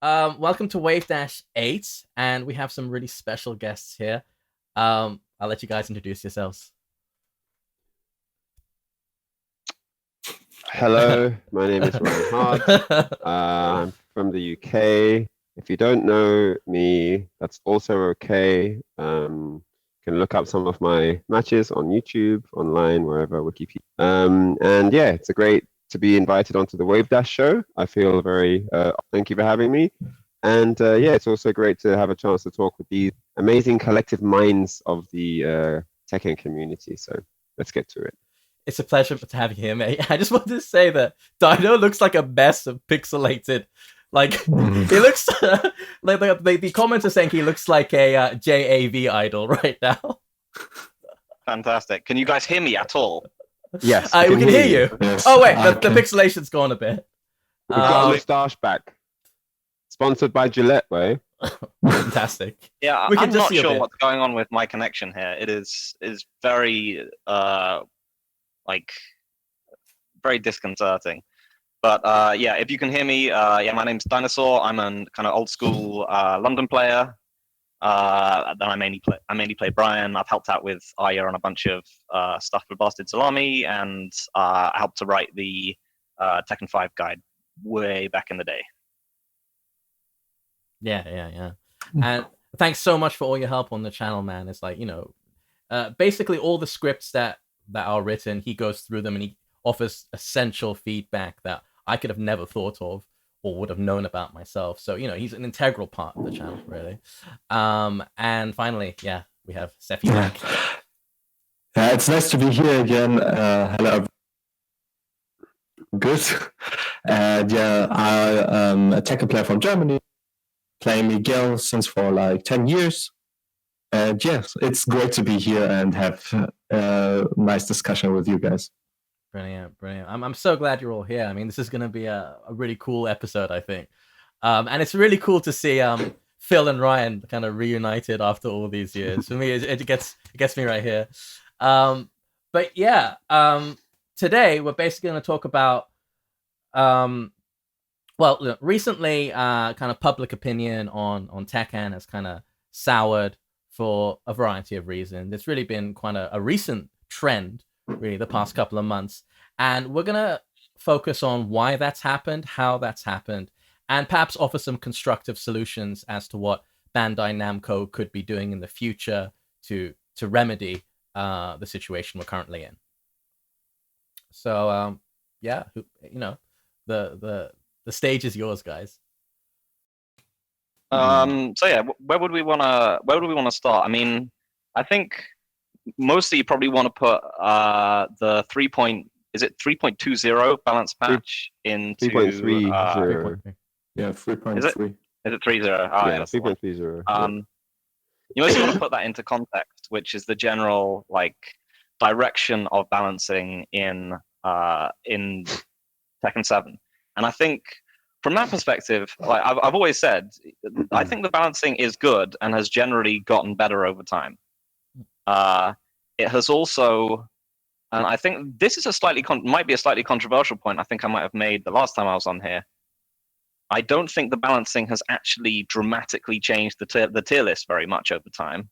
Welcome to Wavedash 8, and we have some really special guests here. I'll let you guys introduce yourselves. Hello, my name is Ryan Hart. I'm from the UK. If you don't know me, that's also okay. You can look up some of my matches on YouTube, online, wherever, Wikipedia. And yeah, it's great to be invited onto the Wavedash show. I feel very, thank you for having me. And yeah, it's also great to have a chance to talk with these amazing collective minds of the Tekken community. So let's get to it. It's a pleasure to have you here, mate. I just wanted to say that Dino looks like a mess of pixelated. Like, he looks like the comments are saying he looks like a JAV idol right now. Fantastic. Can you guys hear me at all? Yes, we can hear you. Yes, oh wait, the pixelation's gone a bit. We've got a moustache back. Sponsored by Gillette, way. Fantastic. Yeah, I'm not sure what's going on with my connection here. It is very very disconcerting. But yeah, if you can hear me, yeah, my name's Dinosaur. I'm a kind of old school London player. Then I mainly play Brian. I've helped out with Arya on a bunch of stuff with Bastard Salami, and I helped to write the Tekken 5 guide way back in the day. Yeah. And thanks so much for all your help on the channel, man. It's like, basically all the scripts that are written, he goes through them and he offers essential feedback that I could have never thought of or would have known about myself. So, he's an integral part of the channel, really. And finally, yeah, we have Sephiblack. Yeah, it's nice to be here again. Hello. Good. And yeah, I'm a Tekken player from Germany, playing Miguel since for like 10 years. And yes, it's great to be here and have a nice discussion with you guys. Brilliant. I'm so glad you're all here. I mean, this is going to be a really cool episode, I think. And it's really cool to see Phil and Ryan kind of reunited after all these years. For me, it gets me right here. But yeah, today we're basically going to talk about recently kind of public opinion on Tekken has kind of soured for a variety of reasons. It's really been quite a recent trend, really, the past couple of months. And we're going to focus on why that's happened, how that's happened, and perhaps offer some constructive solutions as to what Bandai Namco could be doing in the future to remedy the situation we're currently in. So, yeah, the stage is yours, guys. So yeah, where would we want to start? I mean, I think mostly you probably want to put the 3.20 balance patch into 3.30. Yeah, 3.3. Is it 3.0? Oh, yeah, 3.30. You mostly want to put that into context, which is the general direction of balancing in Tekken 7. And I think from that perspective, I've always said, I think the balancing is good and has generally gotten better over time. It has also, and I think this is might be a slightly controversial point. I think I might have made the last time I was on here. I don't think the balancing has actually dramatically changed the tier list very much over time.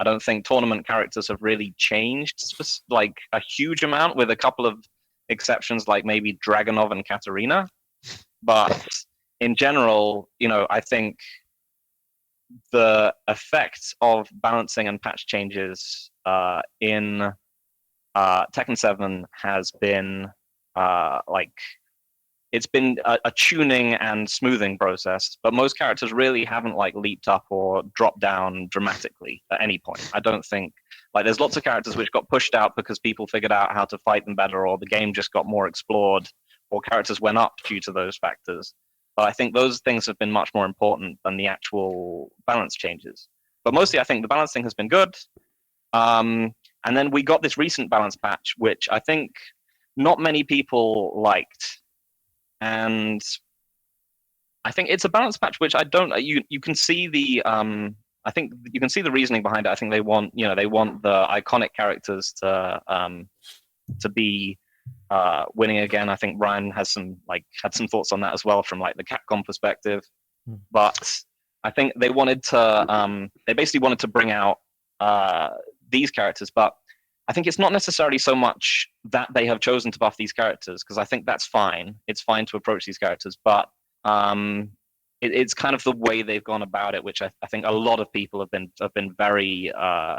I don't think tournament characters have really changed like a huge amount, with a couple of exceptions like maybe Dragunov and Katarina. But in general, I think the effect of balancing and patch changes in Tekken 7 has been it's been a tuning and smoothing process, but most characters really haven't leaped up or dropped down dramatically at any point. I don't think there's lots of characters which got pushed out because people figured out how to fight them better, or the game just got more explored, or characters went up due to those factors. But I think those things have been much more important than the actual balance changes. But mostly I think the balancing has been good. And then we got this recent balance patch, which I think not many people liked. And I think it's a balance patch which I don't. You can see the I think you can see the reasoning behind it. I think they want the iconic characters to be winning again. I think Ryan has had some thoughts on that as well from the Capcom perspective. but I think they wanted to. They basically wanted to bring out these characters, but I think it's not necessarily so much that they have chosen to buff these characters, because I think that's fine. It's fine to approach these characters, but it's kind of the way they've gone about it, which I think a lot of people have been very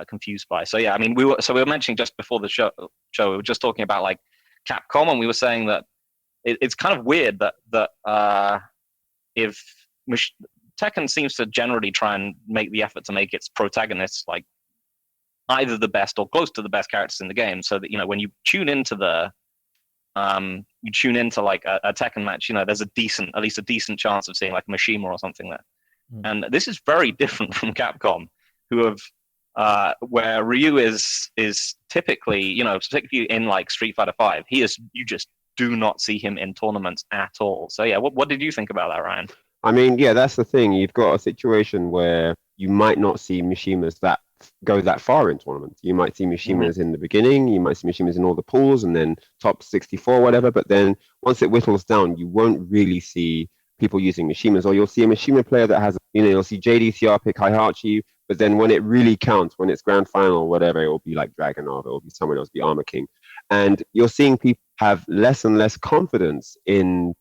confused by. So yeah, I mean, we were mentioning just before the show we were just talking about like Capcom, and we were saying that it's kind of weird that if Tekken seems to generally try and make the effort to make its protagonists like either the best or close to the best characters in the game, so that when you tune into like a Tekken match, there's at least a decent chance of seeing like Mishima or something there. And this is very different from Capcom, who have where Ryu is typically, particularly in like Street Fighter V, you just do not see him in tournaments at all. So yeah, what did you think about that, Ryan? I mean, yeah, that's the thing. You've got a situation where you might not see Mishimas that go that far in tournaments. You might see Mishimas in the beginning, you might see Mishimas in all the pools, and then top 64, whatever. But then once it whittles down, you won't really see people using Mishimas, or you'll see a Mishima player that has, you'll see JDCR pick Heihachi, but then when it really counts, when it's grand final or whatever, it will be like Dragonov, it will be someone else, be Armor King. And you're seeing people have less and less confidence in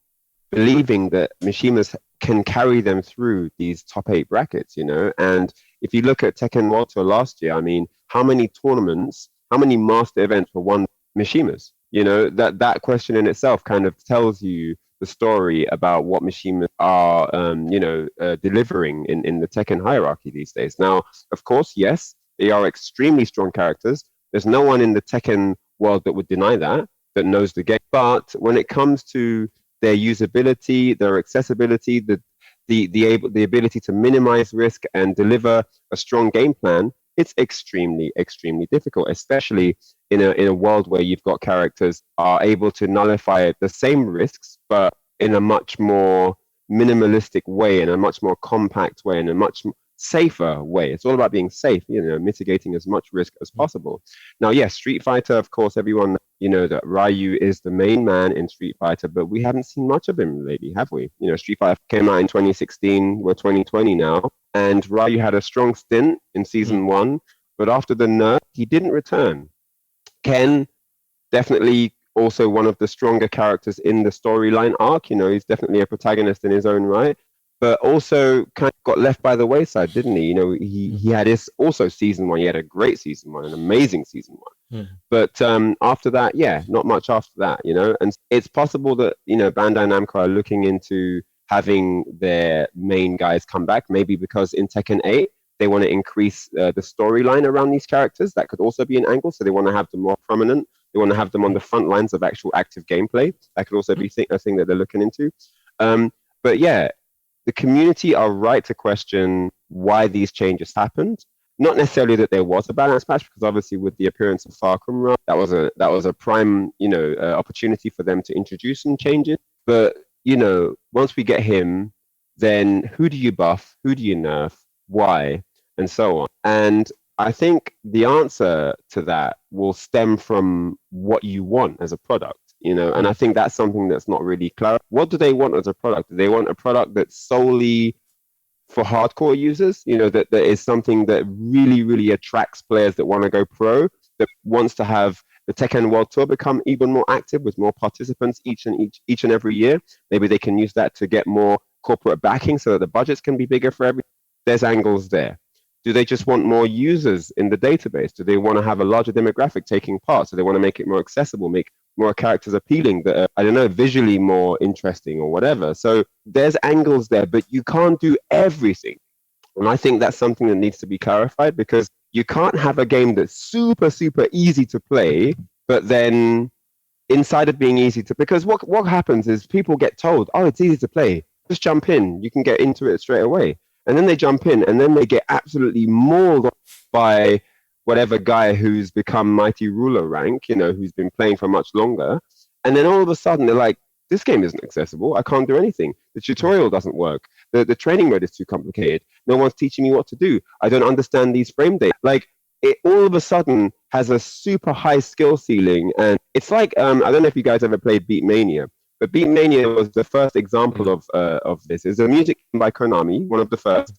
believing that Mishimas can carry them through these top 8 brackets, and if you look at Tekken World Tour last year, I mean, how many tournaments, how many master events were won Mishimas? That question in itself kind of tells you the story about what Mishimas are, delivering in the Tekken hierarchy these days. Now, of course, yes, they are extremely strong characters. There's no one in the Tekken world that would deny that knows the game. But when it comes to their usability, their accessibility, the ability to minimize risk and deliver a strong game plan, it's extremely, extremely difficult, especially in a world where you've got characters are able to nullify the same risks, but in a much more minimalistic way, in a much more compact way, in a much safer way. It's all about being safe, mitigating as much risk as possible. Now, yes, Street Fighter, of course, everyone, that Ryu is the main man in Street Fighter, but we haven't seen much of him lately, have we? Street Fighter came out in 2016, we're 2020 now, and Ryu had a strong stint in season 1, but after the nerf, he didn't return. Ken, definitely also one of the stronger characters in the storyline arc, he's definitely a protagonist in his own right, but also kind of got left by the wayside, didn't he? He had his also season 1. He had a great season 1, an amazing season 1. But after that, not much after that, And it's possible that, Bandai Namco are looking into having their main guys come back, maybe because in Tekken 8, they want to increase the storyline around these characters. That could also be an angle. So they want to have them more prominent. They want to have them on the front lines of actual active gameplay. That could also be a thing that they're looking into. But yeah, the community are right to question why these changes happened. Not necessarily that there was a balance match, because obviously with the appearance of Far Cry Run, that was a prime opportunity for them to introduce some changes. But once we get him, then who do you buff? Who do you nerf? Why? And so on. And I think the answer to that will stem from what you want as a product. And I think that's something that's not really clear. What do they want as a product? Do they want a product that's solely for hardcore users? That is something that really, really attracts players that want to go pro, that wants to have the Tekken World Tour become even more active with more participants each and every year. Maybe they can use that to get more corporate backing so that the budgets can be bigger for everyone. There's angles there. Do they just want more users in the database? Do they want to have a larger demographic taking part? So they want to make it more accessible, make more characters appealing that are, visually more interesting or whatever. So there's angles there, but you can't do everything. And I think that's something that needs to be clarified, because you can't have a game that's super, super easy to play, but then inside of being easy to, because what happens is people get told, oh, it's easy to play. Just jump in. You can get into it straight away. And then they jump in, and then they get absolutely mauled by whatever guy who's become mighty ruler rank, who's been playing for much longer. And then all of a sudden they're like, this game isn't accessible. I can't do anything. The tutorial doesn't work. The training mode is too complicated. No one's teaching me what to do. I don't understand these frame data. Like, it all of a sudden has a super high skill ceiling. And it's like, I don't know if you guys ever played Beatmania, but Beatmania was the first example of this. It's a music game by Konami, one of the first.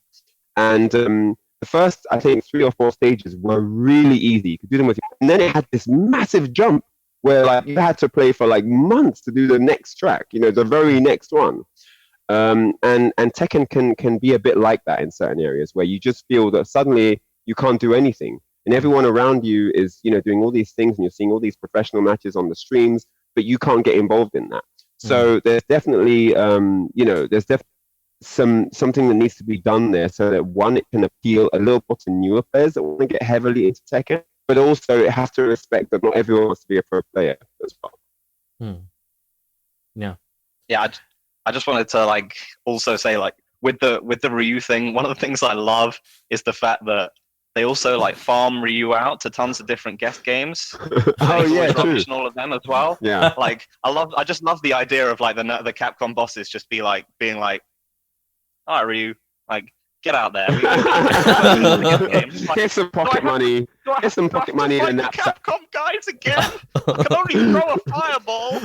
And the first, I think, 3 or 4 stages were really easy. You could do them with, and then it had this massive jump where like you had to play for like months to do the next track, you know, the very next one. And Tekken can be a bit like that in certain areas where you just feel that suddenly you can't do anything, and everyone around you is, you know, doing all these things, and you're seeing all these professional matches on the streams, but you can't get involved in that. So there's definitely, you know, there's definitely something that needs to be done there, so that one, it can appeal a little more to newer players that want to get heavily into Tekken, but also it has to respect that not everyone wants to be a pro player as well. Yeah, I just wanted to like also say, like, with the Ryu thing, one of the things I love is the fact that they also like farm Ryu out to tons of different guest games. Oh yeah, true. Rubbish in all of them as well. Yeah, like I just love the idea of like the Capcom bosses just being like, all right, Ryu, like, get out there. Here's some pocket money. Here's some pocket money in a knapsack. Capcom guys again. I can only throw a fireball.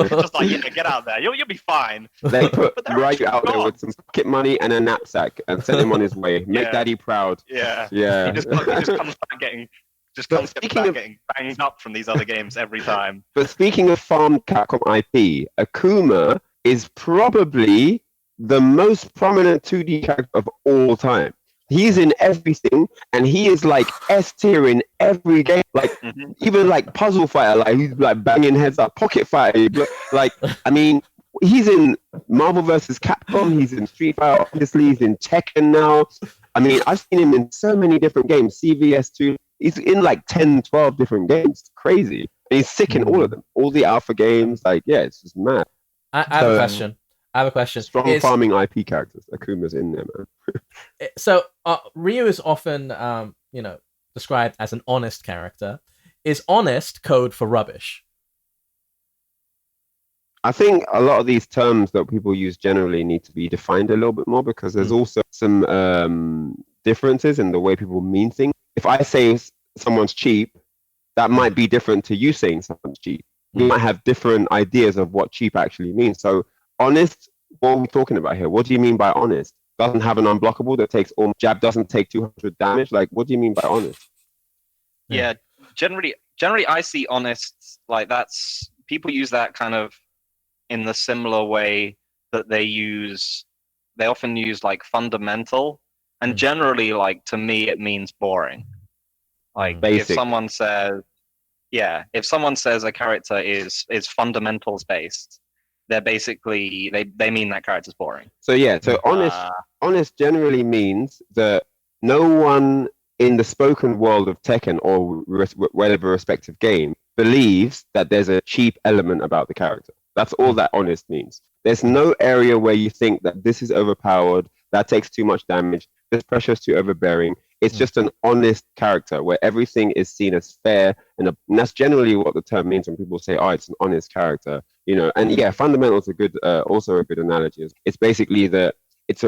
Just like, yeah, get out there. You'll be fine. They put Ryu out there with some pocket money and a knapsack and send him on his way. Make Daddy proud. Yeah. Yeah. He just comes back getting banged up from these other games every time. But speaking of farmed Capcom IP, Akuma is probably the most prominent 2D character of all time. He's in everything, and he is like S tier in every game. Like even like Puzzle Fighter, like he's like banging heads up. Pocket Fighter, like I mean, he's in Marvel vs. Capcom. He's in Street Fighter. Obviously, he's in Tekken now. I mean, I've seen him in so many different games. CVS2. He's in like 10, 12 different games. It's crazy. And he's sick in all of them. All the alpha games. Like, yeah, it's just mad. I have a question. Strong farming IP characters. Akuma's in there, man. So Ryu is often, you know, described as an honest character. Is honest code for rubbish? I think a lot of these terms that people use generally need to be defined a little bit more, because there's also some differences in the way people mean things. If I say someone's cheap, that might be different to you saying someone's cheap. We might have different ideas of what cheap actually means. So honest, what are we talking about here? What do you mean by honest? Doesn't have an unblockable that takes all jab, doesn't take 200 damage. Like, what do you mean by honest? Yeah, generally I see honest, like, that's, people use that kind of in the similar way that they often use like fundamental, and generally, like, to me it means boring. Like, basic. If someone says a character is fundamentals based, they're basically they mean that character's boring. So yeah, so honest generally means that no one in the spoken world of Tekken or whatever respective game believes that there's a cheap element about the character. That's all that honest means. There's no area where you think that this is overpowered, that takes too much damage, this pressure is too overbearing. It's just an honest character where everything is seen as fair, and that's generally what the term means when people say, "Oh, it's an honest character," you know. And yeah, fundamental is also a good analogy. It's basically that it's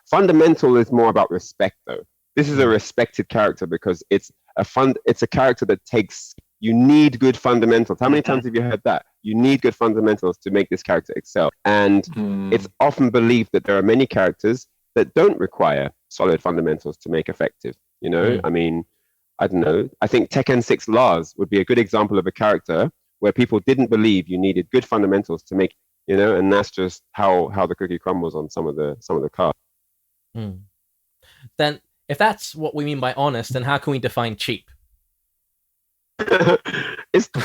fundamental is more about respect, though. This is a respected character because it's a character that takes. You need good fundamentals. How many times have you heard that? You need good fundamentals to make this character excel. And it's often believed that there are many characters that don't require solid fundamentals to make effective. You know, I mean, I don't know. I think Tekken 6 Lars would be a good example of a character where people didn't believe you needed good fundamentals to make, you know, and that's just how the cookie crumbles on some of the cards. Then, if that's what we mean by honest, then how can we define cheap?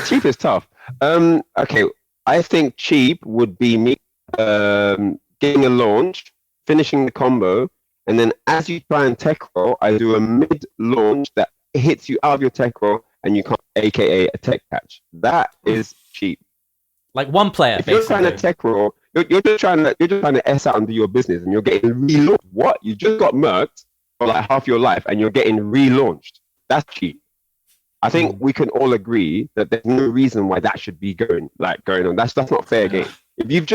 Cheap is tough. Okay, I think cheap would be me getting a launch, finishing the combo, and then as you try and tech roll, I do a mid launch that hits you out of your tech roll, and you can't, aka a tech catch. That is cheap. Like one player. If you're trying to tech roll, you're just trying to S out and do your business, and you're getting relaunched. What? You just got murked for like half your life, and you're getting relaunched. That's cheap. I think we can all agree that there's no reason why that should be going on. That's not fair game. If you've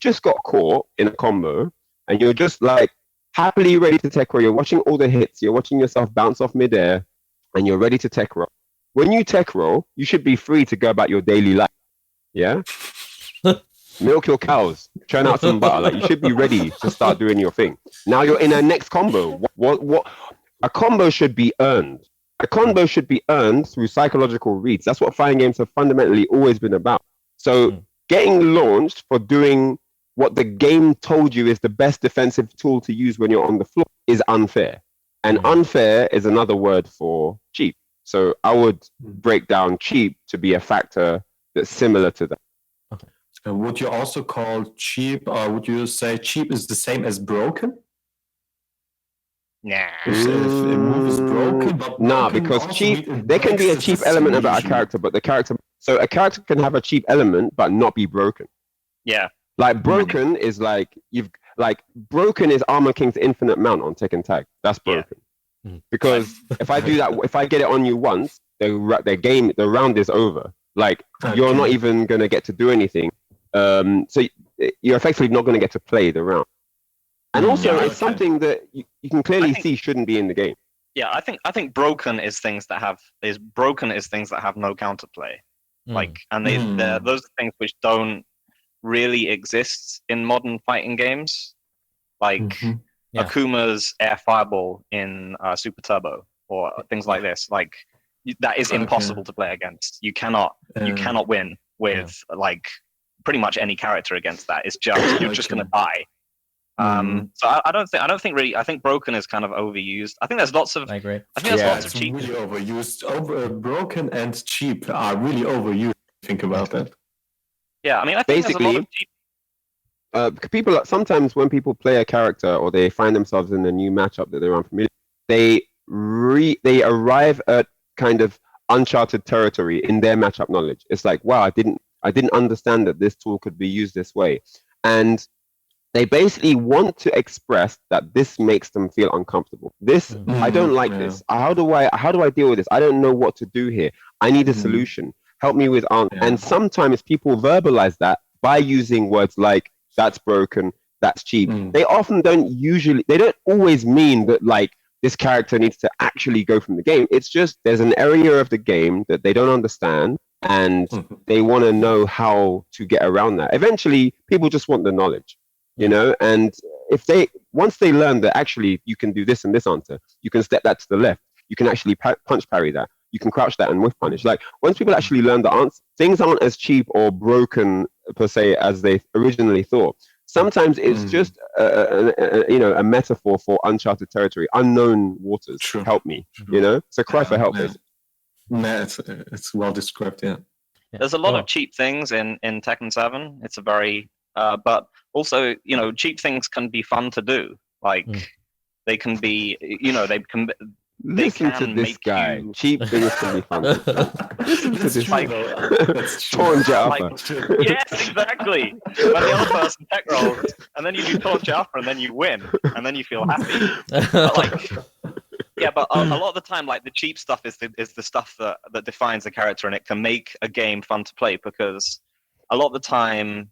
just got caught in a combo and you're just like happily ready to tech roll, you're watching all the hits, you're watching yourself bounce off midair, and you're ready to tech roll. When you tech roll, you should be free to go about your daily life. Yeah. milk your cows, churn out some butter. Like, you should be ready to start doing your thing. Now you're in a next combo. What? A combo should be earned. A combo should be earned through psychological reads. That's what fighting games have fundamentally always been about. So getting launched for doing what the game told you is the best defensive tool to use when you're on the floor is unfair. And unfair is another word for cheap. So I would break down cheap to be a factor that's similar to that. Would you also call cheap, or would you say cheap is the same as broken? Nah. If a move is broken, but Nah, broken because also cheap, means it there can breaks be a the cheap system element about a usually. character, but a character can have a cheap element but not be broken. Yeah. Like broken is broken is Armor King's infinite mount on Tekken Tag. That's broken. Because if I do that, if I get it on you once, the round is over. Like, you're not even gonna get to do anything. So you're effectively not gonna get to play the round. And also, it's something that you can clearly see shouldn't be in the game. Yeah, I think broken is things that have no counterplay. Like, and those are things which don't really exist in modern fighting games, like Akuma's air fireball in Super Turbo or things like this. Like, that is impossible to play against. You cannot win with like pretty much any character against that. It's just you're just gonna die. So I think broken is kind of overused. I think there's lots of. I agree. I think there's lots of It's cheap. really overused. Broken and cheap are really overused. Think about that. Yeah, I mean, I think Basically, there's a lot of cheap. people sometimes when people play a character or they find themselves in a new matchup that they're unfamiliar, they arrive at kind of uncharted territory in their matchup knowledge. It's like, wow, I didn't understand that this tool could be used this way, and they basically want to express that this makes them feel uncomfortable. I don't like this. How do I deal with this? I don't know what to do here. I need a solution. Help me with answer. And sometimes people verbalize that by using words like "that's broken," "that's cheap." They often don't always mean that like this character needs to actually go from the game. It's just there's an area of the game that they don't understand, and they want to know how to get around that. Eventually, people just want the knowledge. You know, and once they learn that actually you can do this and this answer, you can step that to the left, you can actually punch parry that, you can crouch that and whiff punish. Like, once people actually learn the answer, things aren't as cheap or broken per se as they originally thought. Sometimes it's just a metaphor for uncharted territory, unknown waters. True. Help me, you know. So cry for help. Yeah, it's well described. Yeah. There's a lot of cheap things in Tekken 7. It's a very but also, you know, cheap things can be fun to do. Like, they can be, you know, they can Listen to this guy. You... Cheap things can be fun. Listen to this like, Torn Jaffa. Yes, exactly. When the other person tech rolls, and then you do Torn Jaffa, and then you win, and then you feel happy. But like, yeah, but a lot of the time, like, the cheap stuff is the stuff that defines a character, and it can make a game fun to play, because a lot of the time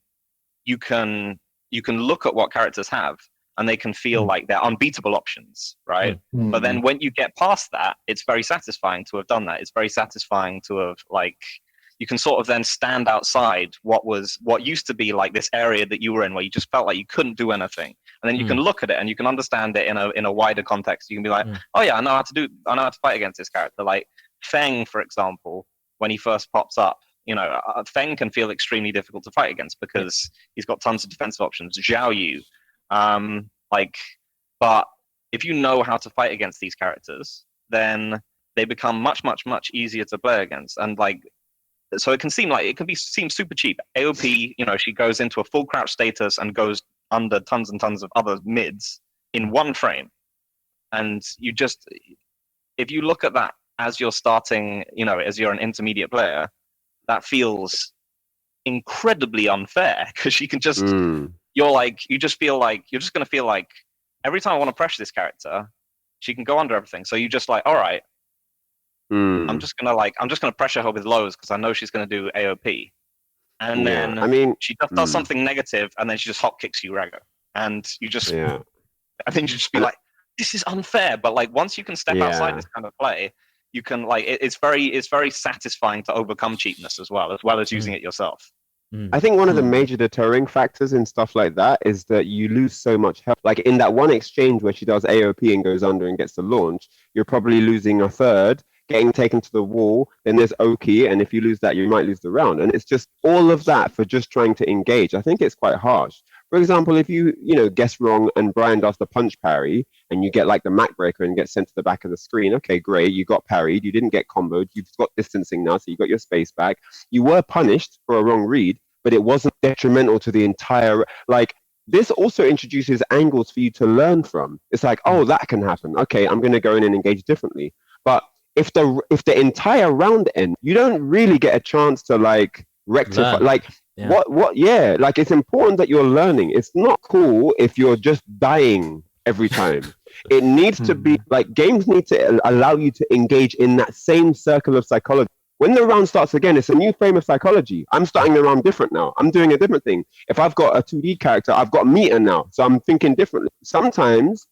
you can look at what characters have, and they can feel like they're unbeatable options, right? But then when you get past that, it's very satisfying to have done that. It's very satisfying to have, like, you can sort of then stand outside what used to be like this area that you were in, where you just felt like you couldn't do anything, and then you can look at it and you can understand it in a wider context. You can be like, oh yeah, I know how to fight against this character. Like Feng, for example, when he first pops up, you know, Feng can feel extremely difficult to fight against because he's got tons of defensive options. Zhao Yu, but if you know how to fight against these characters, then they become much, much, much easier to play against. And like, so it can seem super cheap. AOP, you know, she goes into a full crouch status and goes under tons and tons of other mids in one frame. And you just, if you look at that as you're starting, you know, as you're an intermediate player, that feels incredibly unfair, because you can just, you just feel like, you're just going to feel like every time I want to pressure this character, she can go under everything. So you just like, all right, I'm just going to pressure her with lows because I know she's going to do AOP. And then she does something negative, and then she just hop kicks you, Rago. And you just, I think you just be like, this is unfair. But like, once you can step outside this kind of play, you can like, it's very satisfying to overcome cheapness as well as using it yourself. I think one of the major deterring factors in stuff like that is that you lose so much health. Like in that one exchange where she does AOP and goes under and gets the launch, you're probably losing a third, getting taken to the wall. Then there's Oki, and if you lose that, you might lose the round. And it's just all of that for just trying to engage. I think it's quite harsh. For example, if you guess wrong and Brian does the punch parry and you get like the Mac breaker and get sent to the back of the screen, okay, great, you got parried, you didn't get comboed, you've got distancing now, so you got your space back. You were punished for a wrong read, but it wasn't detrimental to the entire, like, this also introduces angles for you to learn from. It's like, oh, that can happen. Okay, I'm going to go in and engage differently. But if the entire round ends, you don't really get a chance to like rectify, like, yeah, like it's important that you're learning. It's not cool if you're just dying every time. It needs to be like, games need to allow you to engage in that same circle of psychology. When the round starts again, it's a new frame of psychology. I'm starting the round different now. I'm doing a different thing. If I've got a 2D character, I've got meter now, so I'm thinking differently. Sometimes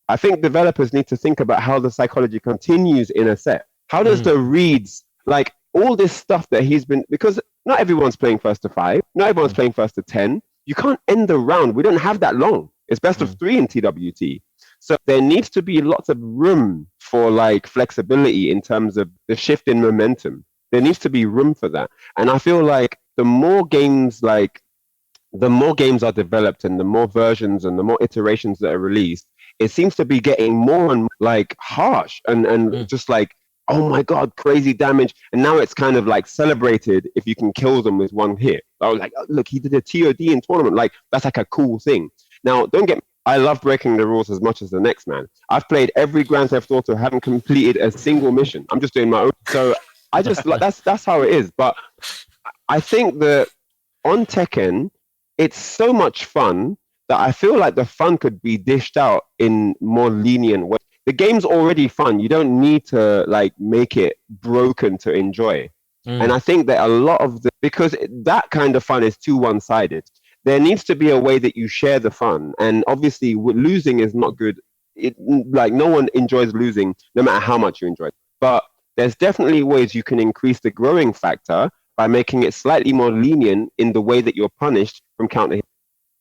I think developers need to think about how the psychology continues in a set. How does the reads, like all this stuff that he's been, because not everyone's playing first to 5, not everyone's playing first to 10. You can't end the round. We don't have that long. It's best of 3 in TWT. So there needs to be lots of room for like flexibility in terms of the shift in momentum. There needs to be room for that. And I feel like the more games are developed and the more versions and the more iterations that are released, it seems to be getting more and more like harsh and just like, oh my God, crazy damage. And now it's kind of like celebrated if you can kill them with one hit. I was like, oh, look, he did a TOD in tournament. Like, that's like a cool thing. Now, don't get me, I love breaking the rules as much as the next man. I've played every Grand Theft Auto, haven't completed a single mission. I'm just doing my own. So I just like, that's how it is. But I think that on Tekken, it's so much fun that I feel like the fun could be dished out in more lenient ways. The game's already fun. You don't need to like make it broken to enjoy. And I think that a lot of because that kind of fun is too one-sided. There needs to be a way that you share the fun. And obviously losing is not good. Like no one enjoys losing no matter how much you enjoy it. But there's definitely ways you can increase the growing factor by making it slightly more lenient in the way that you're punished from counter hit.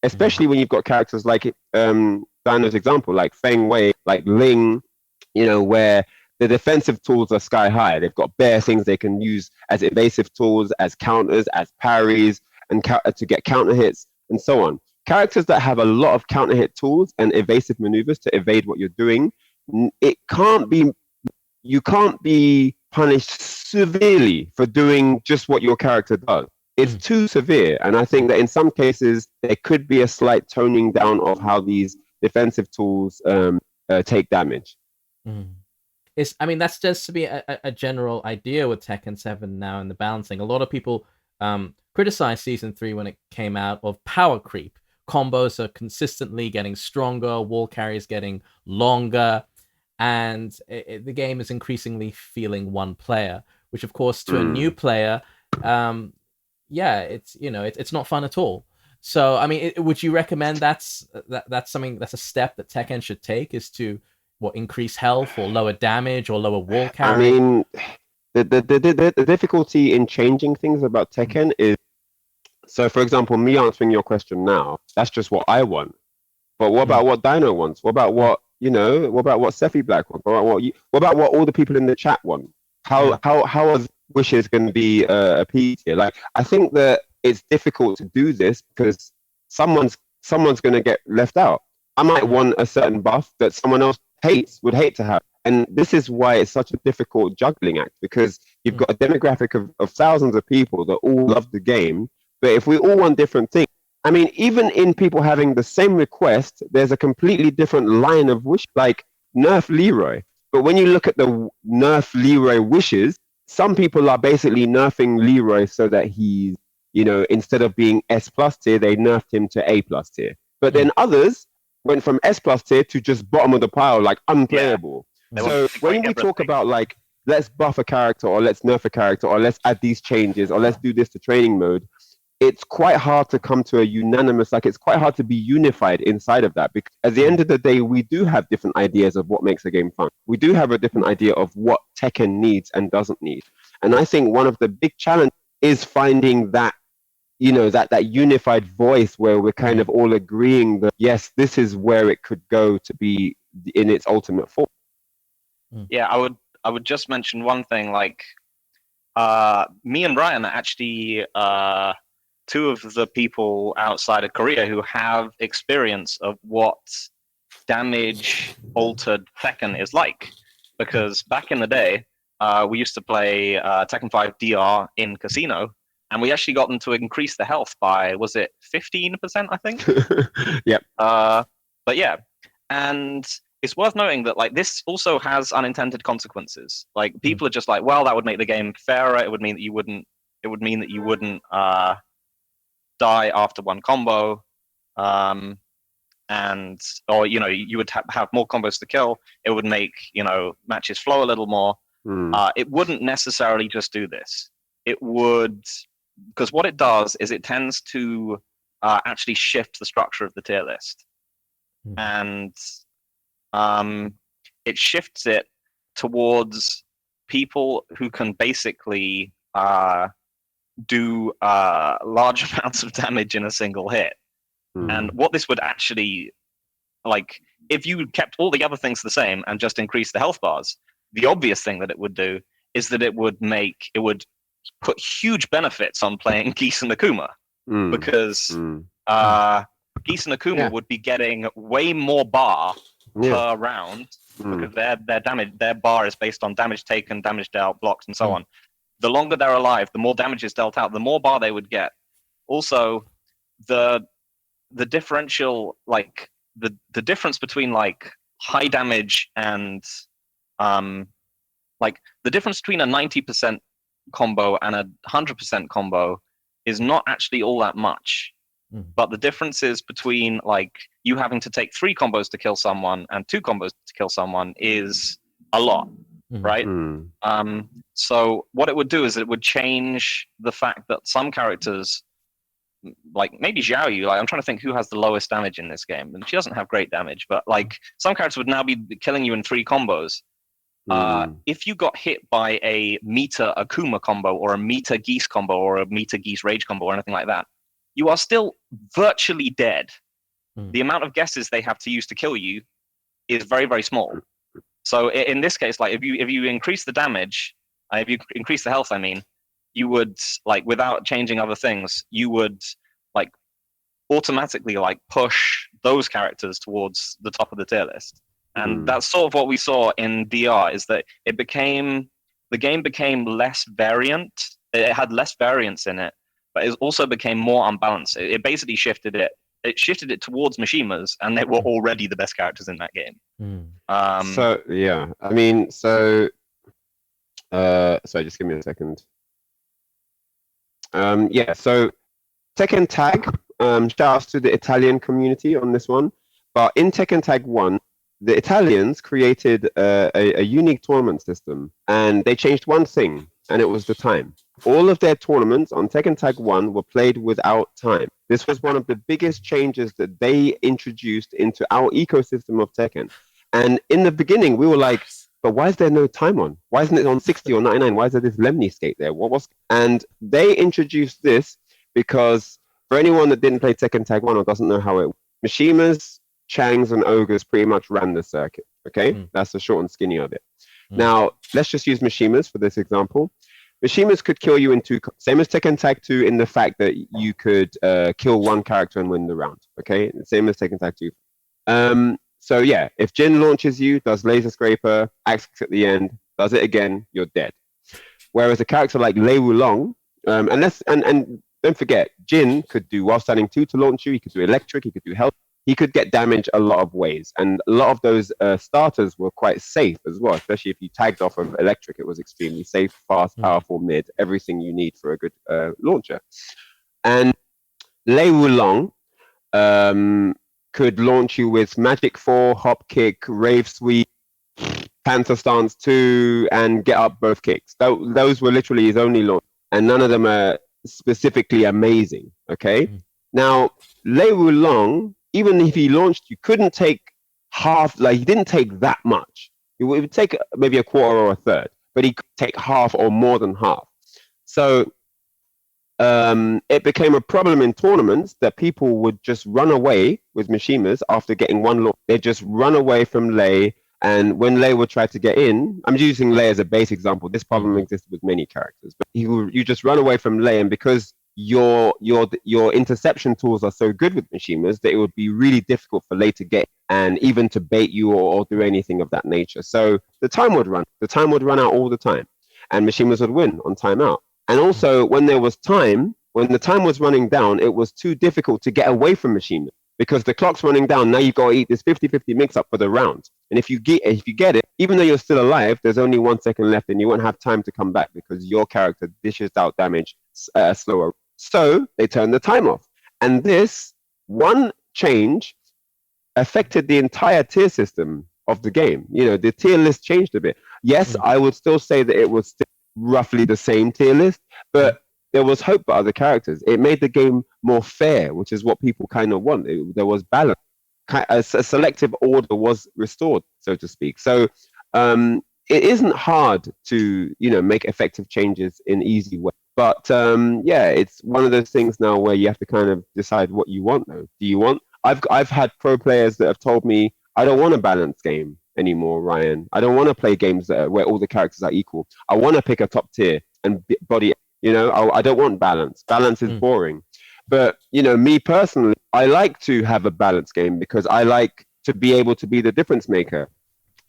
Especially when you've got characters like Dino's example, like Feng Wei, like Ling, where the defensive tools are sky high. They've got bare things they can use as evasive tools, as counters, as parries, and to get counter hits, and so on. Characters that have a lot of counter hit tools and evasive maneuvers to evade what you're doing, you can't be punished severely for doing just what your character does. It's too severe. And I think that in some cases, there could be a slight toning down of how these defensive tools take damage. That's just to be a general idea with Tekken 7 now in the balancing. A lot of people criticized Season 3 when it came out of power creep. Combos are consistently getting stronger, wall carries getting longer, and the game is increasingly feeling one player, which of course to a new player, it's not fun at all. So would you recommend that's a step that Tekken should take, is to increase health or lower damage or lower wall carry? The difficulty in changing things about Tekken is, so for example, me answering your question now, that's just what I want. But what about what Dino wants? What about what Sephiblack wants? What about what all the people in the chat want? How are wishes going to be appeased here? Like, I think that it's difficult to do this because someone's going to get left out. I might want a certain buff that someone else would hate to have. And this is why it's such a difficult juggling act, because you've got a demographic of thousands of people that all love the game. But if we all want different things, even in people having the same request, there's a completely different line of wish, like nerf Leroy. But when you look at the nerf Leroy wishes, some people are basically nerfing Leroy so that he's, instead of being S+ tier, they nerfed him to A+ tier. But then others went from S+ tier to just bottom of the pile, like unplayable. Yeah. So when we talk about like, let's buff a character or let's nerf a character or let's add these changes or let's do this to training mode, it's quite hard to come to a unanimous, it's quite hard to be unified inside of that, because at the end of the day, we do have different ideas of what makes a game fun. We do have a different idea of what Tekken needs and doesn't need. And I think one of the big challenges is finding that that unified voice where we're kind of all agreeing that yes, this is where it could go to be in its ultimate form. Yeah, I would just mention one thing. Like, me and Ryan are actually two of the people outside of Korea who have experience of what damage altered Tekken is like, because back in the day, we used to play Tekken 5 DR in Casino. And we actually got them to increase the health by, was it 15%, I think? Yep. But yeah, and it's worth noting that like this also has unintended consequences. Like people are just like, well, that would make the game fairer. It would mean that you wouldn't. It would mean that you wouldn't die after one combo, and or you would have more combos to kill. It would make matches flow a little more. It wouldn't necessarily just do this. It would. Because what it does is it tends to actually shift the structure of the tier list. And it shifts it towards people who can basically do large amounts of damage in a single hit. And what this would actually, like, if you kept all the other things the same and just increased the health bars, the obvious thing that it would do is that it would put huge benefits on playing Gigas and Akuma, because Gigas and Akuma would be getting way more bar per round, because their bar is based on damage taken, damage dealt, blocks, and so on. The longer they're alive, the more damage is dealt out, the more bar they would get. Also, the differential, like the difference between like high damage and like the difference between a 90% combo and a 100% combo is not actually all that much. But the differences between like you having to take 3 combos to kill someone and 2 combos to kill someone is a lot, right? So what it would do is it would change the fact that some characters, like maybe Xiaoyu, like I'm trying to think who has the lowest damage in this game, and she doesn't have great damage, but like some characters would now be killing you in 3 combos. If you got hit by a meter Akuma combo or a meter Geese combo or a meter Geese Rage combo or anything like that, you are still virtually dead. The amount of guesses they have to use to kill you is very, very small. So in this case, like if you increase the damage, if you increase the health, I mean, you would, like, without changing other things, you would like automatically like push those characters towards the top of the tier list. And that's sort of what we saw in DR, is that the game became less variant. It had less variance in it, but it also became more unbalanced. It basically shifted it. It shifted it towards Mishimas, and they were already the best characters in that game. So yeah, I mean, sorry, just give me a second. Yeah, so Tekken Tag, shout outs to the Italian community on this one. But in Tekken Tag 1, the Italians created a unique tournament system, and they changed one thing, and it was the time. All of their tournaments on Tekken Tag 1 were played without time. This was one of the biggest changes that they introduced into our ecosystem of Tekken. And in the beginning, we were like, but why is there no time on? Why isn't it on 60 or 99? Why is there this Lemny skate there? And they introduced this because for anyone that didn't play Tekken Tag 1 or doesn't know how it, Mishimas, Changs, and Ogres pretty much ran the circuit. Okay, that's the short and skinny of it. Now, let's just use Mishimas for this example. Mishimas could kill you in 2, same as Tekken Tag 2 in the fact that you could kill one character and win the round. Okay, same as Tekken Tag 2. So yeah, if Jin launches you, does laser scraper, axe at the end, does it again, you're dead. Whereas a character like Lei Wulong, and don't forget, Jin could do while standing 2 to launch you. He could do electric. He could do health. He could get damage a lot of ways, and a lot of those starters were quite safe as well. Especially if you tagged off of electric, it was extremely safe, fast, powerful, mid, everything you need for a good launcher. And Lei Wulong could launch you with Magic 4, Hop Kick, Rave Sweep, Panther Stance 2, and Get Up both kicks. Those were literally his only launch, and none of them are specifically amazing. Okay, now Lei Wulong, even if he launched, you couldn't take half, like he didn't take that much. It would take maybe a quarter or a third, but he could take half or more than half. So it became a problem in tournaments that people would just run away with Mishimas after getting one look. They'd just run away from Lei, and when Lei would try to get in, I'm using Lei as a base example. This problem existed with many characters, but you just run away from Lei, and because your interception tools are so good with Mishimas that it would be really difficult for Lei to get and even to bait you or do anything of that nature. So the time would run. The time would run out all the time, and Mishimas would win on timeout. And also, when there was time, when the time was running down, it was too difficult to get away from Mishima because the clock's running down. Now you've got to eat this 50-50 mix-up for the round. And if you get it, even though you're still alive, there's only 1 second left and you won't have time to come back because your character dishes out damage slower. So they turned the time off. And this one change affected the entire tier system of the game. The tier list changed a bit. Yes, I would still say that it was still roughly the same tier list, but there was hope for other characters. It made the game more fair, which is what people kind of want. There was balance. A selective order was restored, so to speak. So it isn't hard to make effective changes in easy way. But it's one of those things now where you have to kind of decide what you want. Though, do you want? I've had pro players that have told me, I don't want a balanced game anymore, Ryan. I don't want to play games where all the characters are equal. I want to pick a top tier and body. I don't want balance. Balance is boring. But me personally, I like to have a balanced game because I like to be able to be the difference maker.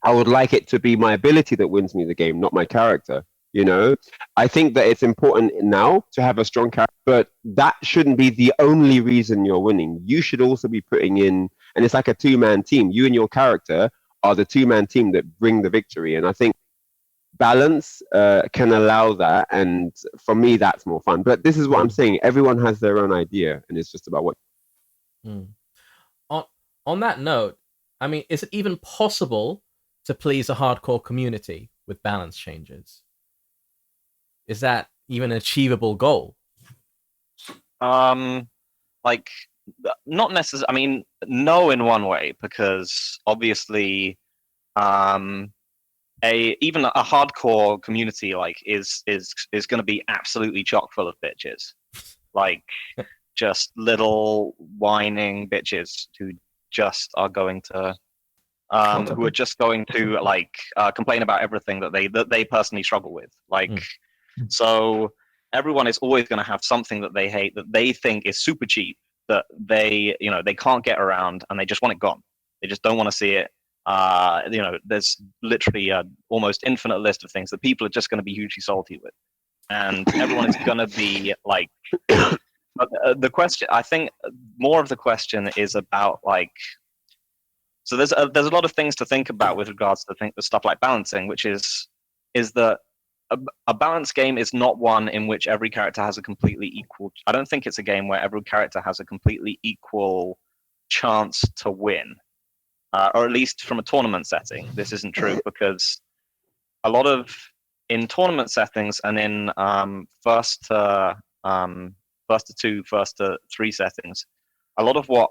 I would like it to be my ability that wins me the game, not my character. I think that it's important now to have a strong character, but that shouldn't be the only reason you're winning. You should also be putting in, and it's like a two-man team. You and your character are the two-man team that bring the victory. And I think balance can allow that. And for me, that's more fun. But this is what I'm saying. Everyone has their own idea, and it's just about what. On that note, I mean, is it even possible to please a hardcore community with balance changes? Is that even an achievable goal? Not necessarily. I mean, no, in one way, because obviously, even a hardcore community is going to be absolutely chock full of bitches, just little whining bitches who just are going to. Who are just going to complain about everything that they personally struggle with, So everyone is always going to have something that they hate, that they think is super cheap, that they can't get around, and they just want it gone. They just don't want to see it. There's literally an almost infinite list of things that people are just going to be hugely salty with, and everyone is going to be like. The question, I think, more of the question is about So there's a lot of things to think about with regards to the stuff like balancing, which is that a balanced game is not one in which every character has a completely equal. I don't think it's a game where every character has a completely equal chance to win, or at least from a tournament setting. This isn't true because a lot of in tournament settings and in first to 2, first to 3 settings, a lot of what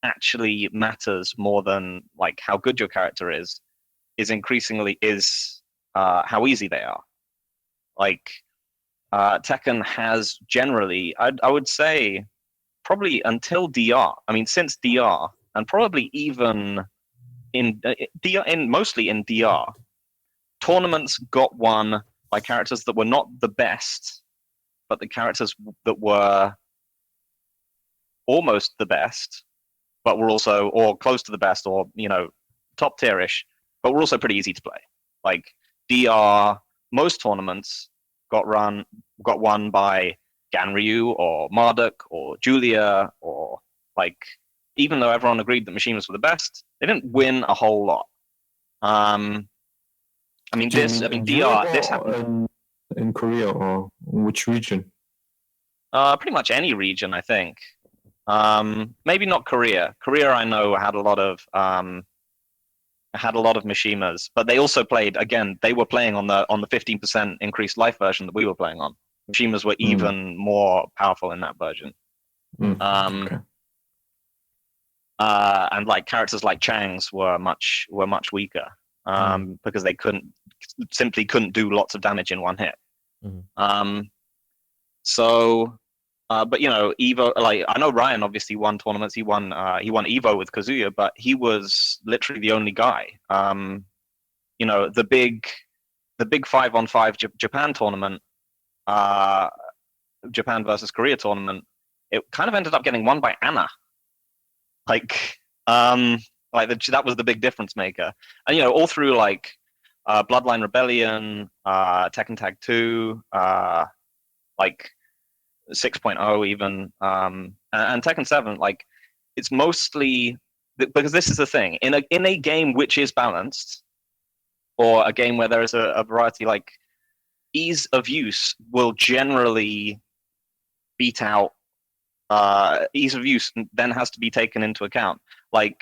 actually matters more than how good your character is increasingly how easy they are. Tekken has generally, I would say, probably until DR. I mean, since DR, and probably even in mostly in DR, tournaments got won by characters that were not the best, but the characters that were almost the best, but were also, or close to the best, or top tierish, but were also pretty easy to play. DR, most tournaments got won by Ganryu or Marduk or Julia, or even though everyone agreed that Mishimas were the best, they didn't win a whole lot. DR. This happened in Korea, or which region? Pretty much any region, I think. Maybe not Korea. Korea, I know, had a lot of Mishimas, but they also played. Again, they were playing on the 15% increased life version that we were playing on. Mishimas were even more powerful in that version. Okay. And characters like Chang's were much weaker because they simply couldn't do lots of damage in one hit. So, but Evo, like I know Ryan obviously won tournaments. He won Evo with Kazuya, but he was literally the only guy. The big 5-on-5 Japan tournament, Japan versus Korea tournament, it kind of ended up getting won by Anna. That was the big difference maker. And all through Bloodline Rebellion, Tekken Tag 2, 6.0 even, and Tekken 7, it's mostly because this is the thing in a game which is balanced, or a game where there is a variety, ease of use will generally beat out ease of use, then has to be taken into account. I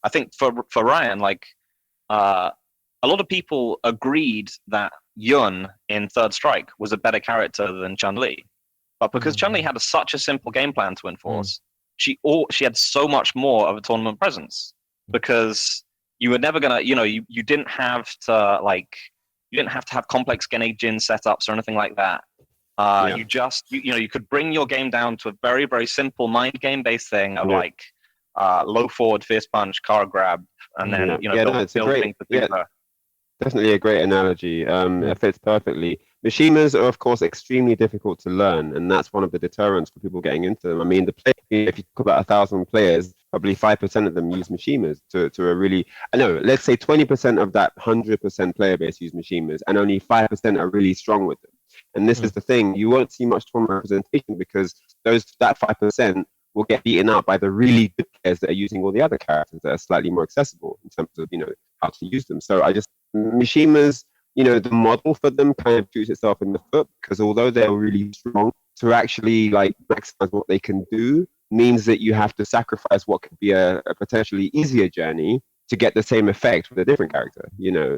think for Ryan, a lot of people agreed that Yun in Third Strike was a better character than Chun-Li. But because Chun-Li had such a simple game plan to enforce, she had so much more of a tournament presence, because you were never gonna, you didn't have to have complex Genei-Jin setups or anything like that. You just you could bring your game down to a very, very simple mind game based thing of low forward, fierce punch, car grab, and then it's definitely a great analogy. It fits perfectly. Mishimas are, of course, extremely difficult to learn, and that's one of the deterrents for people getting into them. I mean, if you talk about 1,000 players, probably 5% of them use Mishimas to a really, let's say 20% of that 100% player base use Mishimas, and only 5% are really strong with them. And this is the thing, you won't see much tournament representation because that 5% will get beaten up by the really good players that are using all the other characters that are slightly more accessible in terms of, how to use them. So Mishimas, the model for them kind of shoots itself in the foot, because although they're really strong, to actually maximize what they can do means that you have to sacrifice what could be a potentially easier journey to get the same effect with a different character,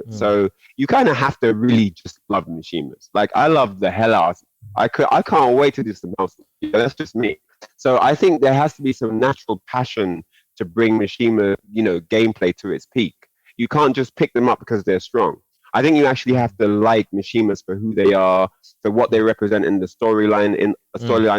So you kind of have to really just love Mishimas. I love the hell out. I can't wait to do some else. That's just me. So I think there has to be some natural passion to bring Mishima, gameplay to its peak. You can't just pick them up because they're strong. I think you actually have to like Mishimas for who they are, for what they represent in the storyline,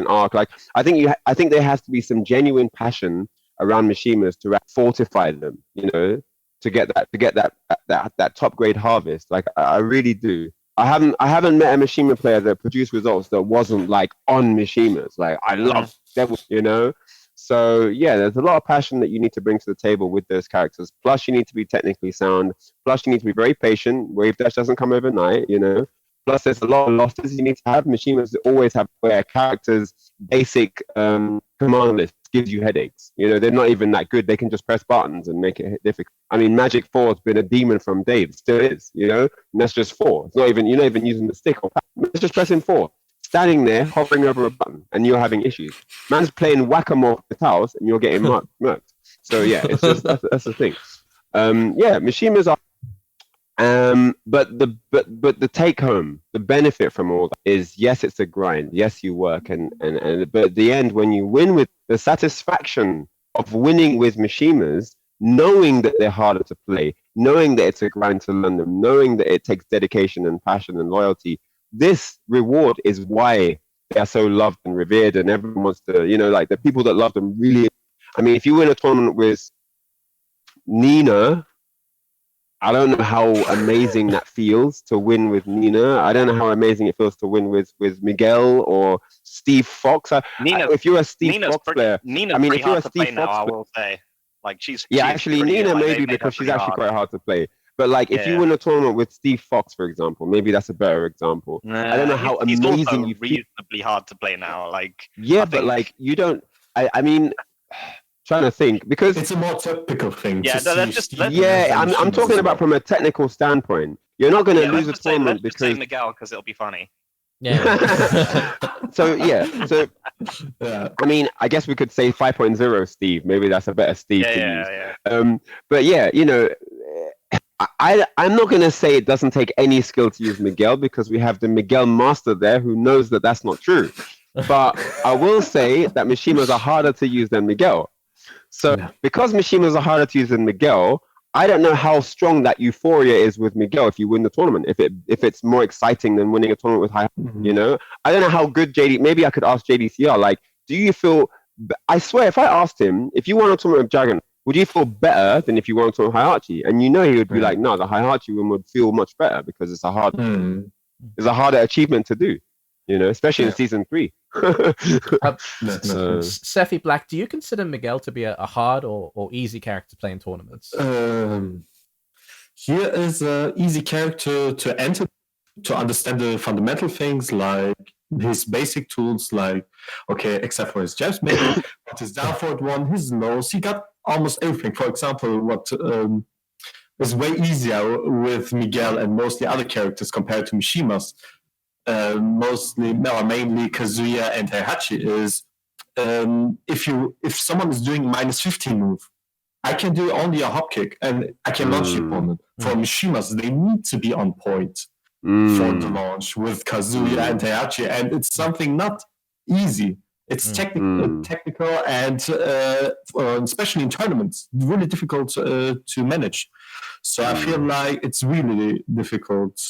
arc. I think there has to be some genuine passion around Mishimas to fortify them, to get that top grade harvest. I really do. I haven't met a Mishima player that produced results that wasn't on Mishimas. I love Devil, So yeah, there's a lot of passion that you need to bring to the table with those characters. Plus, you need to be technically sound. Plus, you need to be very patient. Wavedash doesn't come overnight, Plus, there's a lot of losses you need to have. Mishimas always have where characters' basic command list gives you headaches. They're not even that good. They can just press buttons and make it difficult. I mean, Magic 4 has been a demon from Dave. Still is, And that's just 4. It's not even, you're not even using the stick or pad. It's just pressing 4. Standing there, hovering over a button, and you're having issues. Man's playing whack-a-mole with the house, and you're getting murked. So yeah, it's just that's the thing. Mishimas are. But the take home, the benefit from all that is, yes, it's a grind. Yes, you work, but at the end, when you win with the satisfaction of winning with Mishimas, knowing that they're harder to play, knowing that it's a grind to learn them, knowing that it takes dedication and passion and loyalty. This reward is why they are so loved and revered, and everyone wants to, the people that love them really. I mean, if you win a tournament with Nina, I don't know how amazing that feels to win with Nina. I don't know how amazing it feels to win with Miguel or Steve Fox. If you're a Steve Fox player, if you're a Steve Fox player, I will say, she's actually Nina maybe because she's actually quite hard to play. But if you win a tournament with Steve Fox, for example, maybe that's a better example. I don't know how amazing you feel. Reasonably hard to play now. You don't. I mean, trying to think, because it's a more typical thing. I'm talking about from a technical standpoint. You're not going to lose a tournament because Miguel, because it'll be funny. Yeah. So I mean, I guess we could say 5.0 Steve. Maybe that's a better Steve to use. But yeah, I'm not going to say it doesn't take any skill to use Miguel, because we have the Miguel master there who knows that that's not true. But I will say that Mishimas are harder to use than Miguel. So because Mishimas are harder to use than Miguel, I don't know how strong that euphoria is with Miguel if you win the tournament. If it's more exciting than winning a tournament with high, you know. I don't know how good JD. Maybe I could ask JDCR. Like, do you feel? I swear, if I asked him, if you won a tournament with Dragon, would you feel better than if you won a tournament with Heihachi? And you know he would be like, no, the Heihachi win would feel much better because it's a harder achievement to do. You know, especially in season 3. Sephiblack, do you consider Miguel to be a hard or easy character to play in tournaments? Here is an easy character to enter, to understand the fundamental things like his basic tools, like, okay, except for his jabs, maybe, but his down forward one, his lows, he got almost everything. For example, what is way easier with Miguel and mostly other characters compared to Mishimas, mainly Kazuya and Heihachi, is if someone is doing minus 15 move, I can do only a hop kick and I can launch the opponent. For Mishimas, they need to be on point for the launch with Kazuya and Heihachi, and it's something not easy. It's technical and especially in tournaments, really difficult to manage. So I feel like it's really difficult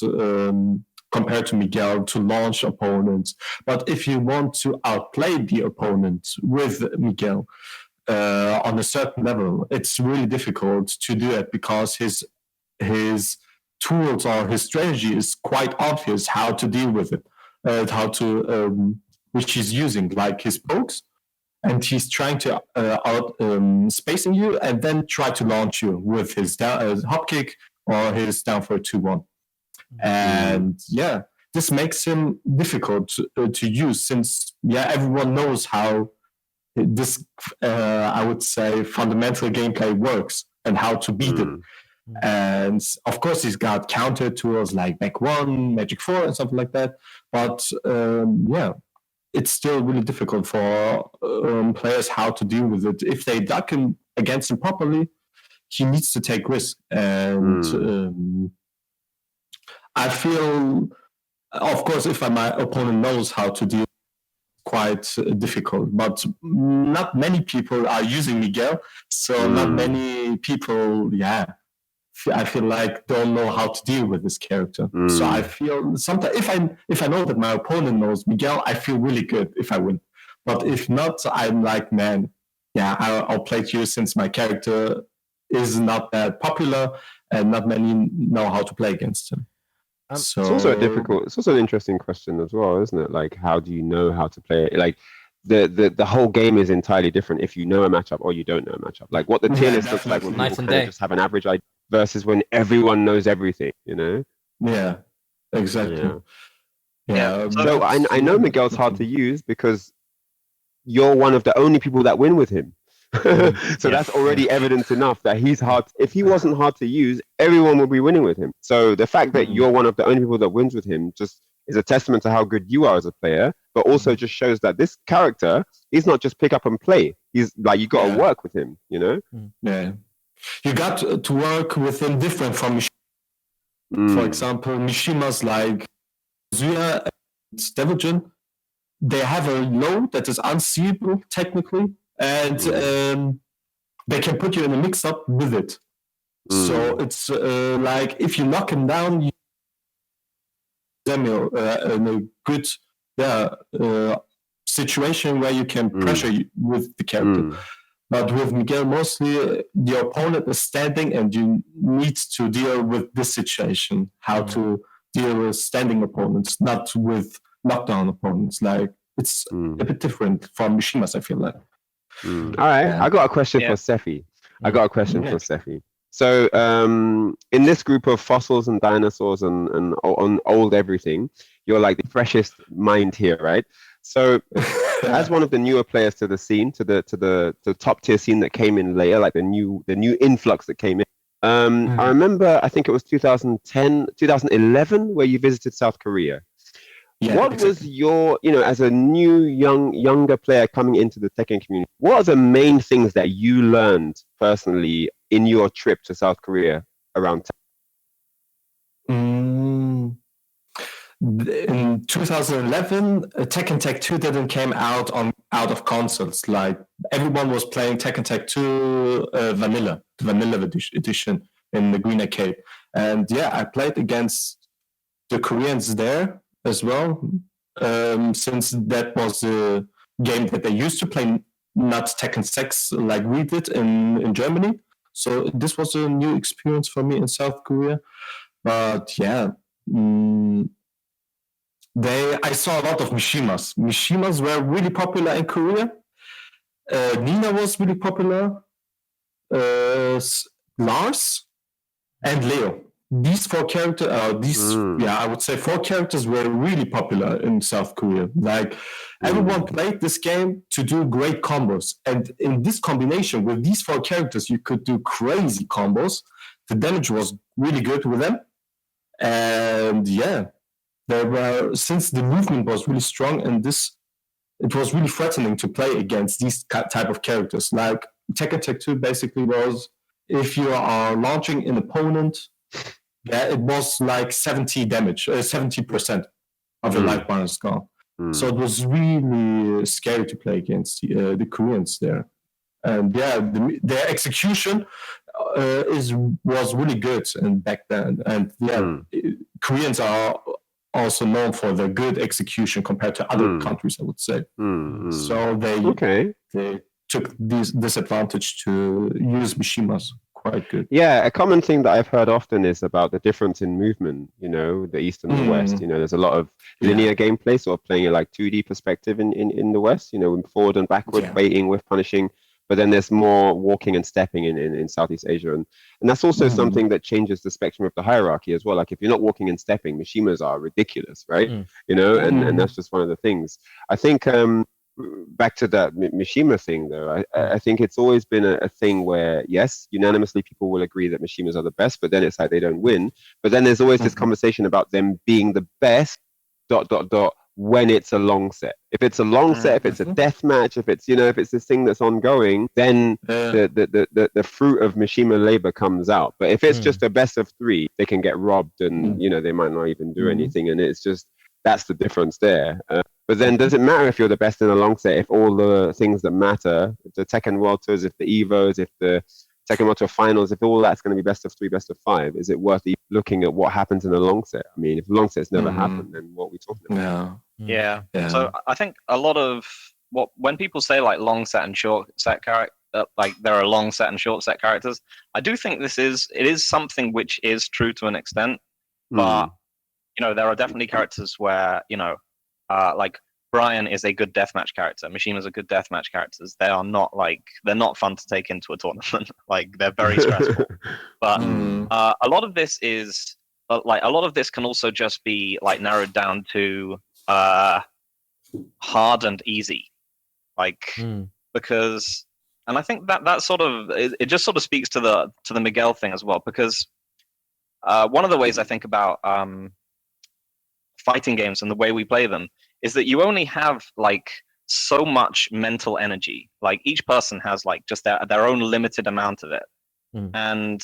compared to Miguel to launch opponents. But if you want to outplay the opponent with Miguel on a certain level, it's really difficult to do it because his tools or his strategy is quite obvious how to deal with it, which he's using, like his pokes, and he's trying to spacing you and then try to launch you with his hop kick or his down for a 2-1. And this makes him difficult to use since everyone knows how this I would say fundamental gameplay works and how to beat it. And of course he's got counter tools like Back 1, Magic 4 and something like that, but it's still really difficult for players how to deal with it. If they duck him against him properly, he needs to take risk. And I feel, of course, if my opponent knows how to deal, quite difficult. But not many people are using Miguel, so not many people, I feel like don't know how to deal with this character. So I feel sometimes if I know that my opponent knows Miguel, I feel really good if I win. But if not, I'm like, man, I'll play you since my character is not that popular and not many know how to play against him. It's also an interesting question as well, isn't it? Like, how do you know how to play it? Like, the whole game is entirely different if you know a matchup or you don't know a matchup. Like, what the tier list looks like when people just have an average idea versus when everyone knows everything, you know? Yeah, exactly. So I know Miguel's hard to use because you're one of the only people that win with him. So that's already evidence enough that he's hard. If he wasn't hard to use, everyone would be winning with him. So the fact that you're one of the only people that wins with him just is a testament to how good you are as a player, but also just shows that this character is not just pick up and play. He's like, you got to work with him, you know? Yeah. You got to work with him different from Mishimas. For example, Mishimas like Kazuya and Devojin, they have a low that is unseeable technically, and they can put you in a mix-up with it. So it's like if you knock him down, you in a good situation where you can pressure with the character. But with Miguel, mostly the opponent is standing and you need to deal with this situation, how to deal with standing opponents, not with knockdown opponents. Like, it's a bit different from Mishimas, I feel like. All right, I got a question for Sephi. For Sephi. So in this group of fossils and dinosaurs and old everything, you're like the freshest mind here, right? So as one of the newer players to the scene, to the top tier scene that came in later, like the new influx that came in. I remember, I think it was 2011 where you visited South Korea. What was your, as a new younger player coming into the Tekken community, what are the main things that you learned personally in your trip to South Korea around Tekken? In 2011, Tekken Tech 2 didn't came out on out of consoles. Like everyone was playing Tekken Tag 2 Vanilla, the Vanilla edition in the Green Arcade. And yeah, I played against the Koreans there as well, since that was a game that they used to play, not Tekken 6 like we did in Germany. So this was a new experience for me in South Korea. But yeah, I saw a lot of Mishimas. Mishimas were really popular in Korea. Nina was really popular. Lars and Leo. These four characters, I would say 4 characters were really popular in South Korea. Like everyone played this game to do great combos, and in this combination with these 4 characters, you could do crazy combos. The damage was really good with them, and yeah, since the movement was really strong, and it was really threatening to play against these type of characters. Like Tekken Tag 2 basically was, if you are launching an opponent, it was like 70% of your life bar is gone. So it was really scary to play against the Koreans there. And yeah, their execution was really good back then. And yeah, Koreans are also known for their good execution compared to other countries, I would say. So they took this advantage to use Mishimas quite good. Yeah, a common thing that I've heard often is about the difference in movement, the East and the West. There's a lot of linear gameplay, sort of playing a like 2D perspective in the West, forward and backward, baiting with punishing. But then there's more walking and stepping in Southeast Asia. And that's also something that changes the spectrum of the hierarchy as well. Like if you're not walking and stepping, Mishimas are ridiculous, right? And that's just one of the things. I think back to that Mishima thing, though, I think it's always been a thing where, yes, unanimously people will agree that Mishimas are the best, but then it's like they don't win. But then there's always this conversation about them being the best, ... when it's a long set. If it's a long set, if it's a death match, if it's if it's this thing that's ongoing, then the fruit of Mishima labor comes out. But if it's just a best of 3, they can get robbed, and they might not even do anything, and it's just that's the difference there. But then, does it matter if you're the best in a long set if all the things that matter, if the Tekken World Tours, if the Evos, if the Tekken World Tour Finals, if all that's going to be best of 3, best of 5, is it worth looking at what happens in a long set? I mean, if long sets never happen, then what are we talking about? Yeah. So I think a lot of when people say like long set and short set character, like there are long set and short set characters, I do think it is something which is true to an extent, but there are definitely characters where like Brian is a good deathmatch character. Mishima's a good deathmatch characters. They're not fun to take into a tournament. Like they're very stressful. But a lot of this is a lot of this can also just be like narrowed down to hard and easy, because, and I think that sort of it just sort of speaks to the Miguel thing as well, because one of the ways I think about fighting games and the way we play them is that you only have like so much mental energy. Like each person has like just their own limited amount of it, and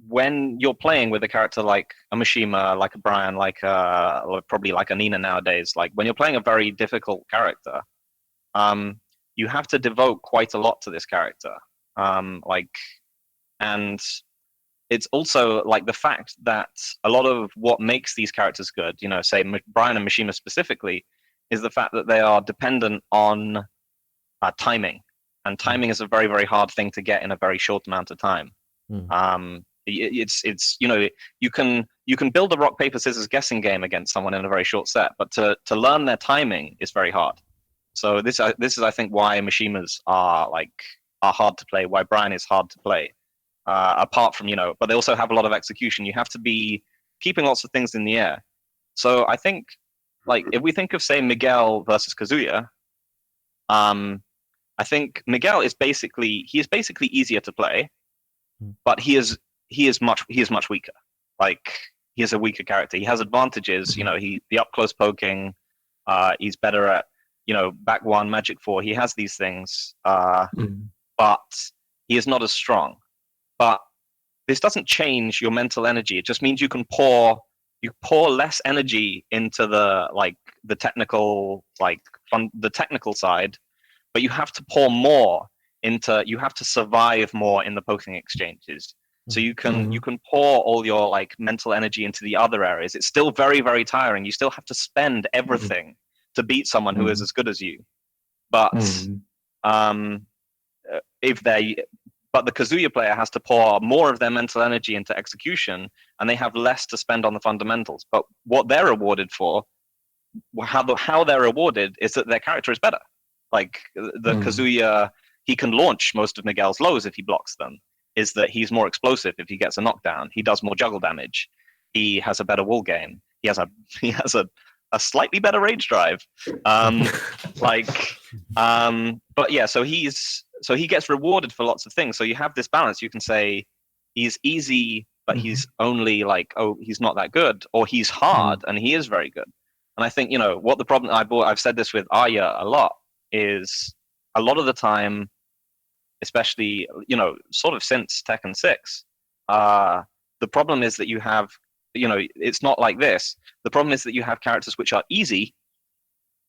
when you're playing with a character like a Mishima, like a Brian, like or probably like a Nina nowadays, like when you're playing a very difficult character, you have to devote quite a lot to this character. And it's also like the fact that a lot of what makes these characters good, say Brian and Mishima specifically, is the fact that they are dependent on timing, and timing is a very, very hard thing to get in a very short amount of time. It's you can build a rock paper scissors guessing game against someone in a very short set, but to learn their timing is very hard. So this is I think why Mishimas are hard to play, why Brian is hard to play. Apart from but they also have a lot of execution. You have to be keeping lots of things in the air. So I think like if we think of say Miguel versus Kazuya, I think Miguel is basically easier to play, but he is much weaker. Like he is a weaker character. He has advantages. The up close poking. He's better at back 1, magic 4. He has these things, but he is not as strong. But this doesn't change your mental energy. It just means you can pour you pour less energy into the technical the technical side, but you have to pour more into, you have to survive more in the poking exchanges. So you can pour all your like mental energy into the other areas. It's still very, very tiring. You still have to spend everything to beat someone who is as good as you. But but the Kazuya player has to pour more of their mental energy into execution, and they have less to spend on the fundamentals. But what they're rewarded for, how they're rewarded, is that their character is better. Like the Kazuya, he can launch most of Miguel's lows if he blocks them. Is that he's more explosive if he gets a knockdown. He does more juggle damage. He has a better wall game. He has a slightly better rage drive. But yeah, so he gets rewarded for lots of things. So you have this balance. You can say he's easy, but he's only like, oh, he's not that good, or he's hard and he is very good. And I think, what the problem I've said this with Arya a lot, is a lot of the time, especially, sort of since Tekken 6, the problem is that you have, it's not like this. The problem is that you have characters which are easy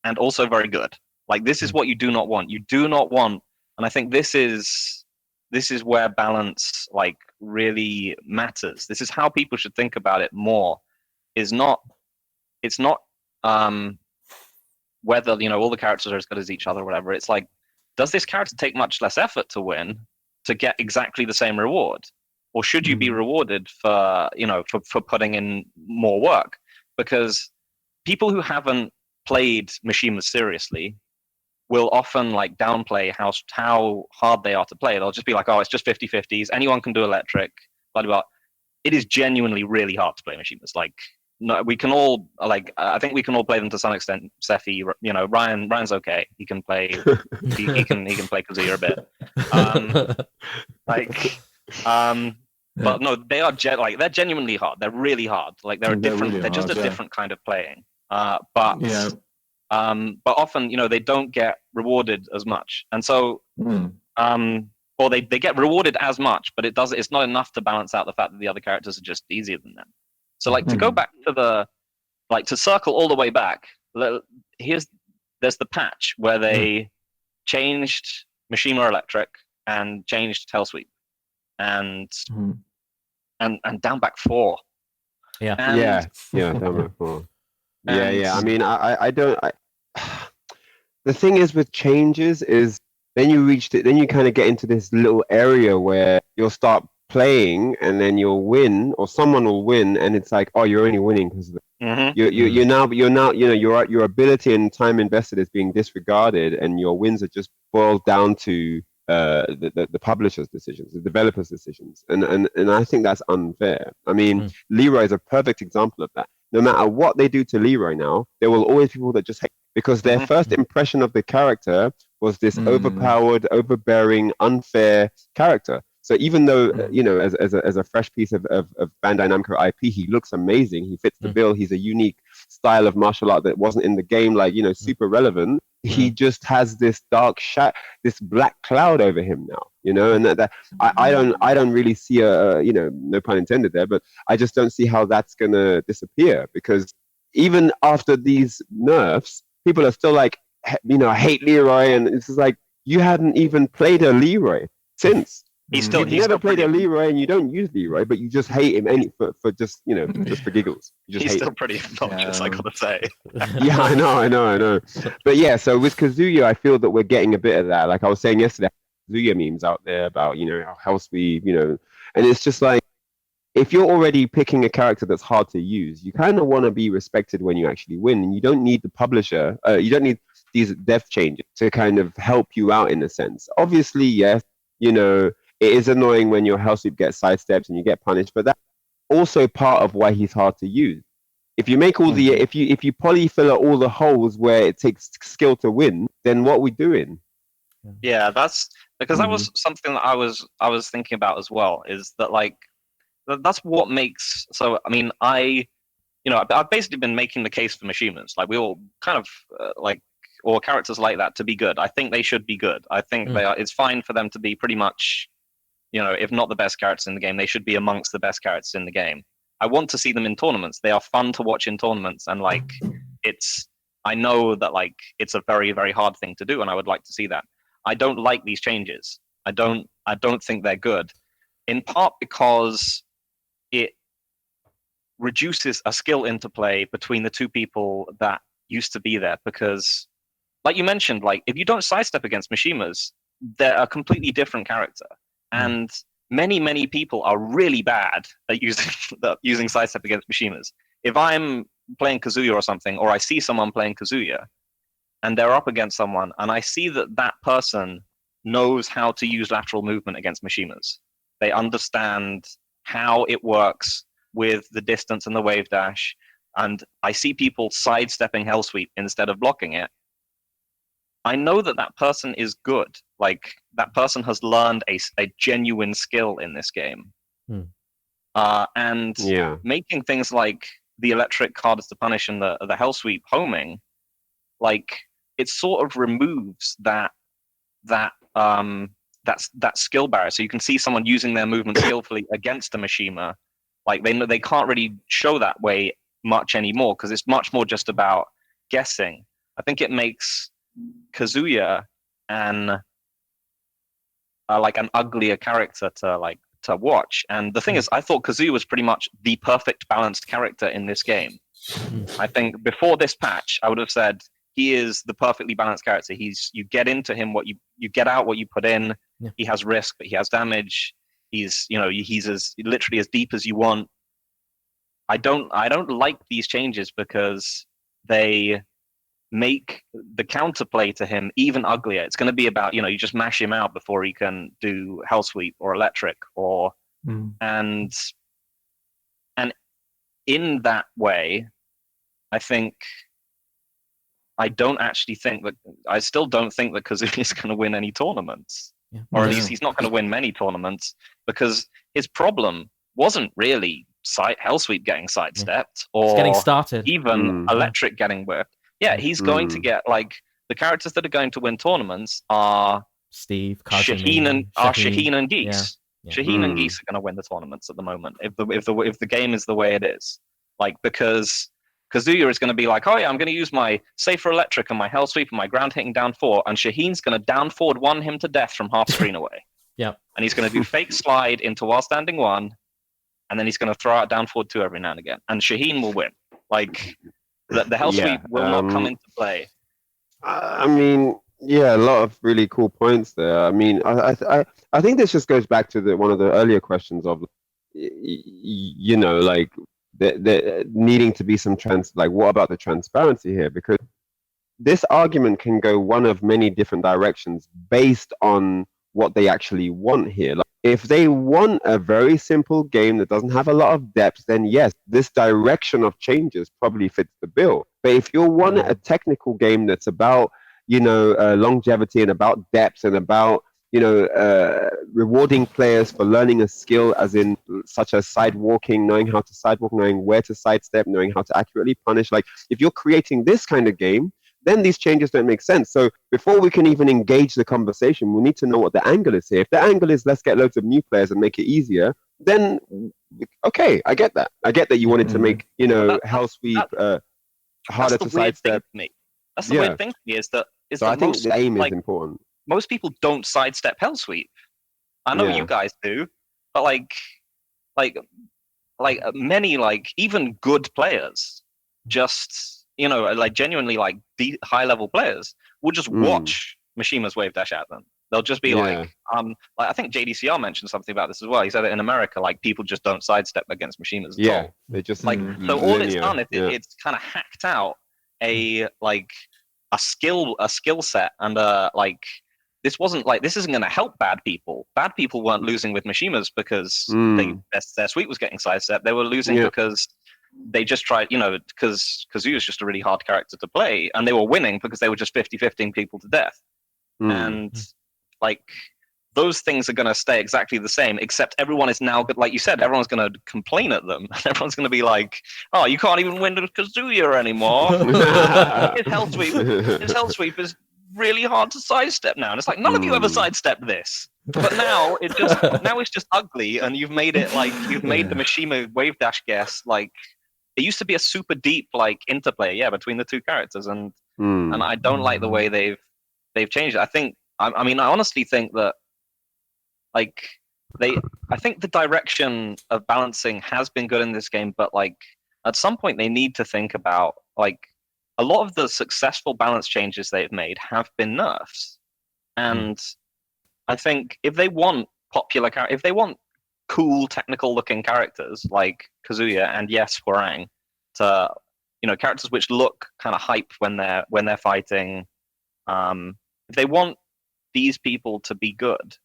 and also very good. Like, this is what you do not want. You do not want, and I think this is where balance, like, really matters. This is how people should think about it more. It's not whether, all the characters are as good as each other or whatever. It's like, does this character take much less effort to win to get exactly the same reward? Or should you be rewarded for putting in more work? Because people who haven't played Mishimas seriously will often like downplay how hard they are to play. They'll just be like, oh, it's just 50-50s. Anyone can do electric, blah, blah, blah. It is genuinely really hard to play Mishimas. Like, no, we can all I think we can all play them to some extent. Sephi, Ryan's okay. He can play. he can play Kazuya a bit. But no, they are they're genuinely hard. They're really hard. Like they're different. Really they're just a different kind of playing. But often they don't get rewarded as much, and so or they get rewarded as much, but it's not enough to balance out the fact that the other characters are just easier than them. So to go back to to circle all the way back, there's the patch where they changed Mishima Electric and changed Hellsweep and down back 4. Yeah. Down back 4. Yeah. I mean, I don't. The thing is with changes is then you kind of get into this little area where you'll start playing and then you'll win, or someone will win, and it's like, oh, you're only winning because you're now your ability and time invested is being disregarded, and your wins are just boiled down to the publisher's decisions, the developer's decisions, and I think that's unfair. I mean, Leroy is a perfect example of that. No matter what they do to Leroy now, there will always be people that just hate, because their first impression of the character was this overpowered, overbearing, unfair character. So even though as a fresh piece of Bandai Namco IP, he looks amazing. He fits the bill. He's a unique style of martial art that wasn't in the game, super relevant. He just has this this black cloud over him now, and that I don't really see no pun intended there, but I just don't see how that's gonna disappear, because even after these nerfs, people are still like, I hate Leroy, and it's just like, you hadn't even played a Leroy since. You've never played a Leroy, and you don't use Leroy, but you just hate him for just just for giggles. He's still pretty obnoxious, I gotta say. Yeah, I know. But yeah, so with Kazuya, I feel that we're getting a bit of that. Like I was saying yesterday, Kazuya memes out there about Hellsweep, and it's just like, if you're already picking a character that's hard to use, you kind of want to be respected when you actually win, and you don't need the publisher, you don't need these dev changes to kind of help you out in a sense. Obviously, yes, it is annoying when your Hellsweep gets sidesteps and you get punished, but that's also part of why he's hard to use. If you make all the if you polyfill all the holes where it takes skill to win, then what are we doing? Yeah, that's because that was something that I was thinking about as well. Is that that's what makes. So I mean, I've basically been making the case for Mishimas. Like, we all kind of or characters like that to be good. I think they should be good. I think they are. It's fine for them to be pretty much, if not the best characters in the game, they should be amongst the best characters in the game. I want to see them in tournaments. They are fun to watch in tournaments, and like I know that like it's a very, very hard thing to do, and I would like to see that. I don't like these changes. I don't think they're good, in part because it reduces a skill interplay between the two people that used to be there. Because, like you mentioned, like if you don't sidestep against Mishimas, they're a completely different character, and many people are really bad at using sidestep against Mishimas. If I'm playing Kazuya or something, or I see someone playing Kazuya, and they're up against someone, and I see that that person knows how to use lateral movement against Mishimas. They understand how it works with the distance and the Wavedash, and I see people sidestepping Hellsweep instead of blocking it. I know that that person is good. Like, that person has learned a genuine skill in this game. And making things like the electric hardest to punish and the Hellsweep homing, like, it sort of removes that skill barrier. So you can see someone using their movement skillfully against a Mishima. Like, they can't really show that way much anymore, because it's much more just about guessing. I think it makes Kazuya like an uglier character to watch. And the thing is, I thought Kazuya was pretty much the perfect balanced character in this game. I think before this patch, I would have said he is the perfectly balanced character. You get into him you get out what you put in. Yeah. He has risk, but he has damage. He's as literally as deep as you want. I don't like these changes because they make the counterplay to him even uglier. It's going to be about, you just mash him out before he can do Hellsweep or Electric and in that way, I still don't think that Kazuya is going to win any tournaments. Yeah. Or at least he's not going to win many tournaments, because his problem wasn't really Hellsweep getting sidestepped or getting started, even Electric getting whipped. Yeah, he's going to get, like, the characters that are going to win tournaments are Steve, Shaheen and Geese. Yeah. Shaheen and Geese are going to win the tournaments at the moment if the game is the way it is. Like, because Kazuya is going to be like, oh yeah, I'm going to use my safer Electric and my Hellsweep and my ground hitting down 4, and Shaheen's going to down forward 1 him to death from half screen away. Yeah, and he's going to do fake slide into while standing 1, and then he's going to throw out down forward 2 every now and again, and Shaheen will win. Like, the Hellsweep will not come into play. I mean, yeah, a lot of really cool points there. I mean, I think this just goes back to one of the earlier questions of, like, the needing to be some what about the transparency here? Because this argument can go one of many different directions based on what they actually want here. Like, if they want a very simple game that doesn't have a lot of depth, then yes, this direction of changes probably fits the bill. But if you want a technical game that's about, longevity and about depth and about, rewarding players for learning a skill, as in such as sidewalking, knowing how to sidewalk, knowing where to sidestep, knowing how to accurately punish. Like, if you're creating this kind of game, then these changes don't make sense. So before we can even engage the conversation, we need to know what the angle is here. If the angle is let's get loads of new players and make it easier, then okay, I get that. I get that you wanted to make, Hellsweep harder to sidestep. That's the weird thing to me is that I think the aim is important. Most people don't sidestep Hellsweep. I know you guys do, but like many, like, even good players, just, like, genuinely, like, high level players will just watch Mishima's Wavedash at them. They'll just be like, I think JDCR mentioned something about this as well. He said that in America, like, people just don't sidestep against Mishimas at all. They just like, so all it's done is it's kind of hacked out a skill set, and this isn't going to help bad people. Bad people weren't losing with Mishimas because their sweep was getting sidestepped. They were losing because they just tried, because Kazuya is just a really hard character to play, and they were winning because they were just 50-50ing people to death. And, like, those things are going to stay exactly the same, except everyone is now, like you said, everyone's going to complain at them. Everyone's going to be like, oh, you can't even win with Kazuya anymore. His Hellsweep is really hard to sidestep now. And it's like, none of you ever sidestepped this. But now it's just ugly, and you've made it like you've made the Mishima Wavedash guess like it used to be a super deep like interplay, between the two characters, and I don't like the way they've changed it. I mean, I honestly think that like I think the direction of balancing has been good in this game, but like at some point they need to think about like a lot of the successful balance changes they've made have been nerfs, and I think if they want if they want cool technical looking characters like Kazuya and Hwoarang, to characters which look kind of hype when they're fighting, if they want these people to be good,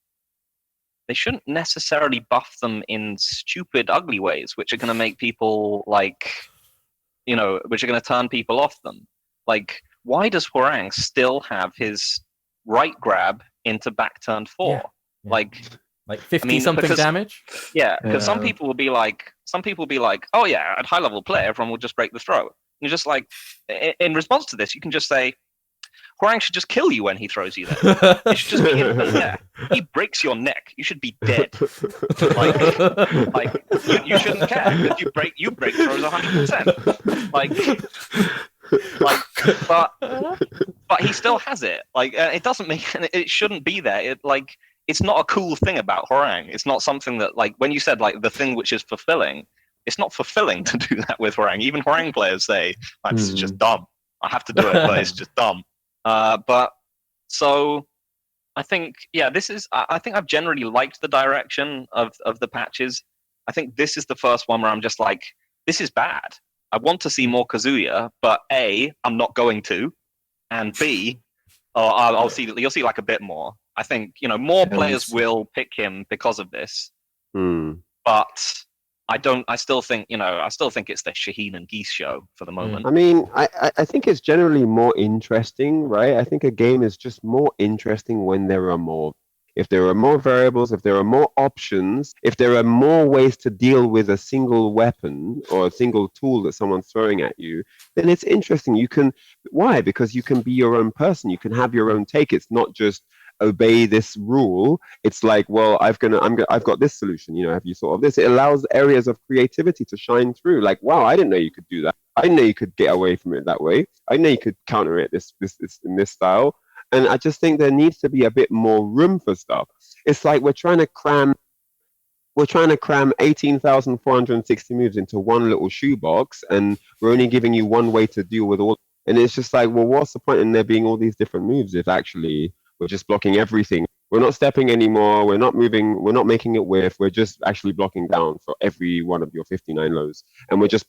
they shouldn't necessarily buff them in stupid, ugly ways, which are going to make people like, which are going to turn people off them. Like, why does Hwoarang still have his right grab into back turn 4? Yeah. Like 50 something damage? Yeah, because some people will be like, oh yeah, at high level play, everyone will just break the throw. And you're just like, in response to this, you can just say, Hwoarang should just kill you when he throws you there. It should just be instant death. He breaks your neck. You should be dead. Like you shouldn't care because you break throws 100%. But he still has it. Like it doesn't make it shouldn't be there. It's not a cool thing about Hwoarang. It's not something that like when you said like the thing which is fulfilling. It's not fulfilling to do that with Hwoarang. Even Hwoarang players say like this is just dumb. I have to do it, but it's just dumb. But so I think this is. I think I've generally liked the direction of the patches. I think this is the first one where I'm just like, this is bad. I want to see more Kazuya, but A, I'm not going to, and B, you'll see like a bit more. I think more players will pick him because of this, but I still think it's the Shaheen and Geese show for the moment. I mean, I think it's generally more interesting, right? I think a game is just more interesting when there are more. If there are more variables, if there are more options, if there are more ways to deal with a single weapon or a single tool that someone's throwing at you, then it's interesting. Why? Because you can be your own person. You can have your own take. It's not just obey this rule. It's like, well, I've got this solution. Have you thought of this? It allows areas of creativity to shine through. Like, wow, I didn't know you could do that. I didn't know you could get away from it that way. I didn't know you could counter it this in this style. And I just think there needs to be a bit more room for stuff. It's like we're trying to cram 18,460 moves into one little shoebox, and we're only giving you one way to deal with all. And it's just like, well, what's the point in there being all these different moves if actually we're just blocking everything? We're not stepping anymore. We're not moving. We're not making it whiff. We're just actually blocking down for every one of your 59 lows. And we're just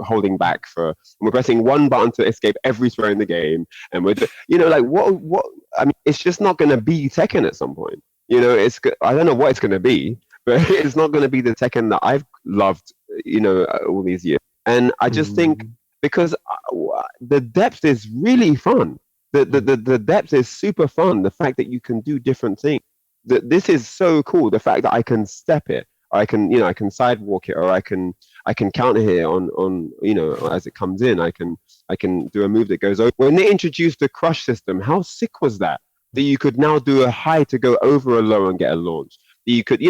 holding back we're pressing one button to escape every throw in the game. And we're, like what? I mean, it's just not going to be Tekken at some point. I don't know what it's going to be, but it's not going to be the Tekken that I've loved, all these years. And I just think because the depth is really fun. The depth is super fun. The fact that you can do different things. This is so cool. The fact that I can step it, or I can sidewalk it, or I can counter here on as it comes in. I can do a move that goes over. When they introduced the crush system, how sick was that? That you could now do a high to go over a low and get a launch. That you could,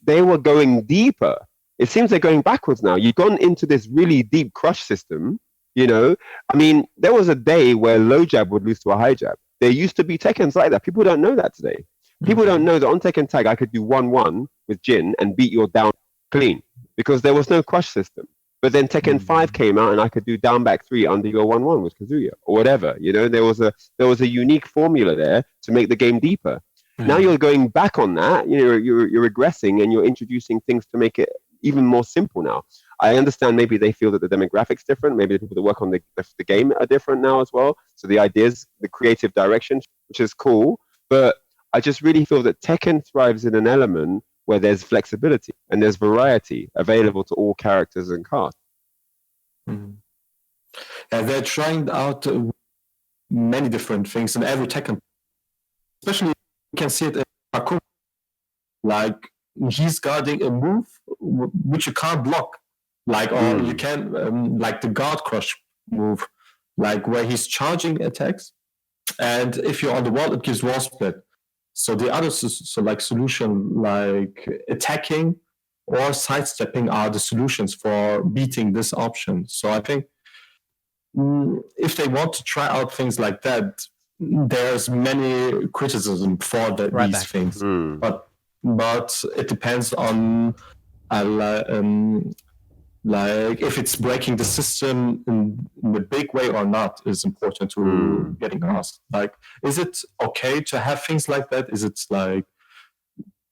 they were going deeper. It seems they're going backwards now. You've gone into this really deep crush system. I mean, there was a day where low jab would lose to a high jab. There used to be Tekkens like that. People don't know that today. People don't know that on Tekken Tag, I could do 1-1 with Jin and beat your down clean because there was no crush system. But then Tekken 5 came out and I could do down back 3 under your 1-1 with Kazuya or whatever. There was a unique formula there to make the game deeper. Now you're going back on that. You're regressing and you're introducing things to make it even more simple now. I understand maybe they feel that the demographics different. Maybe the people that work on the game are different now as well. So the ideas, the creative direction, which is cool. But I just really feel that Tekken thrives in an element where there's flexibility and there's variety available to all characters and casts. And they're trying out many different things in every Tekken. Especially, you can see it in Akuma. Like, he's guarding a move which you can't block. Like, or you can, like the guard crush move, like where he's charging attacks. And if you're on the wall, it gives wall split. So the other solution like attacking or sidestepping are the solutions for beating this option. So I think if they want to try out things like that, there's many criticism for these things. But it depends on like if it's breaking the system in a big way or not is important to getting asked. Like, is it okay to have things like that? Is it like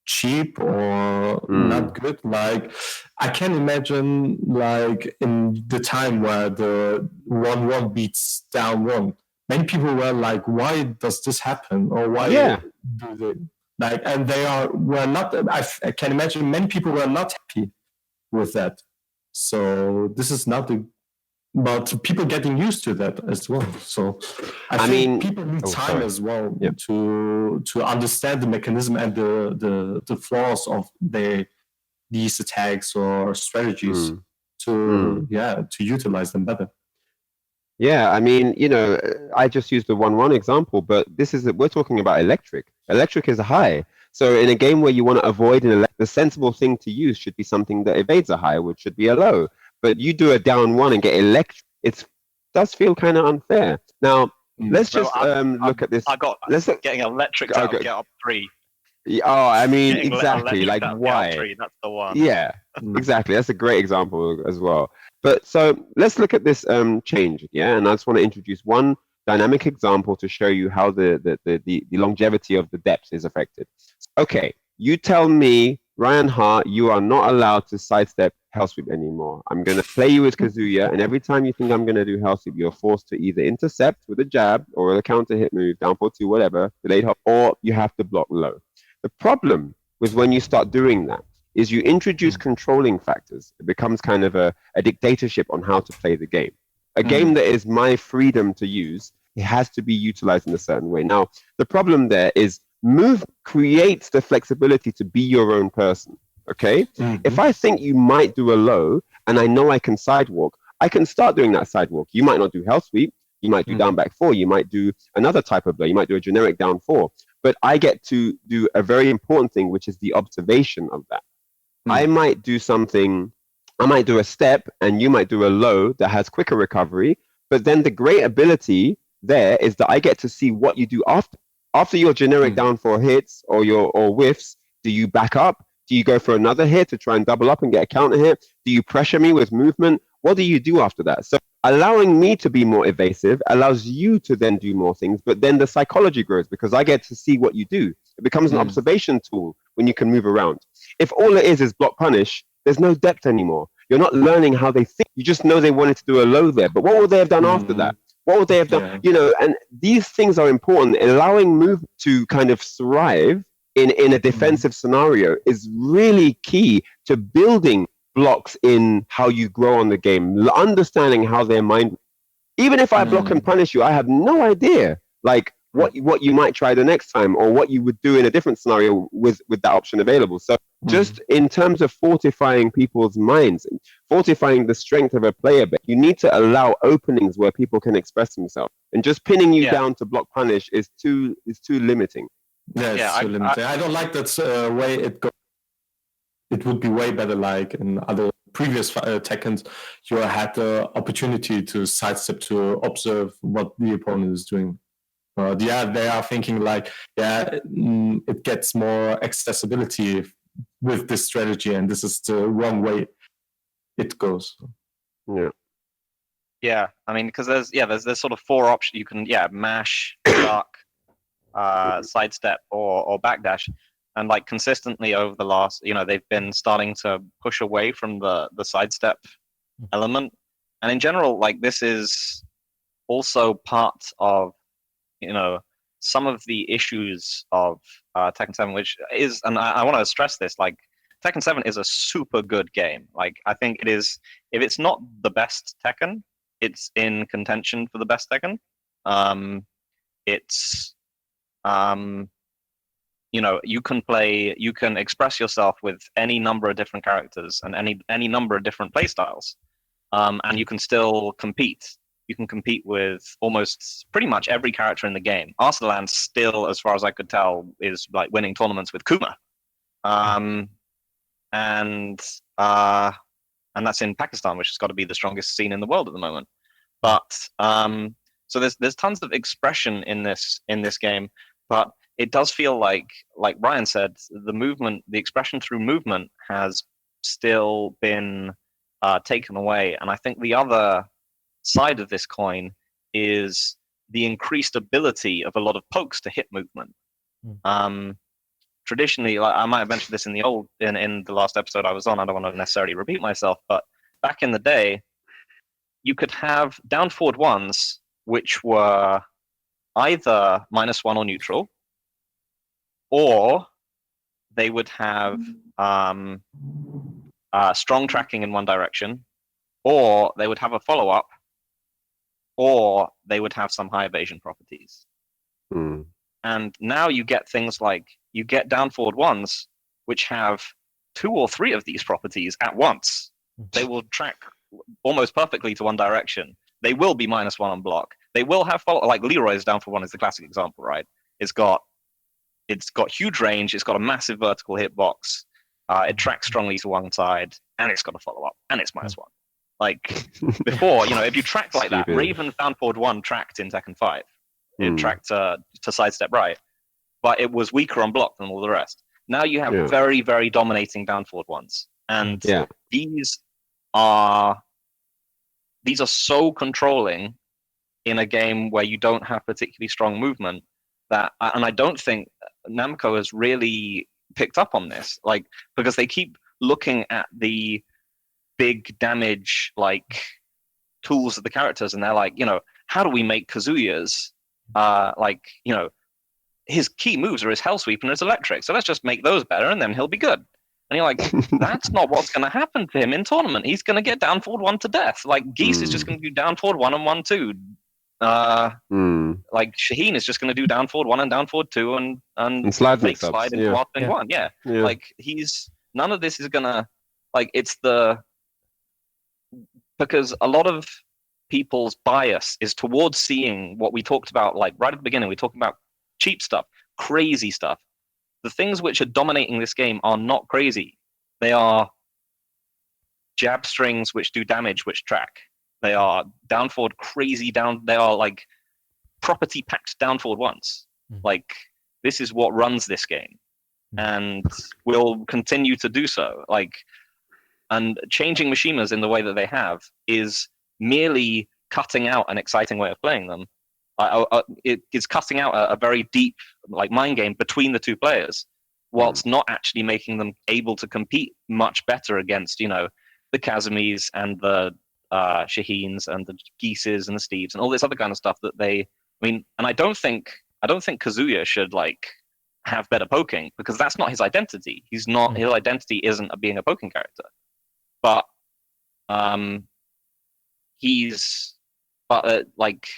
cheap or not good? Like, I can imagine like in the time where the 1-1 beats down 1, many people were like, why does this happen? Or why do they like, and were not, I can imagine many people were not happy with that. So this is not but people getting used to that as well. So I think people need time as well to understand the mechanism and the flaws of these attacks or strategies to utilize them better. Yeah, I mean, I just used the 1-1 example, but we're talking about electric. Electric is high. So in a game where you want to avoid the sensible thing to use should be something that evades a high, which should be a low. But you do a down 1 and get electric. It does feel kind of unfair. Now, let's just look at this. Getting electric out of get up 3. Oh, I mean, exactly. Like, why? That's the one. Yeah, exactly. That's a great example as well. But so let's look at this change. Yeah, and I just want to introduce one dynamic example to show you how the longevity of the depth is affected. Okay, you tell me, Ryan Hart, you are not allowed to sidestep Hellsweep anymore. I'm going to play you with Kazuya, and every time you think I'm going to do Hellsweep, you're forced to either intercept with a jab or with a counter hit move, down 4-2, whatever, delayed hop, or you have to block low. The problem with when you start doing that is you introduce controlling factors. It becomes kind of a dictatorship on how to play the game. A game that is my freedom to use, it has to be utilized in a certain way. Now, the problem there is move creates the flexibility to be your own person, okay? If I think you might do a low and I know I can sidewalk, I can start doing that sidewalk. You might not do Hellsweep, you might do down back 4, you might do another type of blow, you might do a generic down 4, but I get to do a very important thing, which is the observation of that. I might do something, I might do a step and you might do a low that has quicker recovery, but then the great ability there is that I get to see what you do after your generic down 4 hits or whiffs. Do you back up? Do you go for another hit to try and double up and get a counter hit? Do you pressure me with movement? What do you do after that? So allowing me to be more evasive allows you to then do more things, but then the psychology grows because I get to see what you do. It becomes an observation tool when you can move around. If all it is block punish, there's no depth anymore. You're not learning how they think. You just know they wanted to do a low there, but what would they have done after that? What would they have done? And these things are important. Allowing move to kind of thrive in a defensive scenario is really key to building blocks in how you grow on the game, understanding how their mind. Even if I block and punish you, I have no idea like what you might try the next time or what you would do in a different scenario with that option available. So just in terms of fortifying people's minds, fortifying the strength of a player, but you need to allow openings where people can express themselves. And just pinning you down to block punish is too limiting. Yeah, it's too limiting. I don't like that way it goes. It would be way better like in other previous Tekkens, you had the opportunity to sidestep to observe what the opponent is doing. They are thinking like, it gets more accessibility with this strategy, and this is the wrong way it goes. Yeah, I mean, because there's sort of 4 options. You can mash, duck, sidestep, or backdash, and like consistently over the last, they've been starting to push away from the sidestep element, and in general, like this is also part of some of the issues of Tekken 7, which is, and I want to stress this, like Tekken 7 is a super good game. Like I think it is, if it's not the best Tekken, it's in contention for the best Tekken. It's you can express yourself with any number of different characters and any number of different play styles, and you can still compete. you can compete with almost pretty much every character in the game. Arsalan still, as far as I could tell, is like winning tournaments with Kuma. And that's in Pakistan, which has got to be the strongest scene in the world at the moment. But so there's tons of expression in this game, but it does feel like Ryan said, the expression through movement has still been taken away. And I think the other side of this coin is the increased ability of a lot of pokes to hit movement. Traditionally, like I might have mentioned this in the last episode I was on, I don't want to necessarily repeat myself, but back in the day, you could have down forward ones which were either -1 or neutral, or they would have strong tracking in one direction, or they would have a follow-up, or they would have some high evasion properties. And now you get things like, you get down forward ones which have 2 or 3 of these properties at once. They will track almost perfectly to one direction. They will be -1 on block. They will have follow, like Leroy's down forward one is the classic example, right? It's got huge range, it's got a massive vertical hitbox, it tracks strongly to one side, and it's got a follow-up, and it's -1. Like before, if you tracked like that, Raven's down forward 1 tracked in Tekken 5. It tracked to sidestep right, but it was weaker on block than all the rest. Now you have very, very dominating down forward ones, and these are so controlling in a game where you don't have particularly strong movement and I don't think Namco has really picked up on this, like, because they keep looking at the big damage like tools of the characters, and they're like, how do we make Kazuya's his key moves are his Hellsweep and his Electric, so let's just make those better and then he'll be good. And you're like, that's not what's going to happen to him in tournament. He's going to get down forward 1 to death. Like Geese is just going to do down forward 1 and 1-2. Like Shaheen is just going to do down forward 1 and down forward 2 and slide fake slide into one thing 1. Yeah. Like none of this is going to, like, because a lot of people's bias is towards seeing what we talked about, like right at the beginning, we talked about cheap stuff, crazy stuff. The things which are dominating this game are not crazy. They are jab strings which do damage, which track. They are down forward crazy down. They are like property packed down forward ones. Like this is what runs this game, and will continue to do so. Like, and changing Mishimas in the way that they have is merely cutting out an exciting way of playing them. It is cutting out a very deep like mind game between the two players, whilst not actually making them able to compete much better against the Kazumis and the Shaheens and the Geeses and the Steves and all this other kind of stuff that and I don't think Kazuya should like have better poking, because that's not his identity. He's not his identity isn't being a poking character, but like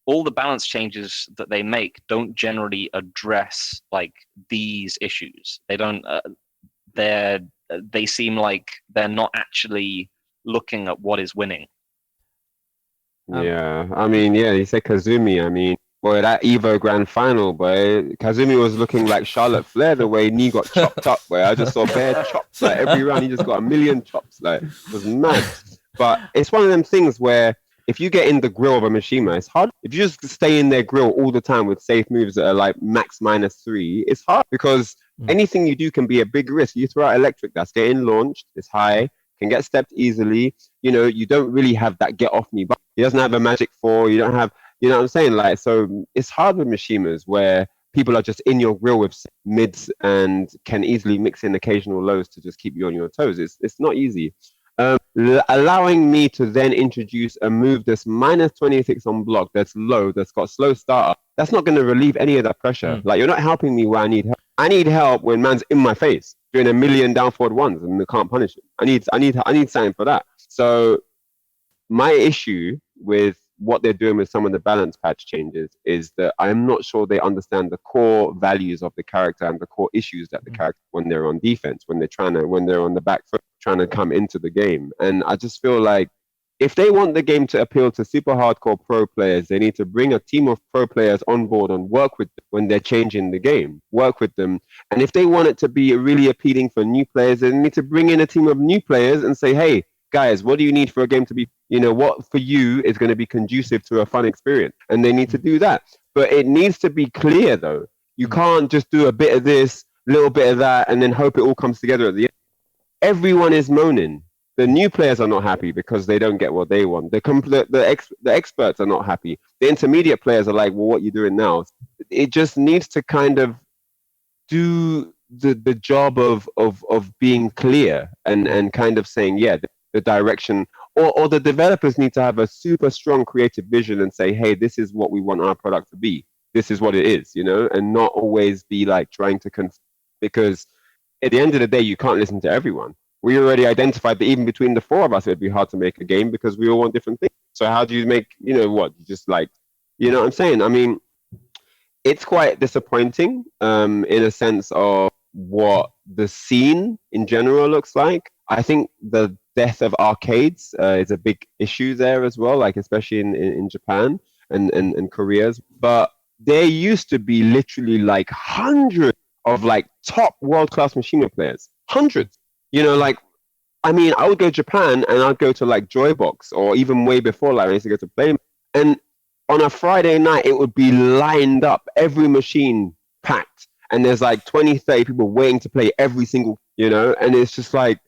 all the balance changes that they make don't generally address like these issues. They don't. They seem like they're not actually looking at what is winning. You said Kazumi. Boy, that Evo Grand Final, boy, Kazumi was looking like Charlotte Flair the way knee got chopped up, boy. I just saw bare chops. Like every round, he just got 1,000,000 chops. Like, it was mad. But it's one of them things where if you get in the grill of a Mishima, it's hard. If you just stay in their grill all the time with safe moves that are like max -3, it's hard, because anything you do can be a big risk. You throw out Electric, that's getting launched, it's high, can get stepped easily. You don't really have that get off me, but he doesn't have a magic 4. You don't have, you know what I'm saying? Like, so it's hard with Mishimas where people are just in your grill with mids and can easily mix in occasional lows to just keep you on your toes. It's not easy. Allowing me to then introduce a move that's -26 on block, that's low, that's got slow startup, that's not going to relieve any of that pressure. Like, you're not helping me where I need help. I need help when man's in my face doing 1,000,000 down forward ones and they can't punish him. I need something for that. So my issue with what they're doing with some of the balance patch changes is that I'm not sure they understand the core values of the character and the core issues that the character, when they're on defense, when they're on the back foot, trying to come into the game. And I just feel like if they want the game to appeal to super hardcore pro players, they need to bring a team of pro players on board and work with them when they're changing the game. Work with them. And if they want it to be really appealing for new players, they need to bring in a team of new players and say, hey, guys, what do you need for a game to be, what for you is going to be conducive to a fun experience? And they need to do that. But it needs to be clear, though. You can't just do a bit of this, little bit of that, and then hope it all comes together at the end. Everyone is moaning. The new players are not happy because they don't get what they want. The experts are not happy. The intermediate players are like, well, what are you doing now? It just needs to kind of do the job of being clear and kind of saying, yeah, the direction, or the developers need to have a super strong creative vision and say, hey, this is what we want our product to be. This is what it is, and not always be like trying to because at the end of the day, you can't listen to everyone. We already identified that even between the four of us, it'd be hard to make a game because we all want different things. So how do you make, just like, what I'm saying? I mean, it's quite disappointing in a sense of what the scene in general looks like. I think the death of arcades is a big issue there as well, like especially in Japan and Korea. But there used to be literally like hundreds of like top world-class Mishima players. Hundreds. I would go to Japan and I'd go to like Joybox or even way before, like I used to go to Play. And on a Friday night, it would be lined up, every machine packed. And there's like 20, 30 people waiting to play every single, and it's just like,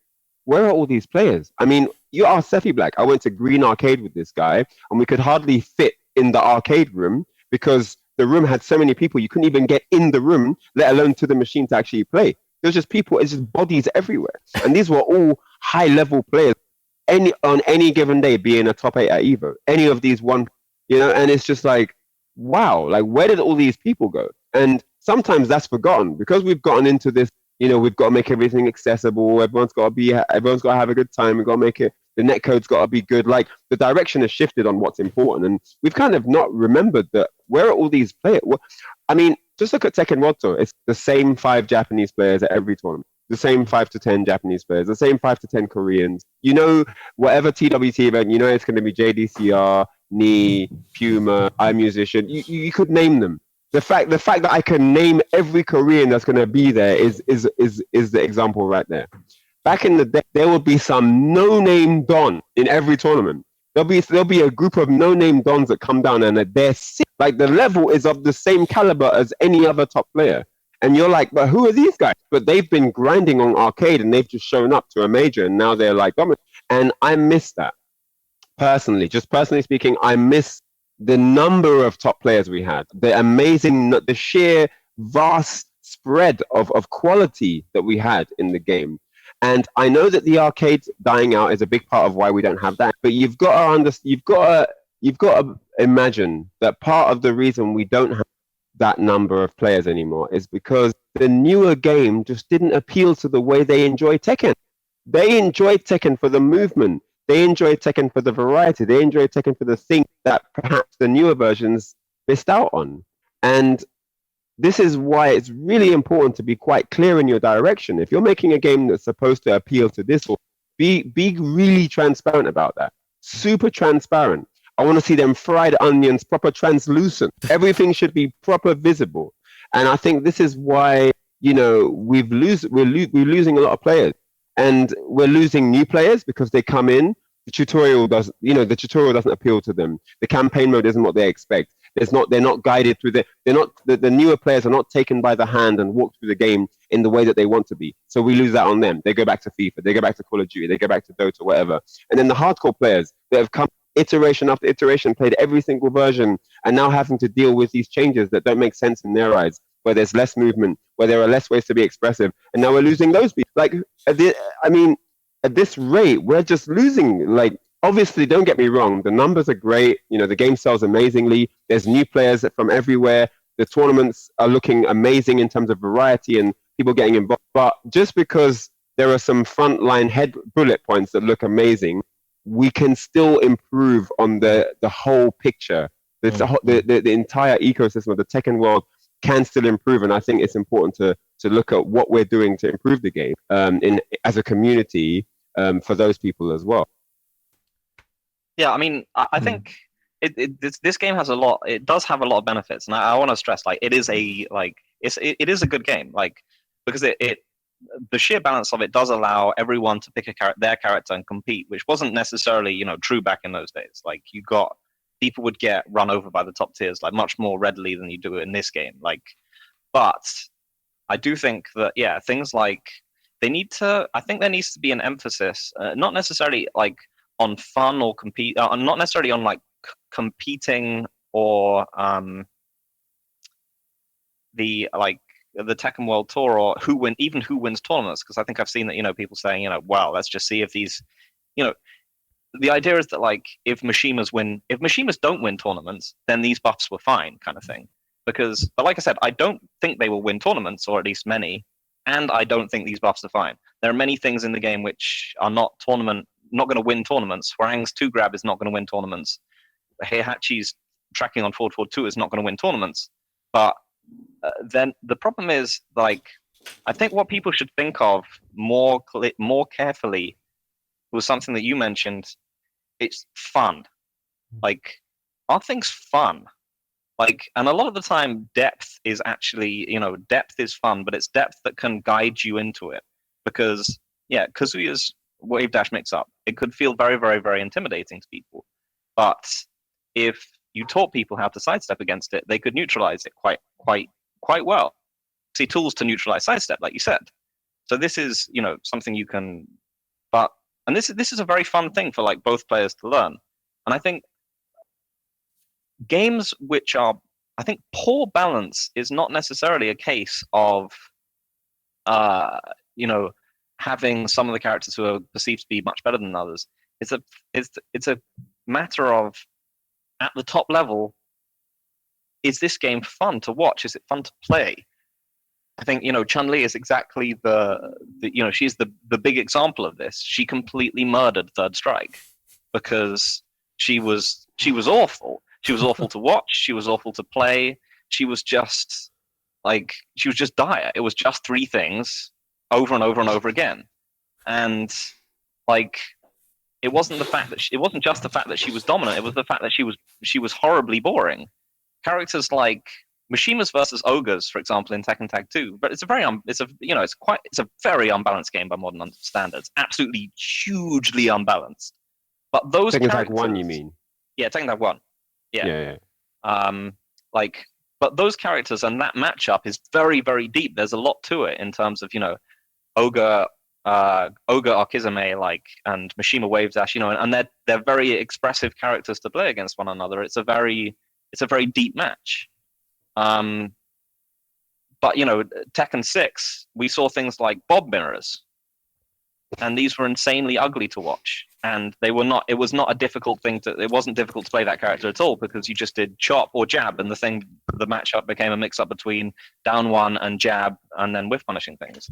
where are all these players? I mean, you are Sephiblack. I went to Green Arcade with this guy and we could hardly fit in the arcade room because the room had so many people, you couldn't even get in the room, let alone to the machine to actually play. There's just people, it's just bodies everywhere. And these were all high-level players. On any given day, being a top 8 at EVO. Any of these and it's just like, wow, like where did all these people go? And sometimes that's forgotten because we've gotten into this, we've got to make everything accessible. Everyone's got to have a good time. We've got to make it, the netcode's got to be good. Like the direction has shifted on what's important. And we've kind of not remembered that where are all these players? I mean, just look at Tekken World. It's the same 5 Japanese players at every tournament. The same 5 to 10 Japanese players. The same 5 to 10 Koreans. Whatever TWT event, it's going to be JDCR, Ni, Puma, iMusician. You could name them. The fact that I can name every Korean that's going to be there is the example right there. Back in the day, there would be some no-name Don in every tournament. There'll be a group of no-name Dons that come down and they're sick. Like the level is of the same caliber as any other top player. And you're like, but who are these guys? But they've been grinding on arcade and they've just shown up to a major and now they're like dominant. And I miss that. Personally speaking, I miss the number of top players we had. The sheer vast spread of quality that we had in the game. And I know that the arcade dying out is a big part of why we don't have that. But you've got to imagine that part of the reason we don't have that number of players anymore is because the newer game just didn't appeal to the way they enjoy Tekken. They enjoyed Tekken for the movement. They enjoyed Tekken for the variety. They enjoyed Tekken for the thing that perhaps the newer versions missed out on. And this is why it's really important to be quite clear in your direction. If you're making a game that's supposed to appeal to this, be really transparent about that. Super transparent. I want to see them fried onions, proper translucent. Everything should be proper visible. And I think this is why, we're losing a lot of players. And we're losing new players because they come in. The tutorial doesn't appeal to them. The campaign mode isn't what they expect. They're not guided through the newer players are not taken by the hand and walk through the game in the way that they want to be. So we lose that on them. They go back to FIFA, they go back to Call of Duty, they go back to Dota, whatever. And then the hardcore players that have come iteration after iteration, played every single version, and now having to deal with these changes that don't make sense in their eyes, where there's less movement, where there are less ways to be expressive, and now we're losing those people. Like, at this rate, we're just losing. Like, obviously, don't get me wrong, the numbers are great. The game sells amazingly. There's new players from everywhere. The tournaments are looking amazing in terms of variety and people getting involved. But just because there are some frontline head bullet points that look amazing, we can still improve on the whole picture. The entire ecosystem of the Tekken world can still improve, and I think it's important to look at what we're doing to improve the game as a community for those people as well. Yeah, I mean, I think this game has a lot. It does have a lot of benefits, and I want to stress like it is it is a good game, like because it the sheer balance of it does allow everyone to pick their character and compete, which wasn't necessarily true back in those days. Like people would get run over by the top tiers like much more readily than you do in this game. Like, but I do think that things like I think there needs to be an emphasis, not necessarily like on fun or compete, not necessarily on like competing or the Tekken World Tour or who wins tournaments, because I think I've seen that people saying well, let's just see if these the idea is that like if Mishimas don't win tournaments, then these buffs were fine, kind of thing. But like I said, I don't think they will win tournaments, or at least many, and I don't think these buffs are fine. There are many things in the game which are not going to win tournaments. Hwoarang's 2-grab is not going to win tournaments. Heihachi's tracking on forward 2 is not going to win tournaments. But then the problem is, like, I think what people should think of more carefully was something that you mentioned. It's fun. Like, are things fun? Like, and a lot of the time, depth is actually, depth is fun, but it's depth that can guide you into it. Because, Kazuya's Wavedash mix-up, it could feel very, very, very intimidating to people. But if you taught people how to sidestep against it, they could neutralize it quite well. See tools to neutralize sidestep, like you said. So this is, something you can, and this is a very fun thing for like both players to learn. And I think games which are, I think poor balance is not necessarily a case of, having some of the characters who are perceived to be much better than others. It's a matter of, at the top level, is this game fun to watch? Is it fun to play? I think Chun-li is exactly she's the big example of this. She completely murdered Third Strike because she was awful. She was awful to watch. She was awful to play. She was just dire. It was just 3 things over and over and over again, and like it wasn't just the fact that she was dominant. It was the fact that she was horribly boring. Characters like Mishimas versus Ogres, for example, in Tekken Tag 2, but it's a very unbalanced game by modern standards. Absolutely hugely unbalanced. But those Tekken Tag 1, you mean? Yeah, Tekken Tag 1. Yeah. But those characters and that matchup is very, very deep. There's a lot to it in terms of Ogre Arkizame, and Mishima Wavedash, and they're very expressive characters to play against one another. It's a very deep match. But Tekken 6, we saw things like bob mirrors, and these were insanely ugly to watch. And it wasn't difficult to play that character at all, because you just did chop or jab, and the matchup became a mix up between down 1 and jab, and then whiff punishing things.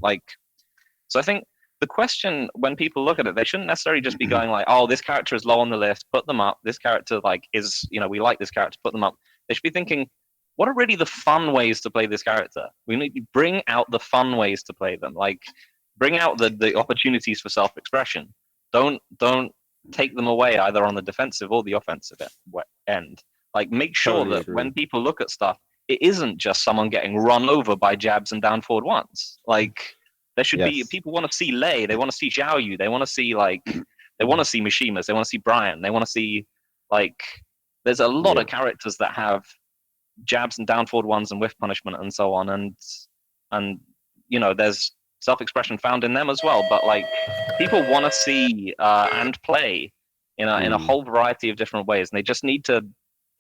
So I think the question, when people look at it, they shouldn't necessarily just be going like, oh, this character is low on the list, put them up. This character we like this character, put them up. They should be thinking, what are really the fun ways to play this character? We need to bring out the fun ways to play them. Like, bring out the opportunities for self-expression. Don't take them away either on the defensive or the offensive end. Like, make sure that when people look at stuff, it isn't just someone getting run over by jabs and down forward 1s. Like, there should be, people want to see Lei, they want to see Xiao Yu, they want to see they want to see Mishimas, they want to see Brian, they want to see there's a lot of characters that have jabs and down forward 1s and whiff punishment and so on, and there's self-expression found in them as well. But people want to see and play in a whole variety of different ways, and they just need to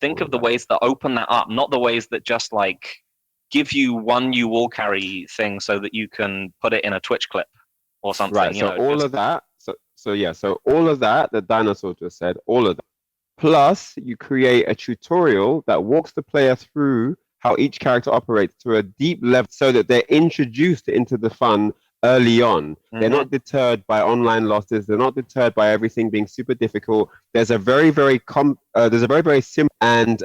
think of the ways that open that up, not the ways that just give you one new wall carry thing so that you can put it in a Twitch clip or something. Right. So all of that. So all of that Dinosaur just said, all of that. Plus, you create a tutorial that walks the player through how each character operates to a deep level, so that they're introduced into the fun early on. Mm-hmm. They're not deterred by online losses. They're not deterred by everything being super difficult. There's a very, very simple and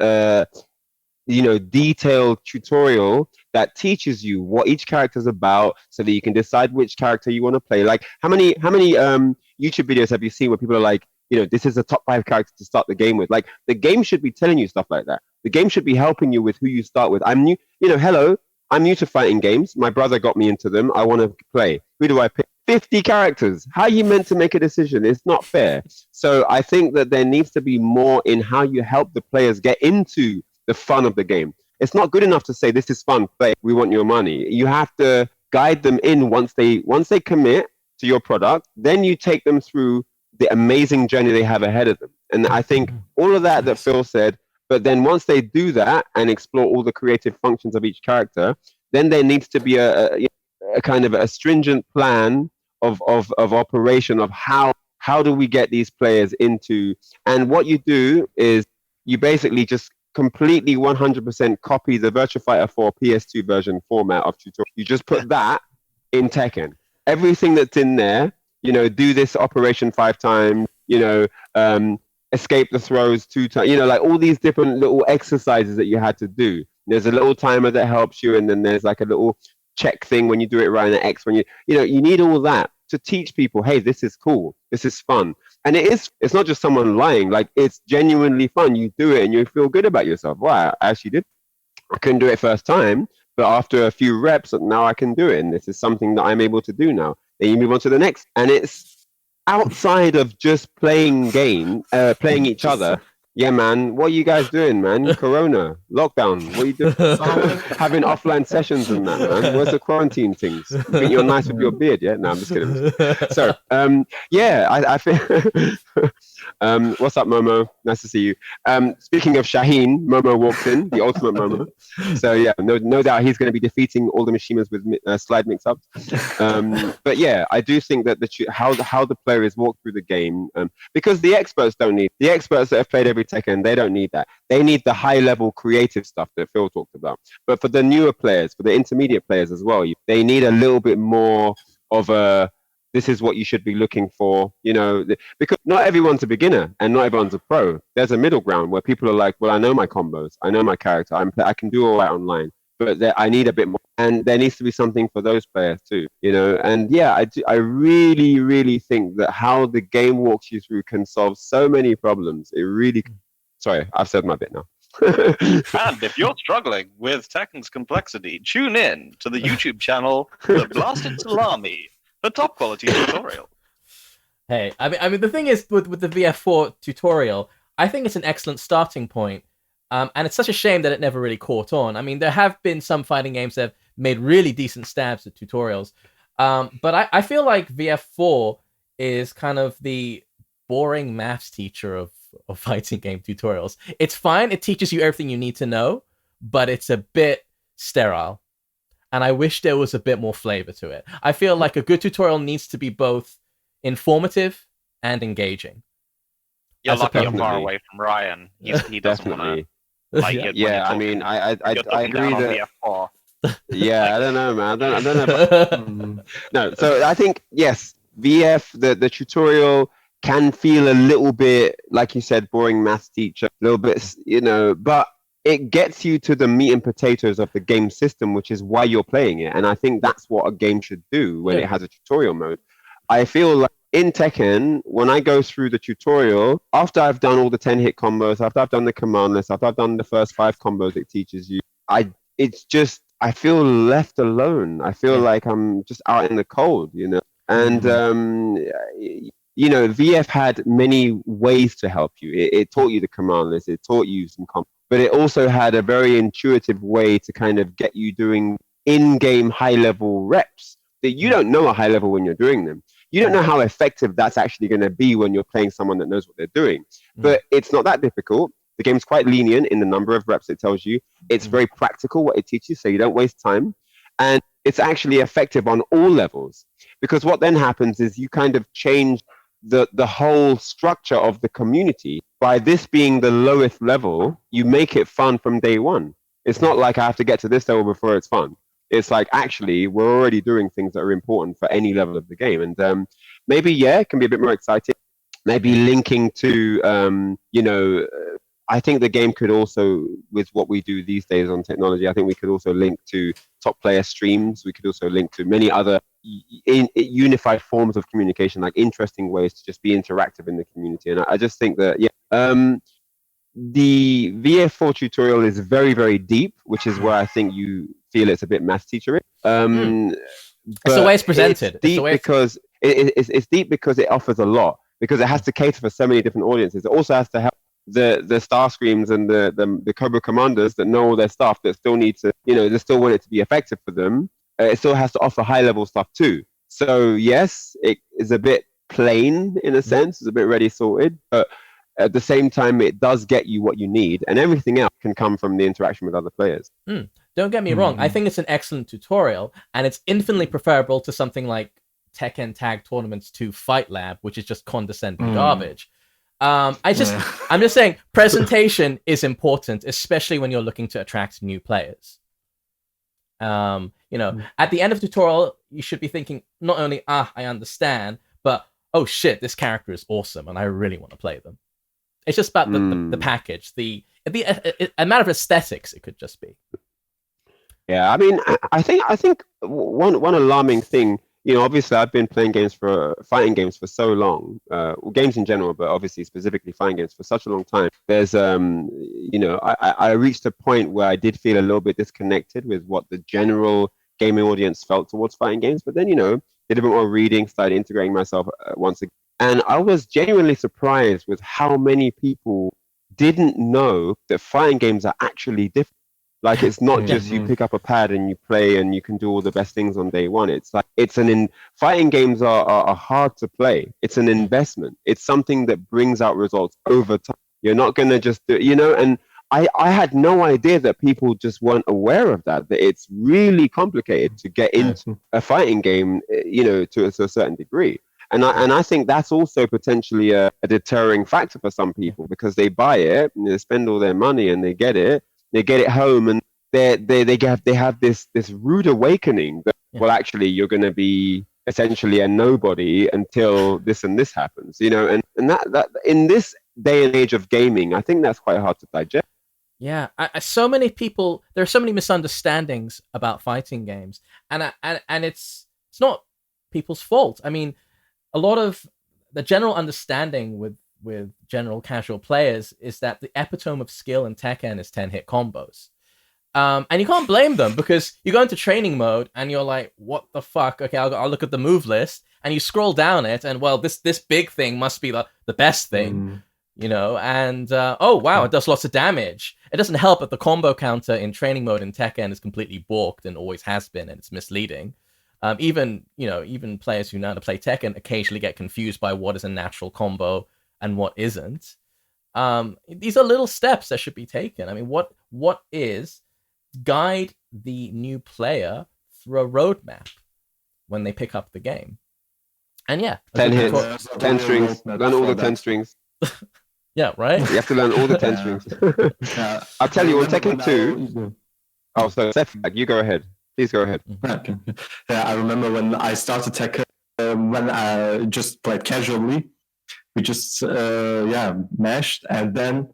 detailed tutorial that teaches you what each character is about, so that you can decide which character you want to play. Like, how many YouTube videos have you seen where people are like, this is a top 5 character to start the game with. Like, the game should be telling you stuff like that. The game should be helping you with who you start with. I'm new, hello, I'm new to fighting games. My brother got me into them. I want to play. Who do I pick? 50 characters. How are you meant to make a decision? It's not fair. So I think that there needs to be more in how you help the players get into the fun of the game. It's not good enough to say, this is fun, play, we want your money. You have to guide them in once they commit to your product, then you take them through the amazing journey they have ahead of them. And I think all of that Phil said, but then once they do that and explore all the creative functions of each character, then there needs to be a kind of a stringent plan of operation of how do we get these players into, and what you do is you basically just completely 100% copy the Virtua Fighter 4 PS2 version format of tutorial. You just put that in Tekken. Everything that's in there, do this operation 5 times, escape the throws 2 times, like all these different little exercises that you had to do. There's a little timer that helps you, and then there's like a little check thing when you do it right, and an X when you need all that to teach people, hey, this is cool, this is fun. And it's not just someone lying, like it's genuinely fun. You do it and you feel good about yourself. Wow, I actually did. I couldn't do it first time, but after a few reps, now I can do it. And this is something that I'm able to do now. Then you move on to the next. And it's outside of just playing each other. Yeah, man, what are you guys doing, man? Corona, lockdown, what are you doing? Having offline sessions and that, man. Where's the quarantine things? You think you're nice with your beard, yeah? No, I'm just kidding. So, I think... what's up, Momo? Nice to see you. Speaking of Shaheen, Momo walks in, the ultimate Momo. So, yeah, no doubt he's going to be defeating all the Mishimas with slide mix-ups. But, yeah, I do think that how the player is walked through the game, because the experts don't need... The experts that have played every Tekken, they don't need that. They need the high-level creative stuff that Phil talked about. But for the newer players, for the intermediate players as well, they need a little bit more of a, this is what you should be looking for, because not everyone's a beginner and not everyone's a pro. There's a middle ground where people are like, well, I know my combos, I know my character, I can do all right online, but I need a bit more. And there needs to be something for those players too, And yeah, I really, really think that how the game walks you through can solve so many problems. It really... Sorry, I've said my bit now. And if you're struggling with Tekken's complexity, tune in to the YouTube channel The Blasted Salami, the top quality tutorial. Hey, I mean, the thing is with the VF4 tutorial, I think it's an excellent starting point. And it's such a shame that it never really caught on. I mean, there have been some fighting games that have made really decent stabs at tutorials. But I feel like VF4 is kind of the boring maths teacher of fighting game tutorials. It's fine. It teaches you everything you need to know, but it's a bit sterile. And I wish there was a bit more flavor to it. I feel like a good tutorial needs to be both informative and engaging. You're lucky you're far away from Ryan. He doesn't want to... I mean, I agree that... Yeah, I don't know, man. I don't know. No, so I think, yes, VF, the tutorial can feel a little bit, like you said, boring maths teacher, a little bit, but it gets you to the meat and potatoes of the game system, which is why you're playing it. And I think that's what a game should do when it has a tutorial mode. I feel like in Tekken, when I go through the tutorial, after I've done all the 10-hit combos, after I've done the command list, after I've done the first 5 combos it teaches you, I feel left alone. I feel like I'm just out in the cold, And, VF had many ways to help you. It taught you the command list, it taught you some combos, but it also had a very intuitive way to kind of get you doing in-game high-level reps that you don't know at high level when you're doing them. You don't know how effective that's actually going to be when you're playing someone that knows what they're doing. But it's not that difficult. The game's quite lenient in the number of reps it tells you. It's very practical what it teaches, so you don't waste time. And it's actually effective on all levels. Because what then happens is you kind of change the whole structure of the community. By this being the lowest level, you make it fun from day one. It's not like I have to get to this level before it's fun. It's like, actually, we're already doing things that are important for any level of the game. And maybe, it can be a bit more exciting. Maybe linking to, I think the game could also, with what we do these days on technology, I think we could also link to top player streams. We could also link to many other unified forms of communication, like interesting ways to just be interactive in the community. And I just think that the VF4 tutorial is very, very deep, which is where I think you feel it's a bit math teachery. It's the way it's presented. It's deep because it's deep because it offers a lot, because it has to cater for so many different audiences. It also has to help the Starscreams and the Cobra commanders that know all their stuff, that still need to, they still want it to be effective for them. It still has to offer high level stuff too. So yes, it is a bit plain in a sense. It's a bit ready sorted, but at the same time, it does get you what you need, and everything else can come from the interaction with other players. Don't get me wrong. I think it's an excellent tutorial, and it's infinitely preferable to something like Tekken Tag Tournaments 2 Fight Lab, which is just condescending garbage. I'm just saying, presentation is important, especially when you're looking to attract new players. At the end of the tutorial, you should be thinking not only, I understand, but, oh shit, this character is awesome, and I really want to play them. It's just about the package, a matter of aesthetics. It could just be. Yeah, I mean, I think one alarming thing. Obviously, I've been playing fighting games for so long, games in general, but obviously specifically fighting games for such a long time. There's, I reached a point where I did feel a little bit disconnected with what the general gaming audience felt towards fighting games. But then, did a bit more reading, started integrating myself once again. And I was genuinely surprised with how many people didn't know that fighting games are actually different. Like, it's not just you pick up a pad and you play and you can do all the best things on day one. It's like, fighting games are hard to play. It's an investment. It's something that brings out results over time. You're not going to just do, and I had no idea that people just weren't aware of that it's really complicated to get into a fighting game, to a certain degree. And I think that's also potentially a deterring factor for some people, because they buy it and they spend all their money and they get it home, and they have this rude awakening that well, actually you're going to be essentially a nobody until this and this happens, and that in this day and age of gaming, I think that's quite hard to digest. Yeah, so many people. There are so many misunderstandings about fighting games, and it's not people's fault. I mean, a lot of the general understanding with general casual players is that the epitome of skill in Tekken is 10-hit combos. And you can't blame them, because you go into training mode and you're like, what the fuck? Okay, I'll look at the move list, and you scroll down it, and well, this big thing must be the best thing, and oh wow, it does lots of damage. It doesn't help that the combo counter in training mode in Tekken is completely balked and always has been, and it's misleading. Even players who know how to play Tekken occasionally get confused by what is a natural combo and what isn't. These are little steps that should be taken. I mean, what is guide the new player through a roadmap when they pick up the game? And 10 hits, 10 strings, learn all the 10 strings. Yeah, right? You have to learn all the 10 strings. I'll tell you, on Tekken 2... Oh, so Sephiblack, you go ahead. Please go ahead. Okay. Yeah, I remember when I started Tekken, when I just played casually, we just mashed, and then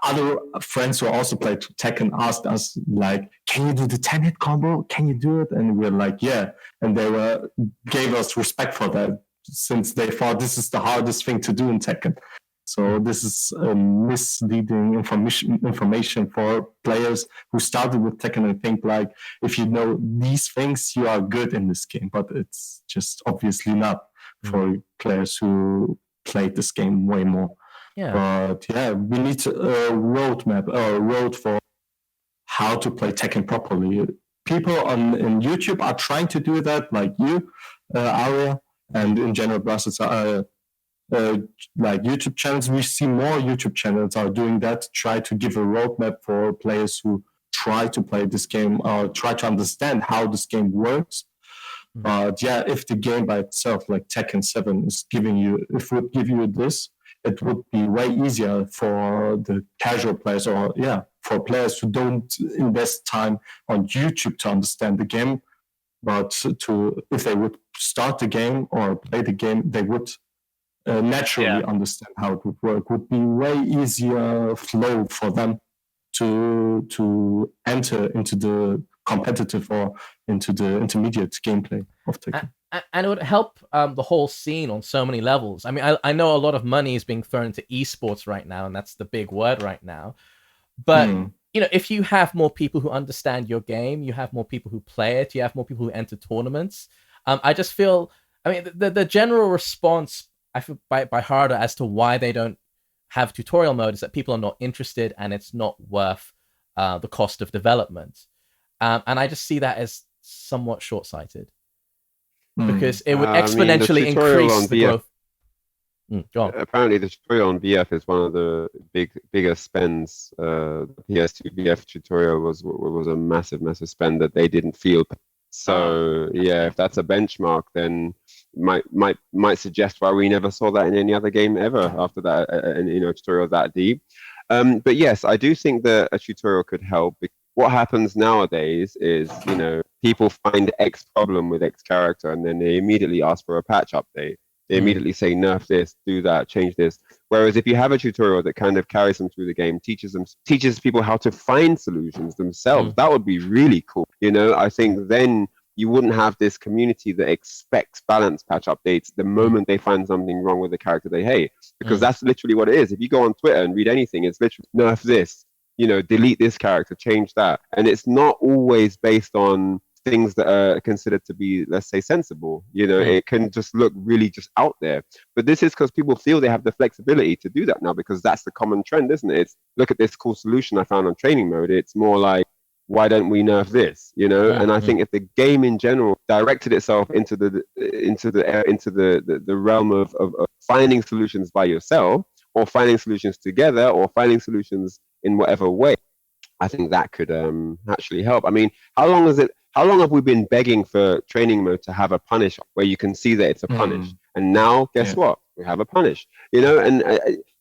other friends who also played Tekken asked us, like, can you do the 10-hit combo? Can you do it? And we're like, yeah. And they gave us respect for that, since they thought this is the hardest thing to do in Tekken. So this is misleading information for players who started with Tekken and think, like, if you know these things, you are good in this game. But it's just obviously not for players who played this game way more. Yeah. But yeah, we need a road for how to play Tekken properly. People on YouTube are trying to do that, like you, Arya, and in general, Brussels like YouTube channels. We see more YouTube channels are doing that, try to give a roadmap for players who try to play this game or try to understand how this game works. But yeah, if the game by itself, like Tekken 7, if it would give you this, it would be way easier for the casual players, or for players who don't invest time on YouTube to understand the game. But if they would start the game or play the game, they would naturally understand how it would work. Would be way easier flow for them to enter into the competitive or into the intermediate gameplay of Tekken. and it would help the whole scene on so many levels. I mean, I know a lot of money is being thrown into esports right now, and that's the big word right now. But if you have more people who understand your game, you have more people who play it, you have more people who enter tournaments. I just feel, I mean, the general response I feel by Harder as to why they don't have tutorial mode is that people are not interested, and it's not worth the cost of development. And I just see that as somewhat short-sighted, because it would exponentially increase the growth. Go on. Apparently, the tutorial on VF is one of the biggest spends. The PS2 VF tutorial was a massive spend that they didn't feel. So if that's a benchmark, then might suggest why we never saw that in any other game ever after that. A tutorial that deep. But yes, I do think that a tutorial could help. What happens nowadays is, people find X problem with X character, and then they immediately ask for a patch update. They immediately say, nerf this, do that, change this. Whereas if you have a tutorial that kind of carries them through the game, teaches people how to find solutions themselves, that would be really cool. I think then you wouldn't have this community that expects balance patch updates the moment they find something wrong with the character they hate. Because that's literally what it is. If you go on Twitter and read anything, it's literally nerf this, delete this character, change that. And it's not always based on things that are considered to be, let's say, sensible. It can just look really just out there. But this is because people feel they have the flexibility to do that now, because that's the common trend, isn't it? It's, look at this cool solution I found on training mode. It's more like, why don't we nerf this? And I think if the game in general directed itself into the realm of finding solutions by yourself, or finding solutions together, or finding solutions in whatever way, I think that could actually help. I mean, how long have we been begging for training mode to have a punish where you can see that it's a punish? And now, guess what? We have a punish.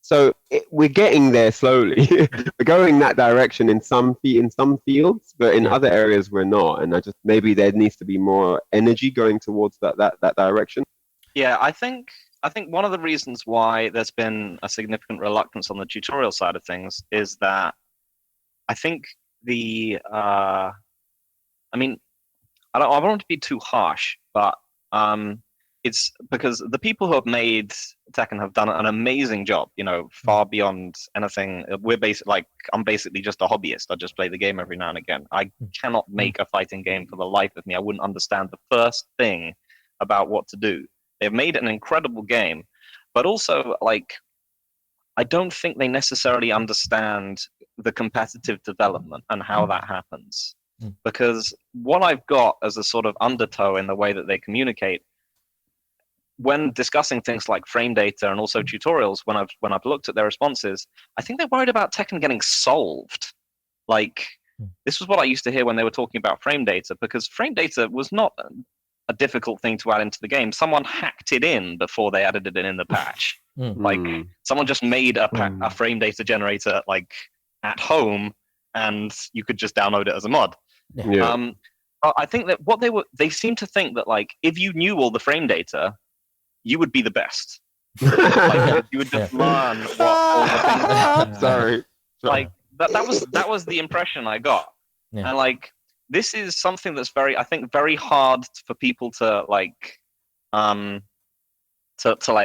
So we're getting there slowly. We're going that direction in some fields, but in other areas we're not. And maybe there needs to be more energy going towards that direction. Yeah, I think one of the reasons why there's been a significant reluctance on the tutorial side of things is that I think I mean, I don't want to be too harsh, but it's because the people who have made Tekken have done an amazing job, far beyond anything. I'm basically just a hobbyist. I just play the game every now and again. I cannot make a fighting game for the life of me. I wouldn't understand the first thing about what to do. They've made an incredible game, but also, I don't think they necessarily understand the competitive development and how that happens. Because what I've got as a sort of undertow in the way that they communicate, when discussing things like frame data and also tutorials, when I've looked at their responses, I think they're worried about Tekken getting solved. This was what I used to hear when they were talking about frame data, because frame data was not a difficult thing to add into the game. Someone hacked it in before they added it in the patch. Someone just made a frame data generator at home, and you could just download it as a mod. Yeah. I think that they seem to think that if you knew all the frame data, you would be the best. You would just learn what all the things. Sorry. That was the impression I got. Yeah. And this is something that's very hard for people to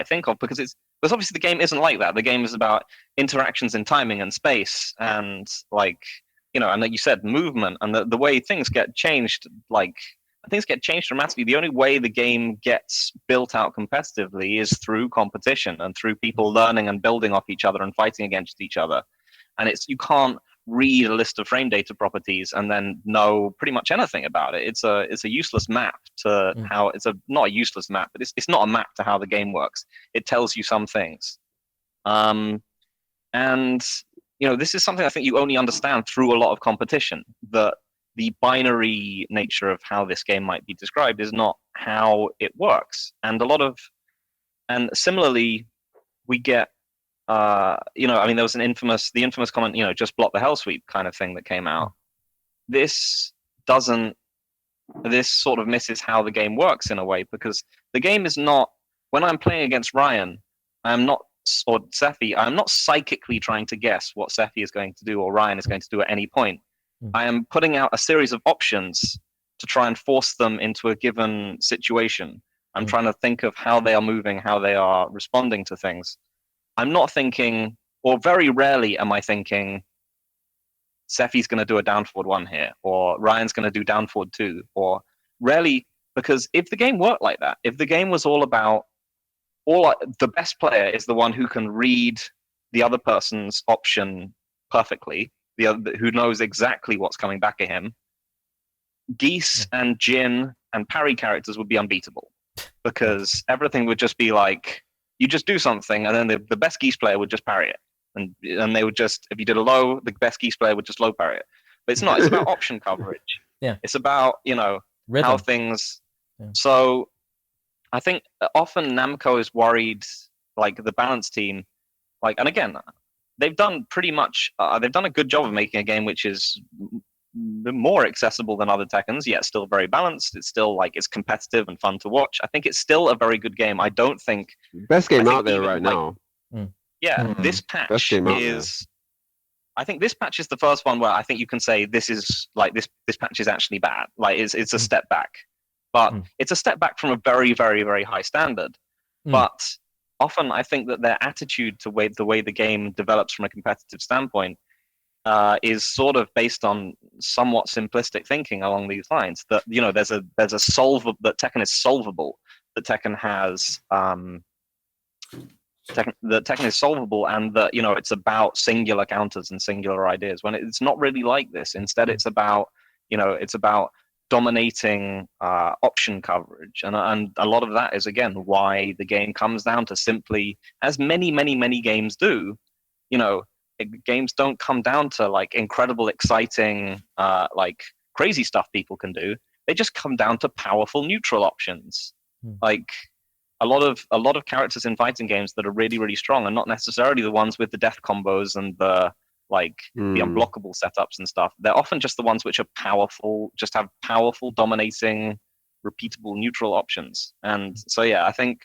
think of, because obviously the game isn't like that. The game is about interactions in timing and space, and and like you said, movement, and the way things get changed. Things get changed dramatically. The only way the game gets built out competitively is through competition and through people learning and building off each other and fighting against each other. And you can't read a list of frame data properties and then know pretty much anything about it. It's a useless map to how not a useless map, but it's not a map to how the game works. It tells you some things. And this is something I think you only understand through a lot of competition, that the binary nature of how this game might be described is not how it works. And similarly, we get there was the infamous comment, just block the Hellsweep kind of thing that came out. This sort of misses how the game works in a way, because the game is not, when I'm playing against Ryan, or Sephi, I'm not psychically trying to guess what Sephi is going to do or Ryan is going to do at any point. I am putting out a series of options to try and force them into a given situation. I'm trying to think of how they are moving, how they are responding to things. I'm not thinking, or very rarely am I thinking, Sephi's going to do a down forward 1 here, or Ryan's going to do down forward 2, or rarely, because if the game worked like that, if the game was all about, the best player is the one who can read the other person's option perfectly, who knows exactly what's coming back at him, Geese and Jin and parry characters would be unbeatable, because everything would just be like, you just do something, and then the best Geese player would just parry it. And they would just, if you did a low, the best Geese player would just low parry it. But it's not. It's about option coverage. Yeah. It's about, Rhythm. how things. Yeah. So I think often Namco is worried, like the balance team, and again, they've done pretty much. They've done a good job of making a game which is more accessible than other Tekkens, yet still very balanced. It's still it's competitive and fun to watch. I think it's still a very good game. I don't think best game out there right now. Yeah, this patch is. I think this patch is the first one where I think you can say this is this patch is actually bad. It's a step back, but it's a step back from a very, very, very high standard. But often I think that their attitude to the way the game develops from a competitive standpoint is sort of based on somewhat simplistic thinking along these lines. That there's a that Tekken is solvable. That Tekken has. That Tekken is solvable, and that it's about singular counters and singular ideas. When it's not really like this. Instead, it's about dominating option coverage, and a lot of that is again why the game comes down to simply, as many games do. Games don't come down to incredible, exciting, crazy stuff people can do. They just come down to powerful neutral options, A lot of characters in fighting games that are really, really strong are not necessarily the ones with the death combos and the unblockable setups and stuff. They're often just the ones which are powerful, just have powerful, dominating, repeatable neutral options. And so yeah, I think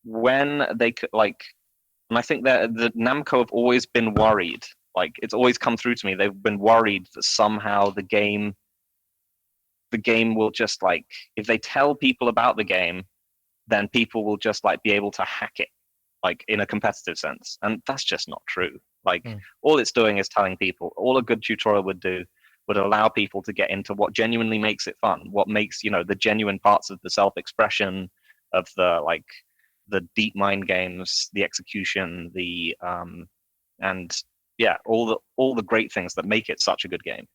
when they could and I think that the Namco have always been worried. It's always come through to me. They've been worried that somehow the game will just if they tell people about the game, then people will just be able to hack it, in a competitive sense. And that's just not true. All it's doing is telling people. All a good tutorial would do would allow people to get into what genuinely makes it fun, what makes, the genuine parts of the self-expression, of the deep mind games, the execution, and yeah, all the great things that make it such a good game.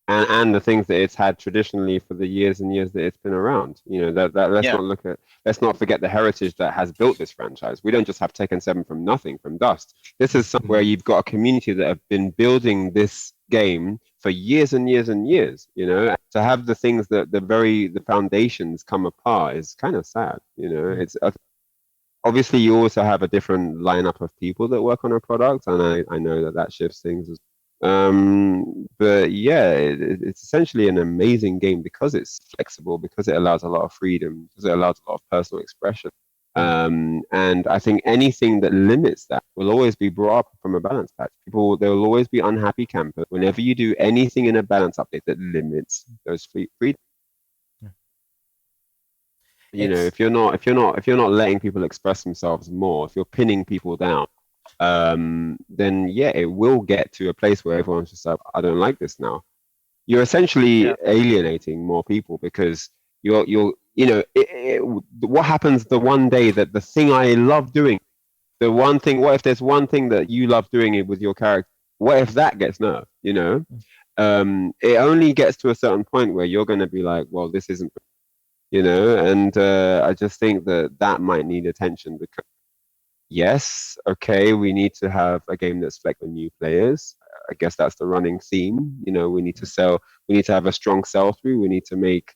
And the things that it's had traditionally for the years and years that it's been around. Let's not forget the heritage that has built this franchise. We don't just have Tekken 7 from nothing, from dust. This is somewhere you've got a community that have been building this game for years and years and years. To have the things that the foundations come apart is kind of sad. It's obviously you also have a different lineup of people that work on a product, and I know that shifts things as but yeah, it's essentially an amazing game because it's flexible, because it allows a lot of freedom, because it allows a lot of personal expression. And I think anything that limits that will always be brought up from a balance patch. There will always be unhappy campers whenever you do anything in a balance update that limits those freedom. If you're not letting people express themselves more, if you're pinning people down, then yeah, it will get to a place where everyone's just like, I don't like this now. You're essentially alienating more people because what happens the one day that the thing I love doing, what if there's one thing that you love doing with your character, what if that gets nerfed? It only gets to a certain point where you're going to be like, well, this isn't, and I just think that might need attention because yes, okay, we need to have a game that's for new players. I guess that's the running theme. We need to have a strong sell through. We need to make,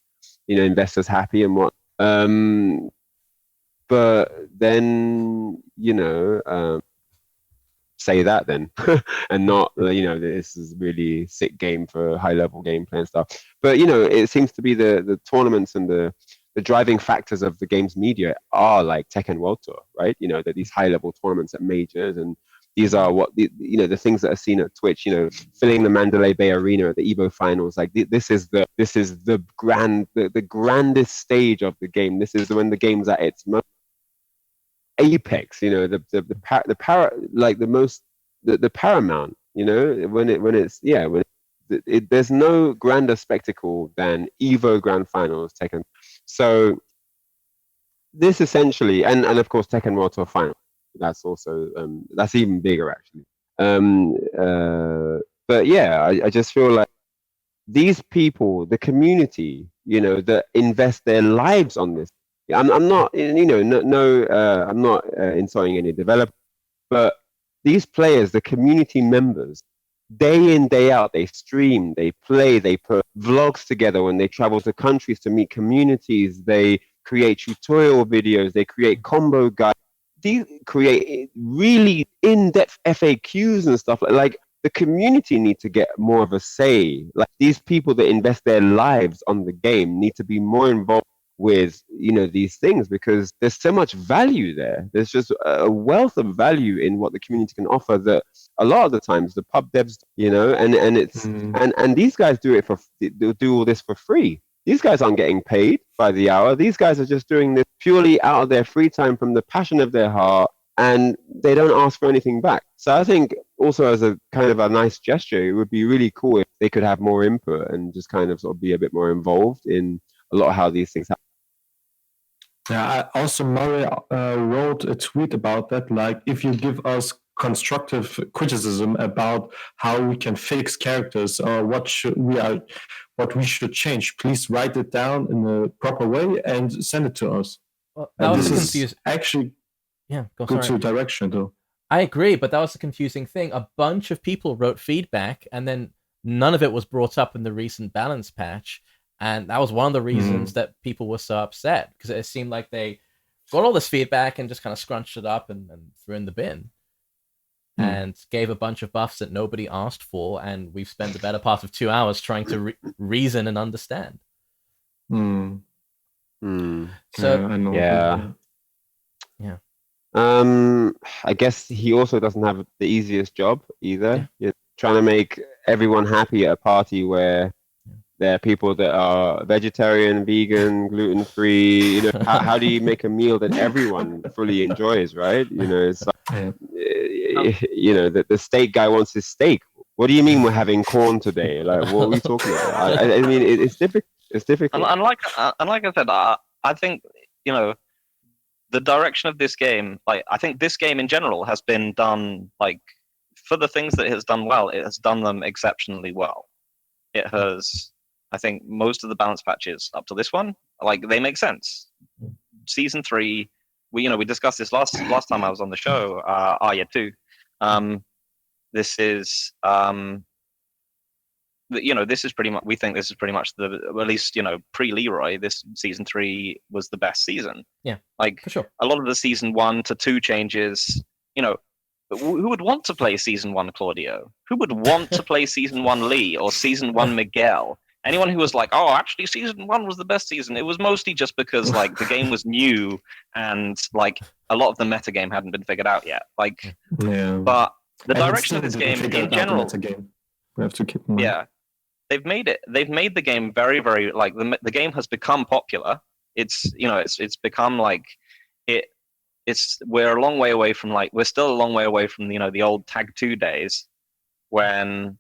investors happy and what. But then, say that then, and not, this is really sick game for high level gameplay and stuff. But, it seems to be the tournaments and the driving factors of the game's media are like Tekken World Tour, right? That these high level tournaments at majors and These are what the things that are seen at Twitch. Filling the Mandalay Bay Arena at the Evo Finals. Like this is the grandest stage of the game. This is when the game's at its most apex. The paramount. There's no grander spectacle than Evo Grand Finals Tekken. So this essentially, and of course Tekken World Tour Final. That's also that's even bigger actually. But yeah, I just feel like these people, the community, that invest their lives on this. I'm not, I'm not insulting any developer, but these players, the community members, day in, day out, they stream, they play, they put vlogs together when they travel to countries to meet communities, they create tutorial videos, they create combo guides, these create really in-depth FAQs and stuff. Like the community need to get more of a say. Like these people that invest their lives on the game need to be more involved with these things, because there's so much value there. There's just a wealth of value in what the community can offer that a lot of the times the pub devs, and it's and these guys they'll do all this for free. These guys aren't getting paid by the hour. These guys are just doing this purely out of their free time from the passion of their heart, and they don't ask for anything back. So I think also as a kind of a nice gesture, it would be really cool if they could have more input and just kind of sort of be a bit more involved in a lot of how these things happen. Yeah, also Murray wrote a tweet about that. Like, if you give us constructive criticism about how we can fix characters or what we should change, please write it down in a proper way and send it to us. Well, that was this confusing. Is actually good to direction though. I agree, but that was the confusing thing. A bunch of people wrote feedback, and then none of it was brought up in the recent balance patch. And that was one of the reasons that people were so upset, because it seemed like they got all this feedback and just kind of scrunched it up and threw in the bin and gave a bunch of buffs that nobody asked for. And we've spent the better part of 2 hours trying to reason and understand. So, yeah. I guess he also doesn't have the easiest job either. Yeah. You're trying to make everyone happy at a party where there are people that are vegetarian, vegan, gluten-free. How do you make a meal that everyone fully enjoys, right? It's like, the steak guy wants his steak. What do you mean we're having corn today? Like, what are we talking about? I mean, it's difficult. It's difficult. And like I said, I think the direction of this game. Like, I think this game in general has been done, like, for the things that it has done well, it has done them exceptionally well. It has. I think most of the balance patches up to this one, like, they make sense. Season 3, we discussed this last time I was on the show. Arya 2. This is this is pretty much. We think this is pretty much at least pre-Leroy. This season 3 was the best season. Yeah, like for sure. A lot of the season 1 to 2 changes. Who would want to play season 1 Claudio? Who would want to play season 1 Lee or season 1 Miguel? Anyone who was like, oh, actually, season 1 was the best season, it was mostly just because, like, the game was new and, like, a lot of the meta game hadn't been figured out yet. Like, but the direction of this game in general, we have to keep in mind. Yeah, they've made the game very, very, like, the game has become popular. It's become like we're a long way away from, like, we're still a long way away from the old Tag 2 days when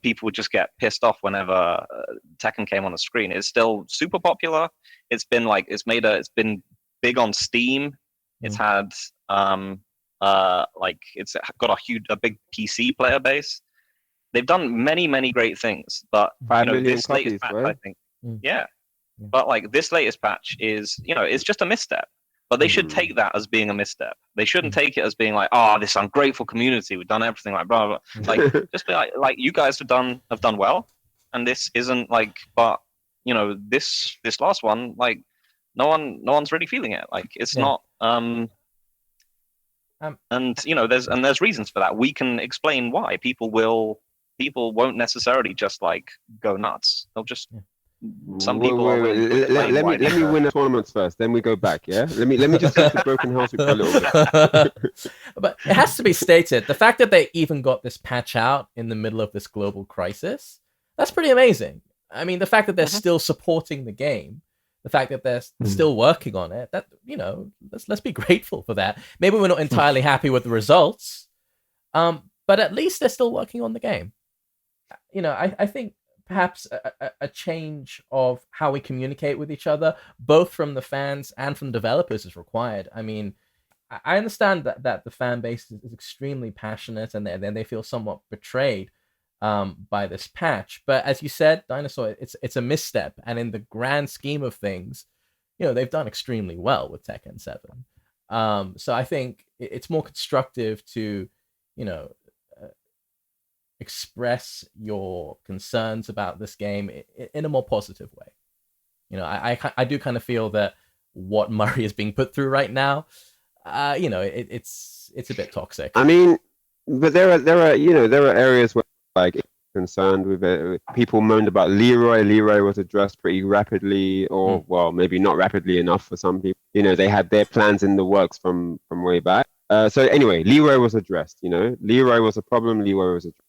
people would just get pissed off whenever Tekken came on the screen. It's still super popular. It's been it's been big on Steam. It's had it's got a big PC player base. They've done many, many great things, but 5 million this copies, latest patch, right? I think, but like this latest patch is, it's just a misstep. But they should take that as being a misstep. They shouldn't take it as being like, oh, this ungrateful community, we've done everything, like blah blah blah. Like, just be like you guys have done well, and this isn't like, but this last one, like, no one's really feeling it. Like, it's not. And there's reasons for that. We can explain why people won't necessarily just, like, go nuts. They'll just some people are willing to explain let why me they're- win the tournaments first, then we go back. Yeah, let me just use the broken Hellsweep for a little bit. But it has to be stated, the fact that they even got this patch out in the middle of this global crisis, that's pretty amazing. I mean, the fact that they're still supporting the game, the fact that they're still working on it, that, you know, let's be grateful for that. Maybe we're not entirely happy with the results, but at least they're still working on the game. You know, I think perhaps a change of how we communicate with each other, both from the fans and from developers, is required. I mean, I understand that the fan base is extremely passionate, and then they feel somewhat betrayed by this patch. But as you said, Dinosaur, it's a misstep, and in the grand scheme of things, you know, they've done extremely well with Tekken 7. So I think it's more constructive to, you know, express your concerns about this game in a more positive way. You know, I do kind of feel that what Murray is being put through right now, you know, it's a bit toxic. I mean, but there are you know, there are areas where like concerned with it. People moaned about Leroy. Leroy was addressed pretty rapidly, or well, maybe not rapidly enough for some people. You know, they had their plans in the works from way back. So anyway, Leroy was addressed. You know, Leroy was a problem. Leroy was addressed.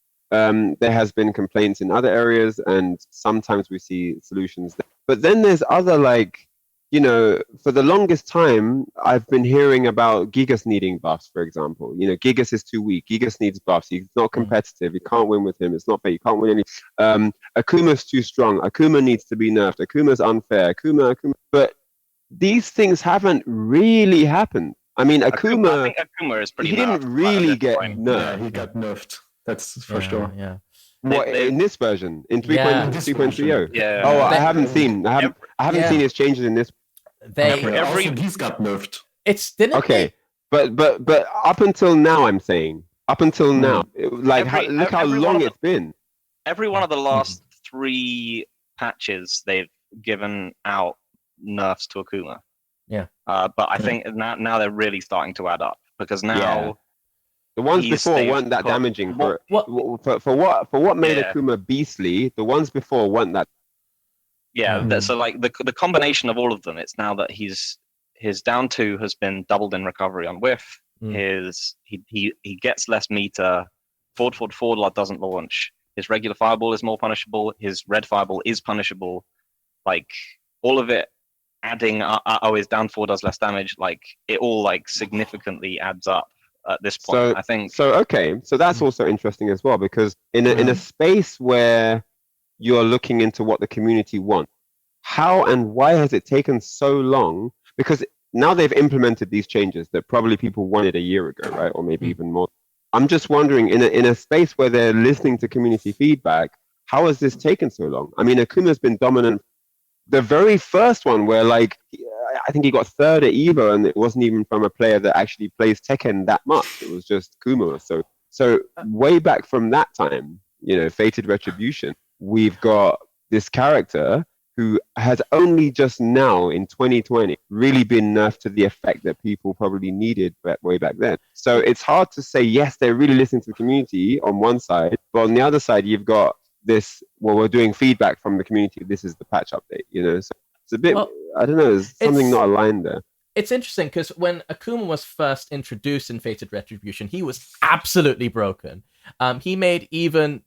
There has been complaints in other areas, and sometimes we see solutions. But then there's other, like, you know, for the longest time, I've been hearing about Gigas needing buffs, for example. You know, Gigas is too weak. Gigas needs buffs. He's not competitive. You can't win with him. It's not fair. You can't win any. Akuma's too strong. Akuma needs to be nerfed. Akuma's unfair. Akuma. But these things haven't really happened. I mean, Akuma. I think Akuma is pretty. He didn't really get nerfed. Yeah, he got nerfed. That's for sure. Yeah. What, in this version, in 3.30? Yeah. Oh, I haven't seen his changes in this. He's got nerfed. Okay, but up until now, I'm saying up until now, like look how long it's been. Every one of the last 3 patches, they've given out nerfs to Akuma. Yeah. But I think now they're really starting to add up, because now. The ones before weren't that damaging for what made Akuma beastly. The ones before weren't that. Yeah, so like the combination of all of them, it's now that his down 2 has been doubled in recovery on whiff. He gets less meter. Forward doesn't launch. His regular fireball is more punishable. His red fireball is punishable. Like all of it adding. His down 4 does less damage. Like it all like significantly adds up. At this point, I think so. Okay, so that's also interesting as well, because in a space where you're looking into what the community wants, how and why has it taken so long? Because now they've implemented these changes that probably people wanted a year ago, right, or maybe even more. I'm just wondering, in a space where they're listening to community feedback, how has this taken so long? I mean, Akuma's been dominant. The very first one, where like I think he got 3rd at EVO, and it wasn't even from a player that actually plays Tekken that much. It was just Kuma. So way back from that time, you know, Fated Retribution, we've got this character who has only just now in 2020 really been nerfed to the effect that people probably needed way back then. So it's hard to say, yes, they're really listening to the community on one side, but on the other side, you've got this, well, we're doing feedback from the community. This is the patch update, you know? So it's a bit, I don't know, there's something not aligned there. It's interesting because when Akuma was first introduced in Fated Retribution, he was absolutely broken. He made even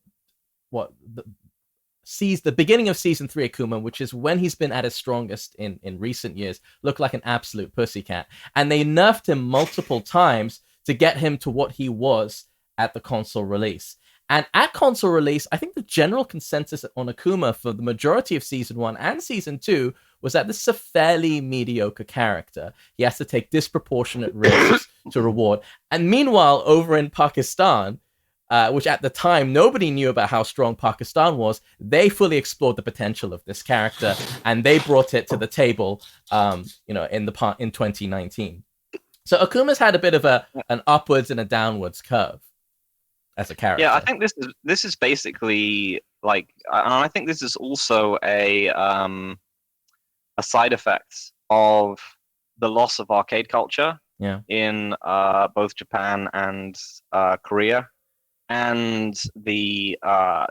the beginning of season 3 Akuma, which is when he's been at his strongest in recent years, look like an absolute pussycat. And they nerfed him multiple times to get him to what he was at the console release. And at console release, I think the general consensus on Akuma for the majority of Season 1 and Season 2 was that this is a fairly mediocre character. He has to take disproportionate risks to reward. And meanwhile, over in Pakistan, which at the time nobody knew about how strong Pakistan was, they fully explored the potential of this character, and they brought it to the table, in 2019. So Akuma's had a bit of an upwards and a downwards curve as a character. Yeah, I think this is basically like, and I think this is also a side effect of the loss of arcade culture in both Japan and Korea, and the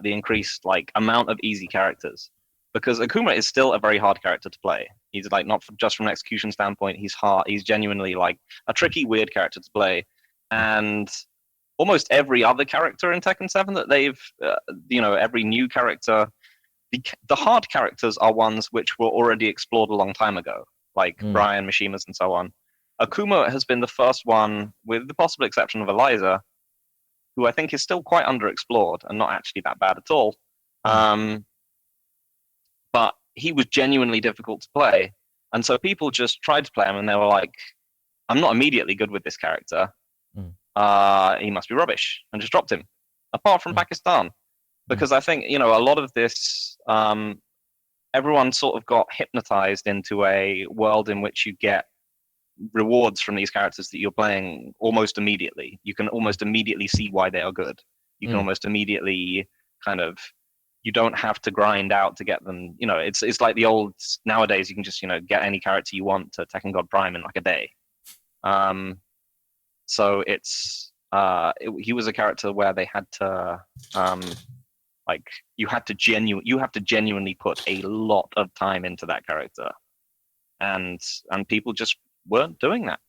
increased like amount of easy characters. because Akuma is still a very hard character to play. He's like not just from an execution standpoint. He's hard. He's genuinely like a tricky, weird character to play, and almost every other character in Tekken 7 that they've, every new character, the hard characters are ones which were already explored a long time ago, like Brian, Mishimas, and so on. Akuma has been the first one, with the possible exception of Eliza, who I think is still quite underexplored and not actually that bad at all. But he was genuinely difficult to play. And so people just tried to play him and they were like, I'm not immediately good with this character. He must be rubbish, and just dropped him, apart from Pakistan. Because I think, a lot of this, everyone sort of got hypnotized into a world in which you get rewards from these characters that you're playing almost immediately. You can almost immediately see why they are good. You can almost immediately you don't have to grind out to get them. It's like the old, nowadays you can just, get any character you want to Tekken God Prime in like a day. So it's, he was a character where they had to, you have to genuinely put a lot of time into that character, and people just weren't doing that.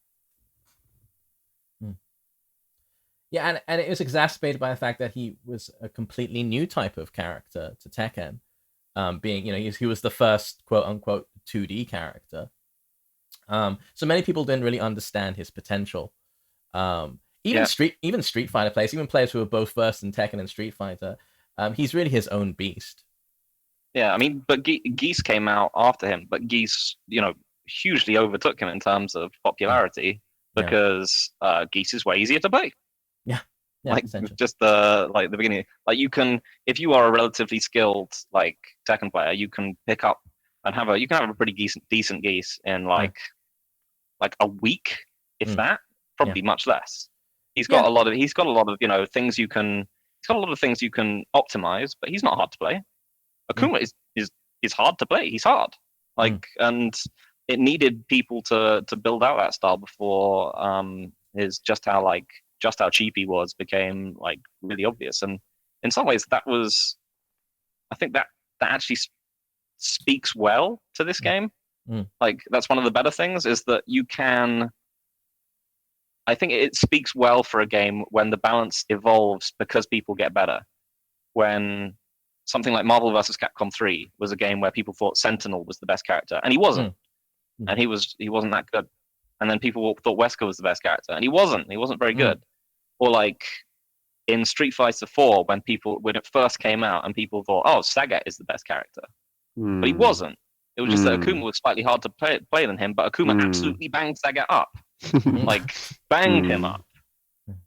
Yeah, and it was exacerbated by the fact that he was a completely new type of character to Tekken, being he was the first quote unquote 2D character. So many people didn't really understand his potential. Even Street Fighter players, even players who were both versed in Tekken and Street Fighter, he's really his own beast. Yeah, I mean, but Geese came out after him, but Geese, hugely overtook him in terms of popularity because Geese is way easier to play. Yeah, just the beginning. Like you can, if you are a relatively skilled like Tekken player, you can pick up and have a pretty decent Geese in like a week, if that. Probably much less. He's got a lot of things you can. He's got a lot of things you can optimize, but he's not hard to play. Akuma is hard to play. He's hard. And it needed people to build out that style before just how cheap he was became like really obvious. And in some ways, I think that actually speaks well to this game. Like that's one of the better things is that you can. I think it speaks well for a game when the balance evolves because people get better. When something like Marvel vs. Capcom 3 was a game where people thought Sentinel was the best character, and he wasn't. And he wasn't that good. And then people thought Wesker was the best character, and he wasn't. He wasn't very good. Or like in Street Fighter 4, when it first came out, and people thought, oh, Sagat is the best character, but he wasn't. It was just that Akuma was slightly hard to play than him, but Akuma absolutely banged Sagat up. Banged him up.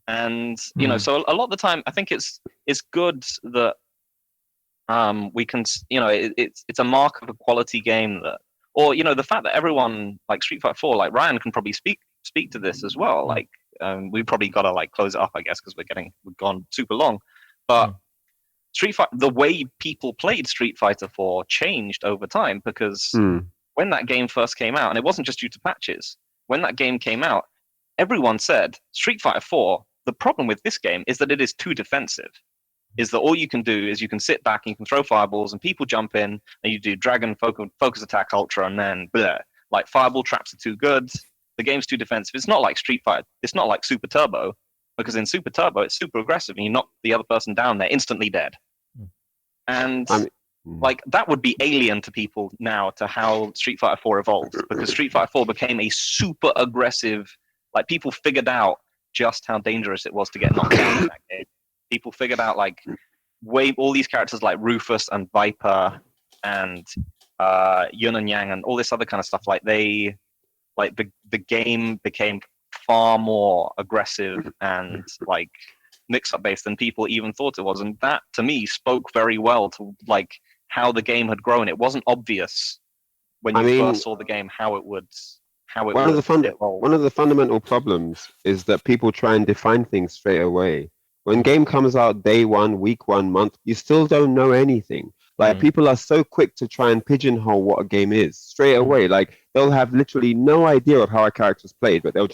And so a lot of the time I think it's good that we can it's a mark of a quality game that, or the fact that everyone like Street Fighter 4, like Ryan can probably speak to this as well. Like we probably got to close it up, I guess, because we've gone super long. But Street Fighter, the way people played Street Fighter 4 changed over time, because when that game first came out, and it wasn't just due to patches, when that game came out, everyone said, Street Fighter 4, the problem with this game is that it is too defensive. Is that all you can do is you can sit back and you can throw fireballs and people jump in and you do Dragon Focus Attack Ultra and then blah. Like fireball traps are too good. The game's too defensive. It's not like Street Fighter. It's not like Super Turbo, because in Super Turbo it's super aggressive and you knock the other person down, they're instantly dead. And that would be alien to people now, to how Street Fighter 4 evolved, because Street Fighter 4 became a super aggressive, people figured out just how dangerous it was to get knocked down in that game. People figured out all these characters like Rufus and Viper and Yun and Yang and all this other kind of stuff. The game became far more aggressive and mix-up based than people even thought it was, and that to me spoke very well to how the game had grown. It wasn't obvious when you first saw the game how it would evolve. One of the fundamental problems is that people try and define things straight away. When game comes out day one, week one, month, you still don't know anything. People are so quick to try and pigeonhole what a game is straight away. They'll have literally no idea of how a character's played, but they'll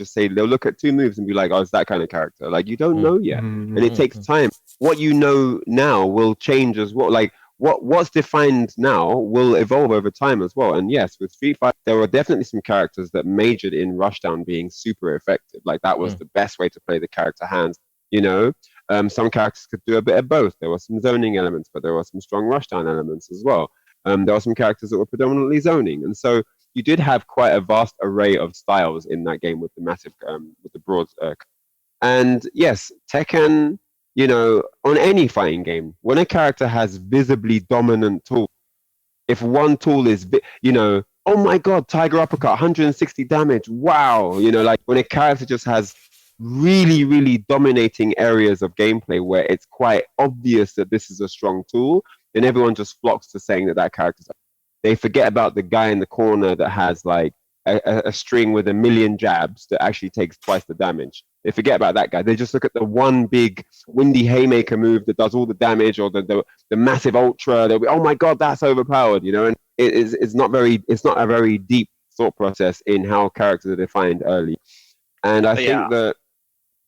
look at two moves and be like, oh, it's that kind of character. You don't know yet. And it takes time. What you know now will change as well. what's defined now will evolve over time as well. And yes, with Street Fighter, there were definitely some characters that majored in rushdown being super effective. Like that was the best way to play the character hands. Some characters could do a bit of both. There were some zoning elements, but there were some strong rushdown elements as well. There were some characters that were predominantly zoning, and so you did have quite a vast array of styles in that game with the massive, with the broad. And yes, Tekken, on any fighting game, when a character has visibly dominant tools, if one tool is, oh my god, Tiger Uppercut, 160 damage, wow, like when a character just has really, really dominating areas of gameplay where it's quite obvious that this is a strong tool, then everyone just flocks to saying that character's. They forget about the guy in the corner that has like a string with 1,000,000 jabs that actually takes twice the damage. They forget about that guy. They just look at the one big windy haymaker move that does all the damage, or the massive ultra. They'll be, oh my god, that's overpowered, and it's not a very deep thought process in how characters are defined early. And I think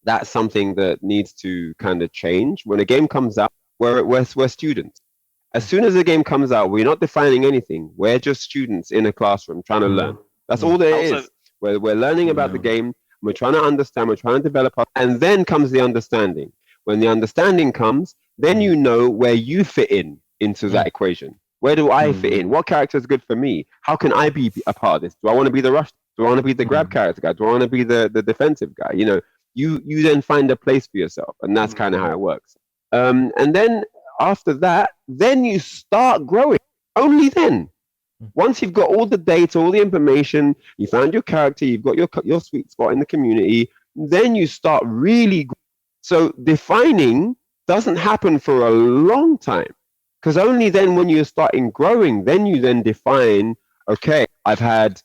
that's something that needs to kind of change. When a game comes out, we're students. As soon as a game comes out, we're not defining anything. We're just students in a classroom trying to learn. That's all there is. We're learning about the game. We're trying to understand. We're trying to develop. And then comes the understanding. When the understanding comes, then you know where you fit into that equation. Where do I fit in? What character is good for me? How can I be a part of this? Do I want to be the rush? Do I want to be the grab character guy? Do I want to be the defensive guy? You then find a place for yourself, and that's kind of how it works. And then after that, then you start growing. Only then. Once you've got all the data, all the information, you found your character, you've got your sweet spot in the community, then you start really. So defining doesn't happen for a long time, because only then when you're starting growing, then you then define, okay, I've had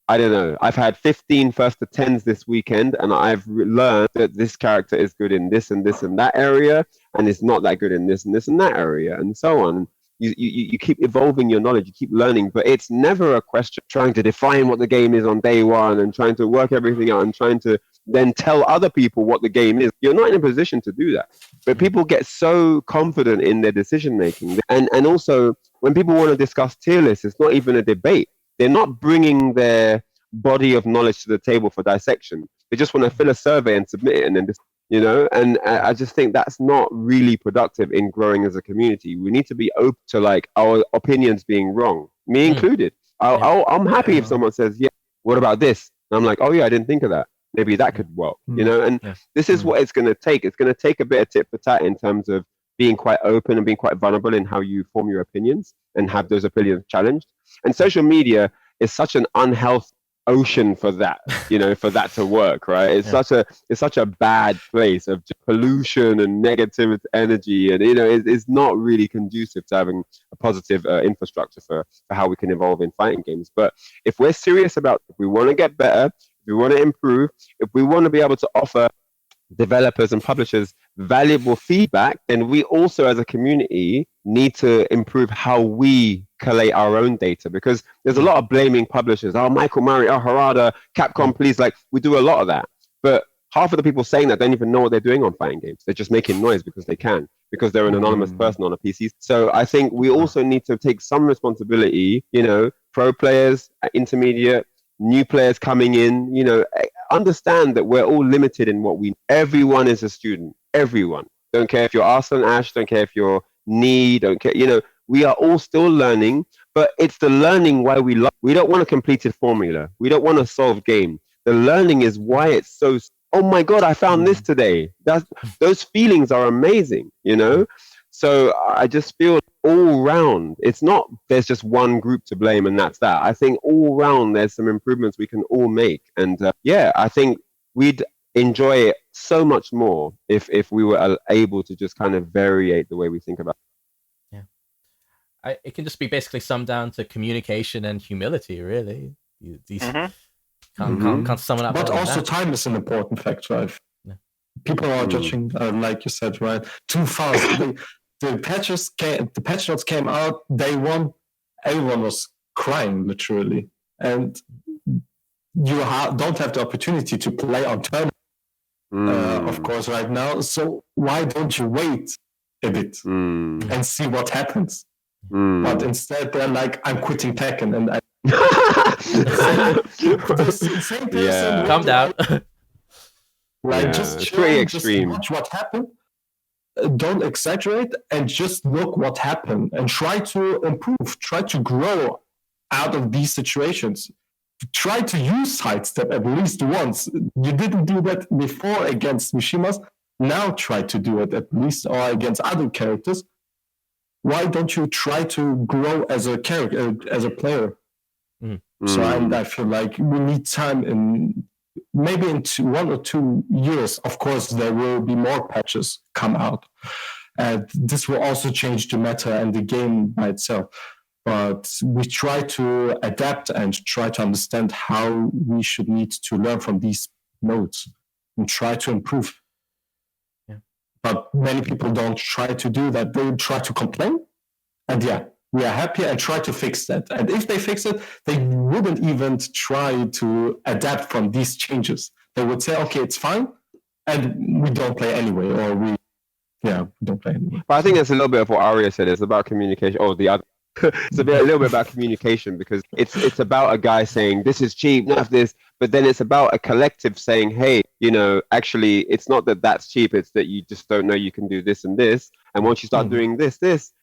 15 first to 10s this weekend, and I've learned that this character is good in this and this and that area, and it's not that good in this and this and that area, and so on. You keep evolving your knowledge, you keep learning, but it's never a question of trying to define what the game is on day one and trying to work everything out and trying to then tell other people what the game is. You're not in a position to do that. But people get so confident in their decision making. And also, when people want to discuss tier lists, it's not even a debate. They're not bringing their body of knowledge to the table for dissection. They just want to fill a survey and submit it, and then just, and I just think that's not really productive in growing as a community. We need to be open to like our opinions being wrong, me included. I'm happy if someone says, yeah, what about this? And I'm like, oh yeah, I didn't think of that. Maybe that could work, and this is what it's going to take. It's going to take a bit of tit for tat in terms of being quite open and being quite vulnerable in how you form your opinions and have those opinions challenged. And social media is such an unhealthy ocean for that, for that to work, right? It's such a bad place of pollution and negative energy, and it's not really conducive to having a positive infrastructure for how we can evolve in fighting games. But if we're serious about, if we want to get better, if we want to improve, if we want to be able to offer developers and publishers valuable feedback, then we also as a community need to improve how we collate our own data, because there's a lot of blaming publishers. Oh, Michael Murray, oh, Harada, Capcom, please. Like, we do a lot of that, but half of the people saying that don't even know what they're doing on fighting games. They're just making noise because they can, because they're an anonymous person on a PC. So I think we also need to take some responsibility, pro players, intermediate, new players coming in, understand that we're all limited in what everyone is a student. Everyone. Don't care if you're Arslan Ash, don't care if you're Nee, don't care, we are all still learning, but it's the learning why we don't want a completed formula. We don't want a solved game. The learning is why it's so, oh my God, I found this today. Those feelings are amazing, So I just feel all round, it's not there's just one group to blame and that's that. I think all round there's some improvements we can all make. And I think we'd enjoy it so much more if we were able to just kind of variate the way we think about it. Yeah. It can just be basically summed down to communication and humility, really. These can't sum it up. But also time is an important factor. Right? Yeah. People are judging, like you said, right, too fast. The patch notes came out day one. Everyone was crying, literally, and you don't have the opportunity to play on turn, of course, right now. So why don't you wait a bit and see what happens. But instead, they're like, I'm quitting Tekken, and I. the same person. Calm down. Just chill, pretty just extreme. watch what happened. Don't exaggerate, and just look what happened, and try to improve, try to grow out of these situations. Try to use sidestep at least once. You didn't do that before against Mishimas. Now try to do it at least, or against other characters. Why don't you try to grow as a character, as a player? So I feel like we need time, in maybe in 1 or 2 years. Of course, there will be more patches come out, and this will also change the meta and the game by itself. But we try to adapt and try to understand how we should need to learn from these modes and try to improve. But many people don't try to do that. They try to complain. And we are happy and try to fix that. And if they fix it, they wouldn't even try to adapt from these changes. They would say, okay, it's fine. And we don't play anyway. Or we don't play anyway. But I think it's a little bit of what Arya said. It's about communication. Or the other. It's a little bit about communication, because it's about a guy saying, this is cheap, not this. But then it's about a collective saying, hey, actually, it's not that that's cheap. It's that you just don't know you can do this and this. And once you start doing this,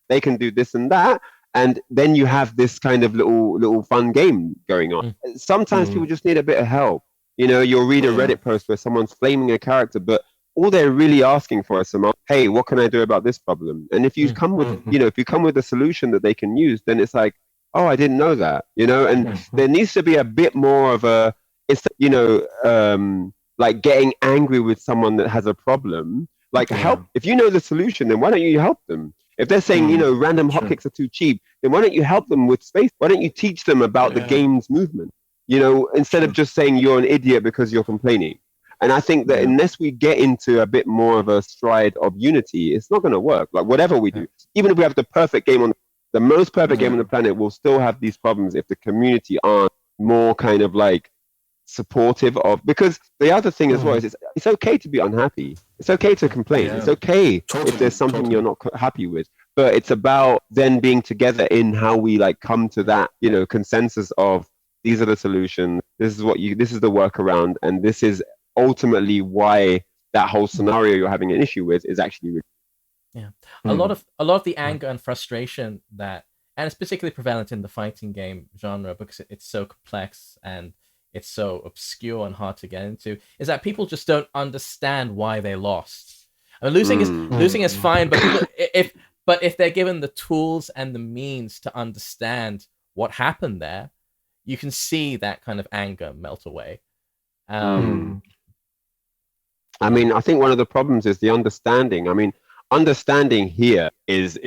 they can do this and that. And then you have this kind of little fun game going on. Sometimes people just need a bit of help. You'll read a Reddit post where someone's flaming a character, but all they're really asking for is some, hey, what can I do about this problem? And if you come with, if you come with a solution that they can use, then it's like, oh, I didn't know that, and there needs to be a bit more of a, like getting angry with someone that has a problem, like help. If you know the solution, then why don't you help them? If they're saying, random hotkeys are too cheap, then why don't you help them with space? Why don't you teach them about the game's movement? Instead of just saying you're an idiot because you're complaining. And I think that unless we get into a bit more of a stride of unity, it's not going to work. Like whatever we do, even if we have the perfect game the most perfect game on the planet, we'll still have these problems if the community aren't more kind of like supportive of. Because the other thing as well is it's okay to be unhappy. It's okay to complain. It's okay if there's something you're not happy with. But it's about then being together in how we like come to that, consensus of these are the solutions. This is the workaround, and this is ultimately why that whole scenario you're having an issue with is actually a lot of the anger and frustration and it's particularly prevalent in the fighting game genre because it's so complex and it's so obscure and hard to get into, is that people just don't understand why they lost. I mean, losing is fine, but if they're given the tools and the means to understand what happened there, you can see that kind of anger melt away. I mean, I think one of the problems is the understanding. I mean, understanding here is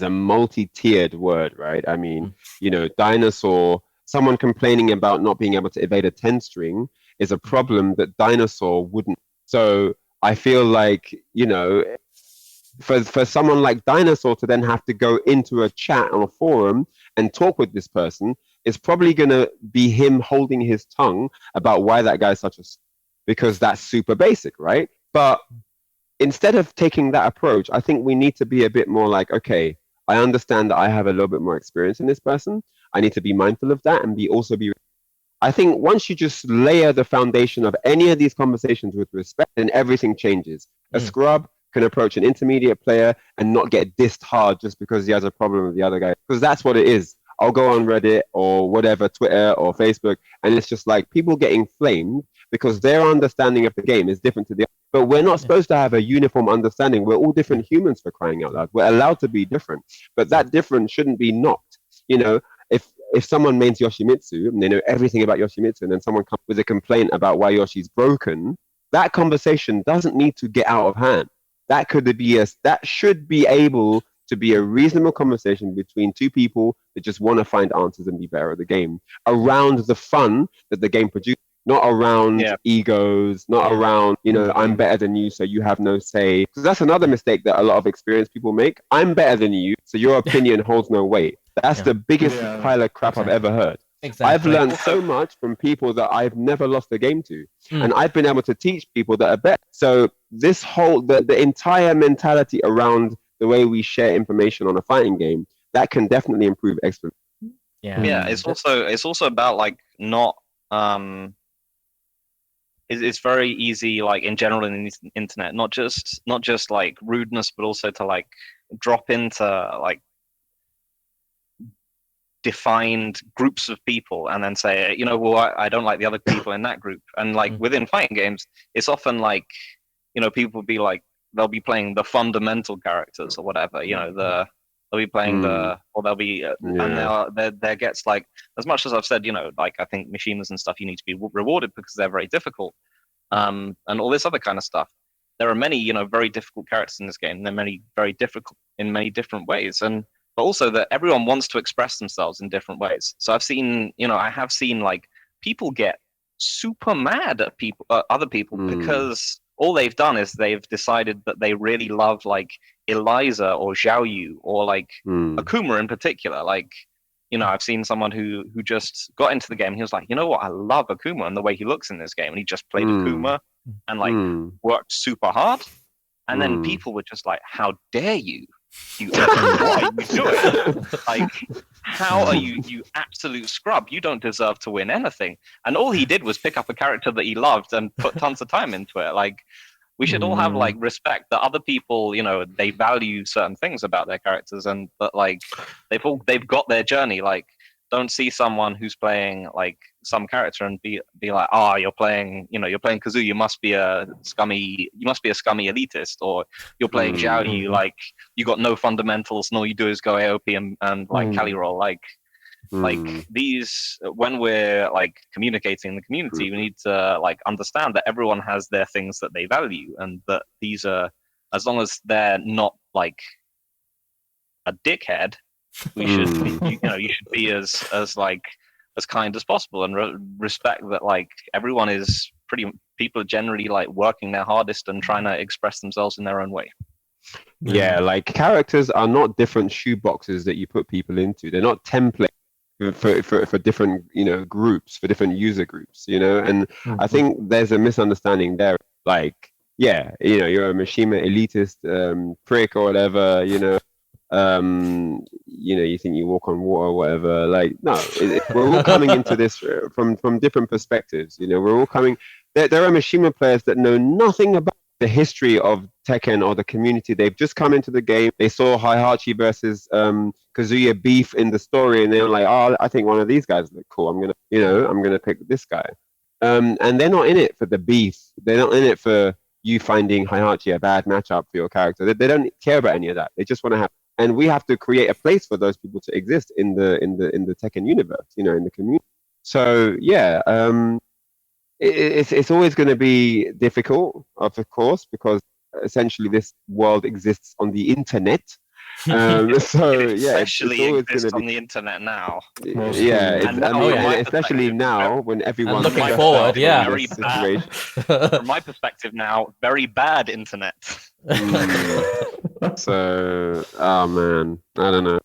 a multi-tiered word, right? I mean, Dinosaur, someone complaining about not being able to evade a 10-string is a problem that Dinosaur wouldn't. So I feel like, for someone like Dinosaur to then have to go into a chat on a forum and talk with this person is probably going to be him holding his tongue about why that guy's such a... because that's super basic, right? But instead of taking that approach, I think we need to be a bit more like, okay, I understand that I have a little bit more experience in this person. I need to be mindful of that and I think once you just layer the foundation of any of these conversations with respect, then everything changes. A scrub can approach an intermediate player and not get dissed hard just because he has a problem with the other guy. Because that's what it is. I'll go on Reddit or whatever, Twitter or Facebook, and it's just like people getting flamed because their understanding of the game is different to the other. But we're not supposed to have a uniform understanding. We're all different humans, for crying out loud. We're allowed to be different, but that difference shouldn't be knocked. If someone mains Yoshimitsu and they know everything about Yoshimitsu, and then someone comes with a complaint about why Yoshi's broken, that conversation doesn't need to get out of hand. That should be able to be a reasonable conversation between two people that just want to find answers and be better at the game around the fun that the game produces, not around egos, not around, I'm better than you, so you have no say. Because that's another mistake that a lot of experienced people make. I'm better than you, so your opinion holds no weight. That's the biggest pile of crap I've ever heard. Exactly. I've learned so much from people that I've never lost a game to. And I've been able to teach people that are better. So this whole, the entire mentality around the way we share information on a fighting game, that can definitely improve exponentially. Yeah, it's also about like not it's very easy, like in general in the internet, not just like rudeness, but also to like drop into like defined groups of people and then say, you know, well, I don't like the other people in that group. And like within fighting games, it's often like, you know, people be like, they'll be playing the fundamental characters or whatever, you know, they'll be playing or they'll be, and there gets like, as much as I've said, you know, like I think Mishimas and stuff, you need to be rewarded because they're very difficult, and all this other kind of stuff. There are many, you know, very difficult characters in this game. And they're many very difficult in many different ways, but also that everyone wants to express themselves in different ways. So I have seen like people get super mad at other people because all they've done is they've decided that they really love like Eliza or Xiaoyu or like Akuma in particular. Like, you know, I've seen someone who just got into the game and he was like, you know what, I love Akuma and the way he looks in this game. And he just played Akuma and like worked super hard. And then people were just like, how dare you? What are you doing? Like, how are you absolute scrub? You don't deserve to win anything. And all he did was pick up a character that he loved and put tons of time into it. Like, we should all have like respect that other people, you know, they value certain things about their characters, and that like they've got their journey. Like, don't see someone who's playing like some character and be like, you're playing Kazuya, you must be a scummy elitist, or you're playing Xiaoyu, like you got no fundamentals and all you do is go AOP and like Cali roll. Like these, when we're like communicating in the community, we need to like understand that everyone has their things that they value, and that these are, as long as they're not like a dickhead, we should be, you should be as kind as possible, and respect that like everyone is people are generally like working their hardest and trying to express themselves in their own way. Yeah, like characters are not different shoe boxes that you put people into. They're not templates for different, you know, groups, for different user groups, you know. And I think there's a misunderstanding there. Like, yeah, you know, you're a Mishima elitist prick or whatever, you know. You think you walk on water or whatever. Like, no, we're all coming into this from different perspectives. You know, we're all coming. There are Mishima players that know nothing about the history of Tekken or the community. They've just come into the game. They saw Heihachi versus Kazuya beef in the story, and they were like, "Oh, I think one of these guys look cool. I'm gonna pick this guy." And they're not in it for the beef. They're not in it for you finding Heihachi a bad matchup for your character. They don't care about any of that. They just want to have. And we have to create a place for those people to exist in the Tekken universe, you know, in the community. So yeah, it's always going to be difficult, of course, because essentially this world exists on the internet. So yeah, especially exists on the internet now. Yeah, especially now when everyone's looking forward. Yeah, very bad. From my perspective now, very bad internet. So, oh man, I don't know.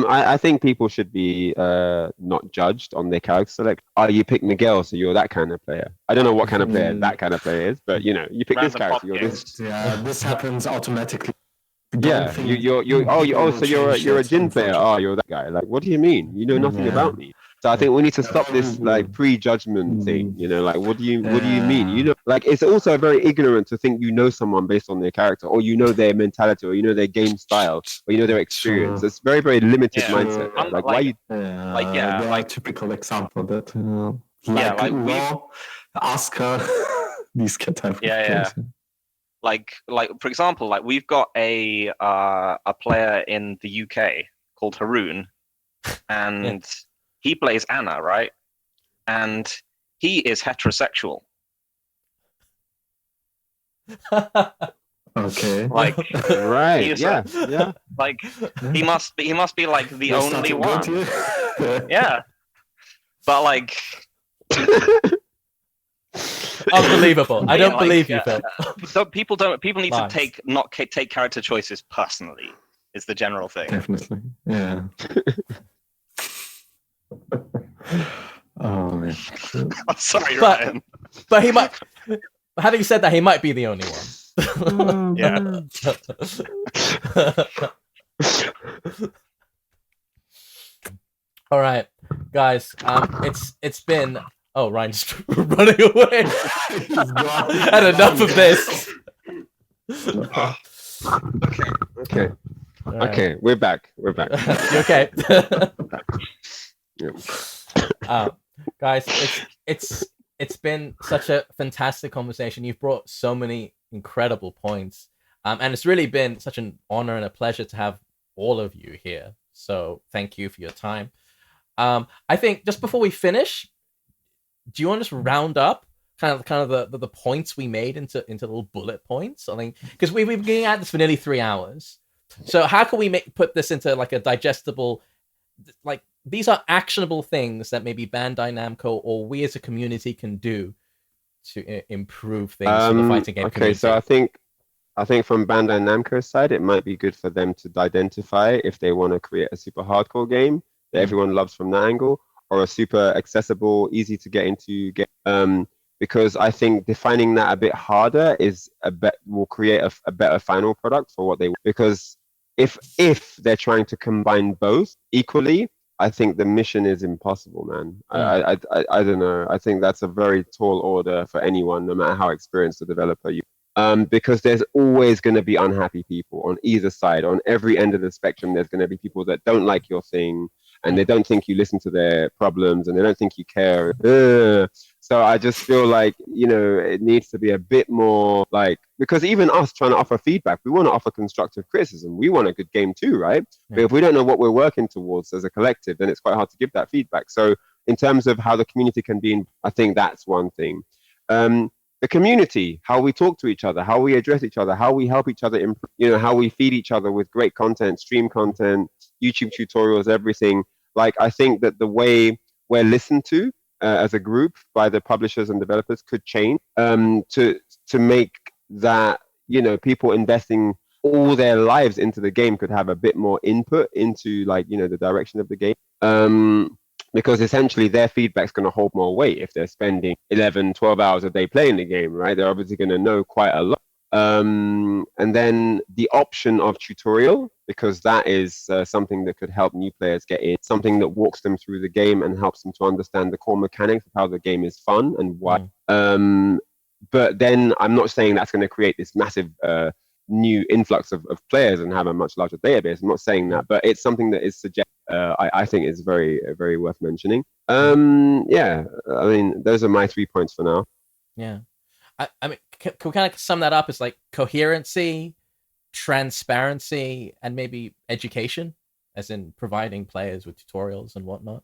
I think people should be not judged on their character select. You pick Miguel, so you're that kind of player. I don't know what kind of player that kind of player is, but you know, you pick this character, you're this. Yeah, this happens automatically. Yeah, so you're a Jin player. Oh, you're that guy. Like, what do you mean? You know nothing about me. So I think we need to stop this like prejudgment thing. You know, like what do you mean? You know, like it's also very ignorant to think you know someone based on their character, or you know their mentality, or you know their game style, or you know their experience. It's very, very limited mindset. Like why you? Like typical example that Law, Asuka, these type of games. Like for example, like we've got a player in the UK called Hwoarang, and he plays Anna, right? And he is heterosexual. Okay. Like right. Yeah. Like he must be like the only one. Yeah. But like unbelievable. I don't believe you, Phil. So people need to take character choices personally, is the general thing. Definitely. Yeah. Oh man. I'm sorry, Ryan. But he might, having said that, he might be the only one. Yeah. All right, guys. It's been. Oh, Ryan's running away. Had enough of this. Okay. All right. Okay, we're back. We're back. You okay? Yeah. Guys, it's been such a fantastic conversation. You've brought so many incredible points, and it's really been such an honor and a pleasure to have all of you here. So thank you for your time. I think just before we finish, do you want to just round up kind of the points we made into little bullet points? I think because we've been getting at this for nearly 3 hours. So how can we put this into like a digestible, like these are actionable things that maybe Bandai Namco or we as a community can do to improve things for the fighting game community? So I think from Bandai Namco's side, it might be good for them to identify if they want to create a super hardcore game that everyone loves from that angle, or a super accessible, easy to get into game. Because I think defining that a bit harder will create a better final product for what they want. Because if they're trying to combine both equally, I think the mission is impossible, man. I don't know. I think that's a very tall order for anyone, no matter how experienced the developer you. Because there's always going to be unhappy people on either side. On every end of the spectrum, there's going to be people that don't like your thing, and they don't think you listen to their problems, and they don't think you care. So I just feel like, it needs to be a bit more like, because even us trying to offer feedback, we want to offer constructive criticism. We want a good game too, right? Yeah. But if we don't know what we're working towards as a collective, then it's quite hard to give that feedback. So in terms of how the community can be, I think that's one thing. The community, how we talk to each other, how we address each other, how we help each other improve, how we feed each other with great content, stream content, YouTube tutorials, everything. Like, I think that the way we're listened to as a group by the publishers and developers could change to make that, people investing all their lives into the game could have a bit more input into, like, the direction of the game. Because essentially their feedback's going to hold more weight if they're spending 11, 12 hours a day playing the game, right? They're obviously going to know quite a lot. And then the option of tutorial, because that is something that could help new players get in, something that walks them through the game and helps them to understand the core mechanics of how the game is fun and why. But then I'm not saying that's going to create this massive new influx of players and have a much larger database. I'm not saying that, but it's something that is suggested. I think is very, very worth mentioning. Yeah, I mean, those are my 3 points for now. Yeah. I mean, can we kind of sum that up as like coherency, transparency, and maybe education, as in providing players with tutorials and whatnot?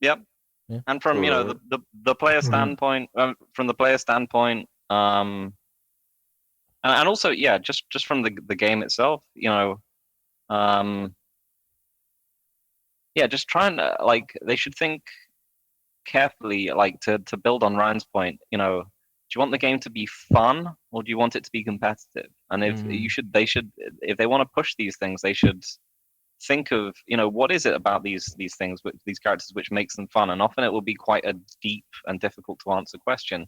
Yep. Yeah. And from the player standpoint, and also just from the game itself, just trying to, like, they should think carefully, like, to build on Ryan's point, do you want the game to be fun or do you want it to be competitive? And if if they want to push these things, they should think of, what is it about these things, these characters, which makes them fun? And often it will be quite a deep and difficult to answer question.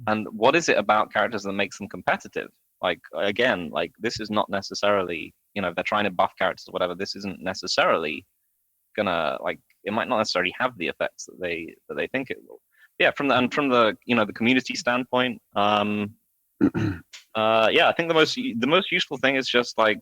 And what is it about characters that makes them competitive? Like, again, like, this is not necessarily, if they're trying to buff characters or whatever, this isn't necessarily gonna, like, it might not necessarily have the effects that they think it will. Yeah, from the the community standpoint, I think the most useful thing is just like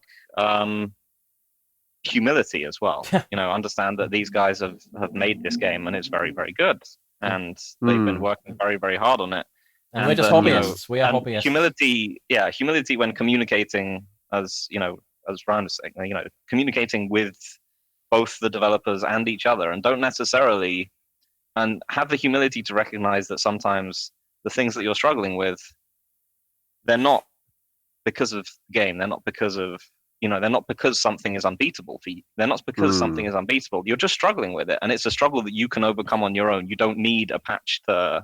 humility as well. Understand that these guys have made this game and it's very, very good, and they've been working very, very hard on it. And we're just hobbyists. We are hobbyists. Humility when communicating, as Ryan was saying, communicating with both the developers and each other, and don't necessarily, and have the humility to recognize that sometimes the things that you're struggling with, they're not because of the game. They're not because of, they're not because something is unbeatable for you. They're not because something is unbeatable. You're just struggling with it, and it's a struggle that you can overcome on your own. You don't need a patch to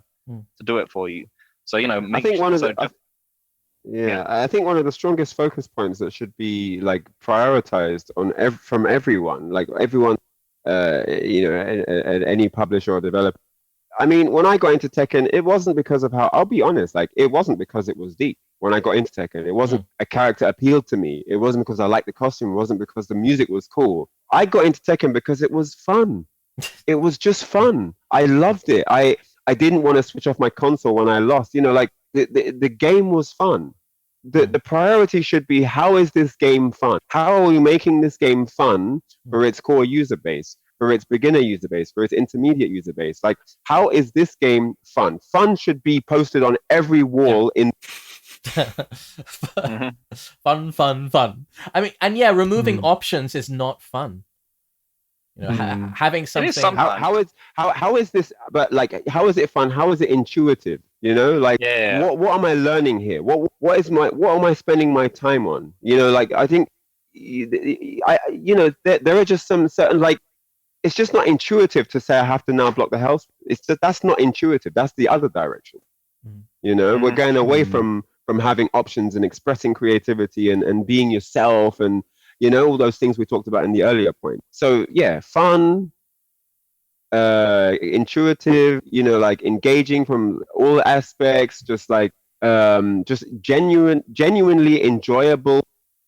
do it for you. So, I think I think one of the strongest focus points that should be, like, prioritized from everyone, like everyone, any publisher or developer, I mean, when I got into Tekken, it wasn't because of how. I'll be honest, like it wasn't because it was deep. When I got into Tekken, it wasn't a character appealed to me. It wasn't because I liked the costume. It wasn't because the music was cool. I got into Tekken because it was fun. It was just fun. I loved it. I didn't want to switch off my console when I lost. You know, like the game was fun. The priority should be, how is this game fun? How are we making this game fun for its core user base, for its beginner user base, for its intermediate user base? Like, how is this game fun? Fun should be posted on every wall in. Fun. I mean, and yeah, removing options is not fun. You know, having something. How is this? But like, how is it fun? How is it intuitive? You know, like, what am I learning here? What am I spending my time on? You know, like, I think, there are just some certain, like, it's just not intuitive to say I have to now block the health. That's not intuitive. That's the other direction. You know, we're going away from having options and expressing creativity and being yourself and, you know, all those things we talked about in the earlier point. So yeah, fun, intuitive, you know, like engaging from all aspects, just like just genuinely enjoyable,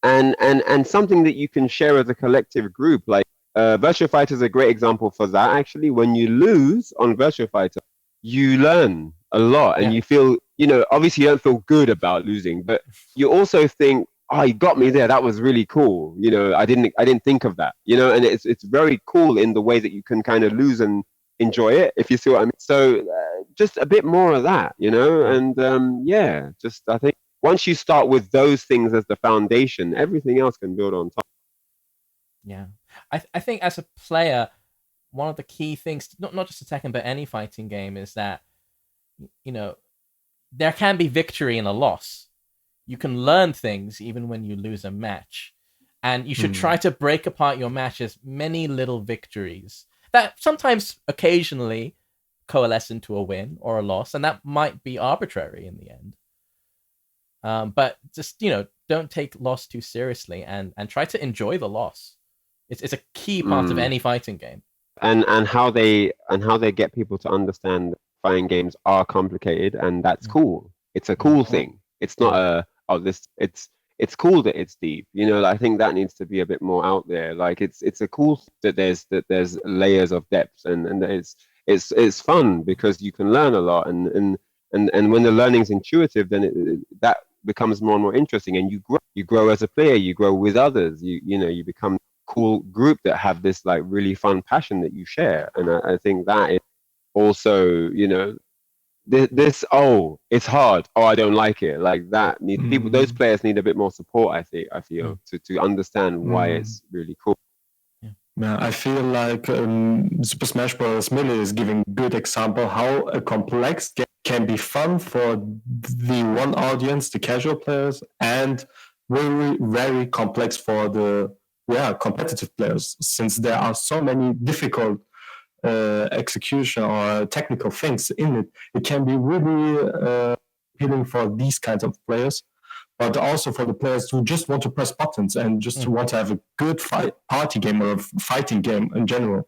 and something that you can share as a collective group. Like Virtua Fighter is a great example for that. Actually, when you lose on Virtua Fighter, you learn a lot, and you feel, you know, obviously you don't feel good about losing, but you also think, oh, you got me there. That was really cool. You know, I didn't think of that. You know, and it's very cool in the way that you can kind of lose and enjoy it, if you see what I mean. So just a bit more of that, you know, and just I think once you start with those things as the foundation, everything else can build on top. Yeah, I think as a player, one of the key things, not just a Tekken, but any fighting game, is that, you know, there can be victory in a loss. You can learn things even when you lose a match. And you should try to break apart your matches, many little victories that sometimes occasionally coalesce into a win or a loss. And that might be arbitrary in the end. But just, you know, don't take loss too seriously and try to enjoy the loss. It's a key part of any fighting game. And how they get people to understand fighting games are complicated, and that's cool. It's a cool thing. It's not it's cool that it's deep. You know, I think that needs to be a bit more out there. Like it's a cool that there's layers of depth, and it's fun because you can learn a lot, and when the learning's intuitive, then that becomes more and more interesting, and you grow as a player, you grow with others, you know, you become cool group that have this like really fun passion that you share. And I think that is also, you know, this it's hard, I don't like it, like that people, those players need a bit more support. I feel to understand why it's really cool. Yeah, I feel like Super Smash Bros. Melee is giving good example how a complex game can be fun for the one audience, the casual players, and very, very complex for the competitive players, since there are so many difficult execution or technical things in it. It can be really appealing for these kinds of players, but also for the players who just want to press buttons and just want to have a good party game or a fighting game in general.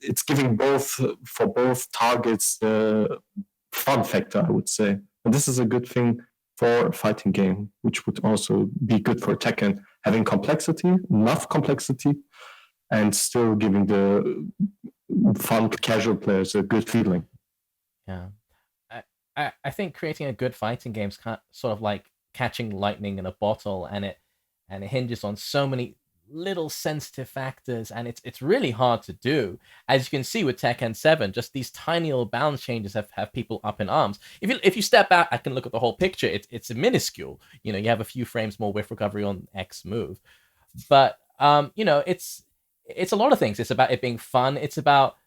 It's giving for both targets the fun factor, I would say. And this is a good thing for a fighting game, which would also be good for Tekken, having enough complexity, and still giving the fun casual players a good feeling. Yeah. I think creating a good fighting game is sort of like catching lightning in a bottle, and it hinges on so many little sensitive factors, and it's really hard to do. As you can see with Tekken 7, just these tiny little balance changes have people up in arms. If you step back, I can look at the whole picture. It's minuscule. You know, you have a few frames more whiff recovery on X move, but you know, it's a lot of things. It's about it being fun. It's about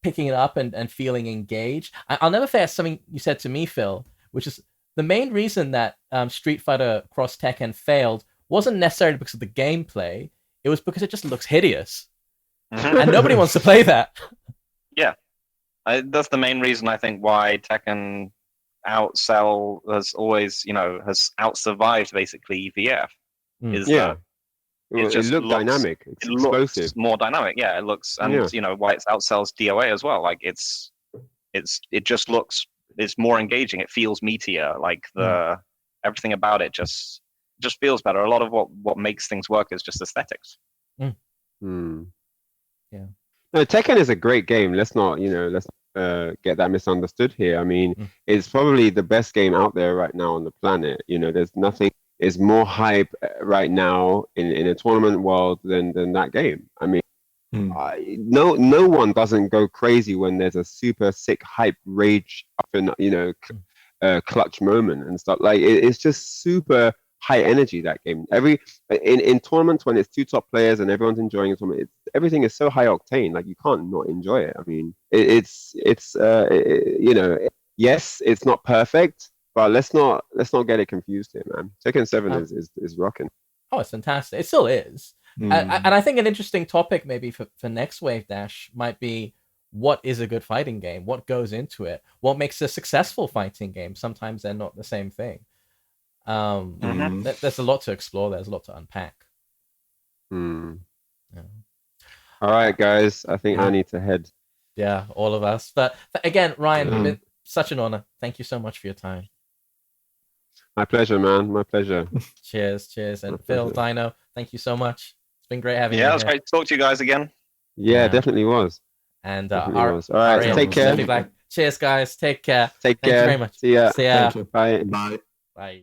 picking it up and feeling engaged. I'll never forget something you said to me, Phil, which is the main reason that Street Fighter Cross Tekken failed wasn't necessarily because of the gameplay. It was because it just looks hideous. And nobody wants to play that. Yeah. That's the main reason, I think, why Tekken has always, you know, has out-survived basically EVF. It just looked looks- dynamic. It's it explosive. looks more dynamic. Yeah, it looks, and Yeah. you know why it outsells DOA as well. Like it just looks, it's more engaging. It feels meatier. Like everything about it just feels better. A lot of what makes things work is just aesthetics. Hmm. Yeah. No, Tekken is a great game. Let's get that misunderstood here. I mean, it's probably the best game out there right now on the planet. You know, there's nothing is more hype right now in a tournament world than that game. I mean, no one doesn't go crazy when there's a super sick hype rage up and clutch moment and stuff. Like it's just super high energy, that game. In tournaments when it's two top players and everyone's enjoying the tournament, everything is so high octane. Like you can't not enjoy it. I mean, it's yes, it's not perfect, but let's not get it confused here, man. Tekken 7 is rocking. Oh, it's fantastic. It still is. And I think an interesting topic maybe for next Wavedash might be, what is a good fighting game? What goes into it? What makes a successful fighting game? Sometimes they're not the same thing. There's a lot to explore. There's a lot to unpack. Yeah. All right, guys. I think I need to head. Yeah, all of us. But again, Ryan, it's been such an honor. Thank you so much for your time. My pleasure, man. My pleasure. Cheers. And Phil, Dino, thank you so much. It's been great having you. Yeah, it was great to talk to you guys again. Yeah, definitely was. And all right, take care. Sephiblack. Cheers, guys. Take care. Take care. Thank you very much. See ya. See ya. Thank you. Bye. Bye. Bye.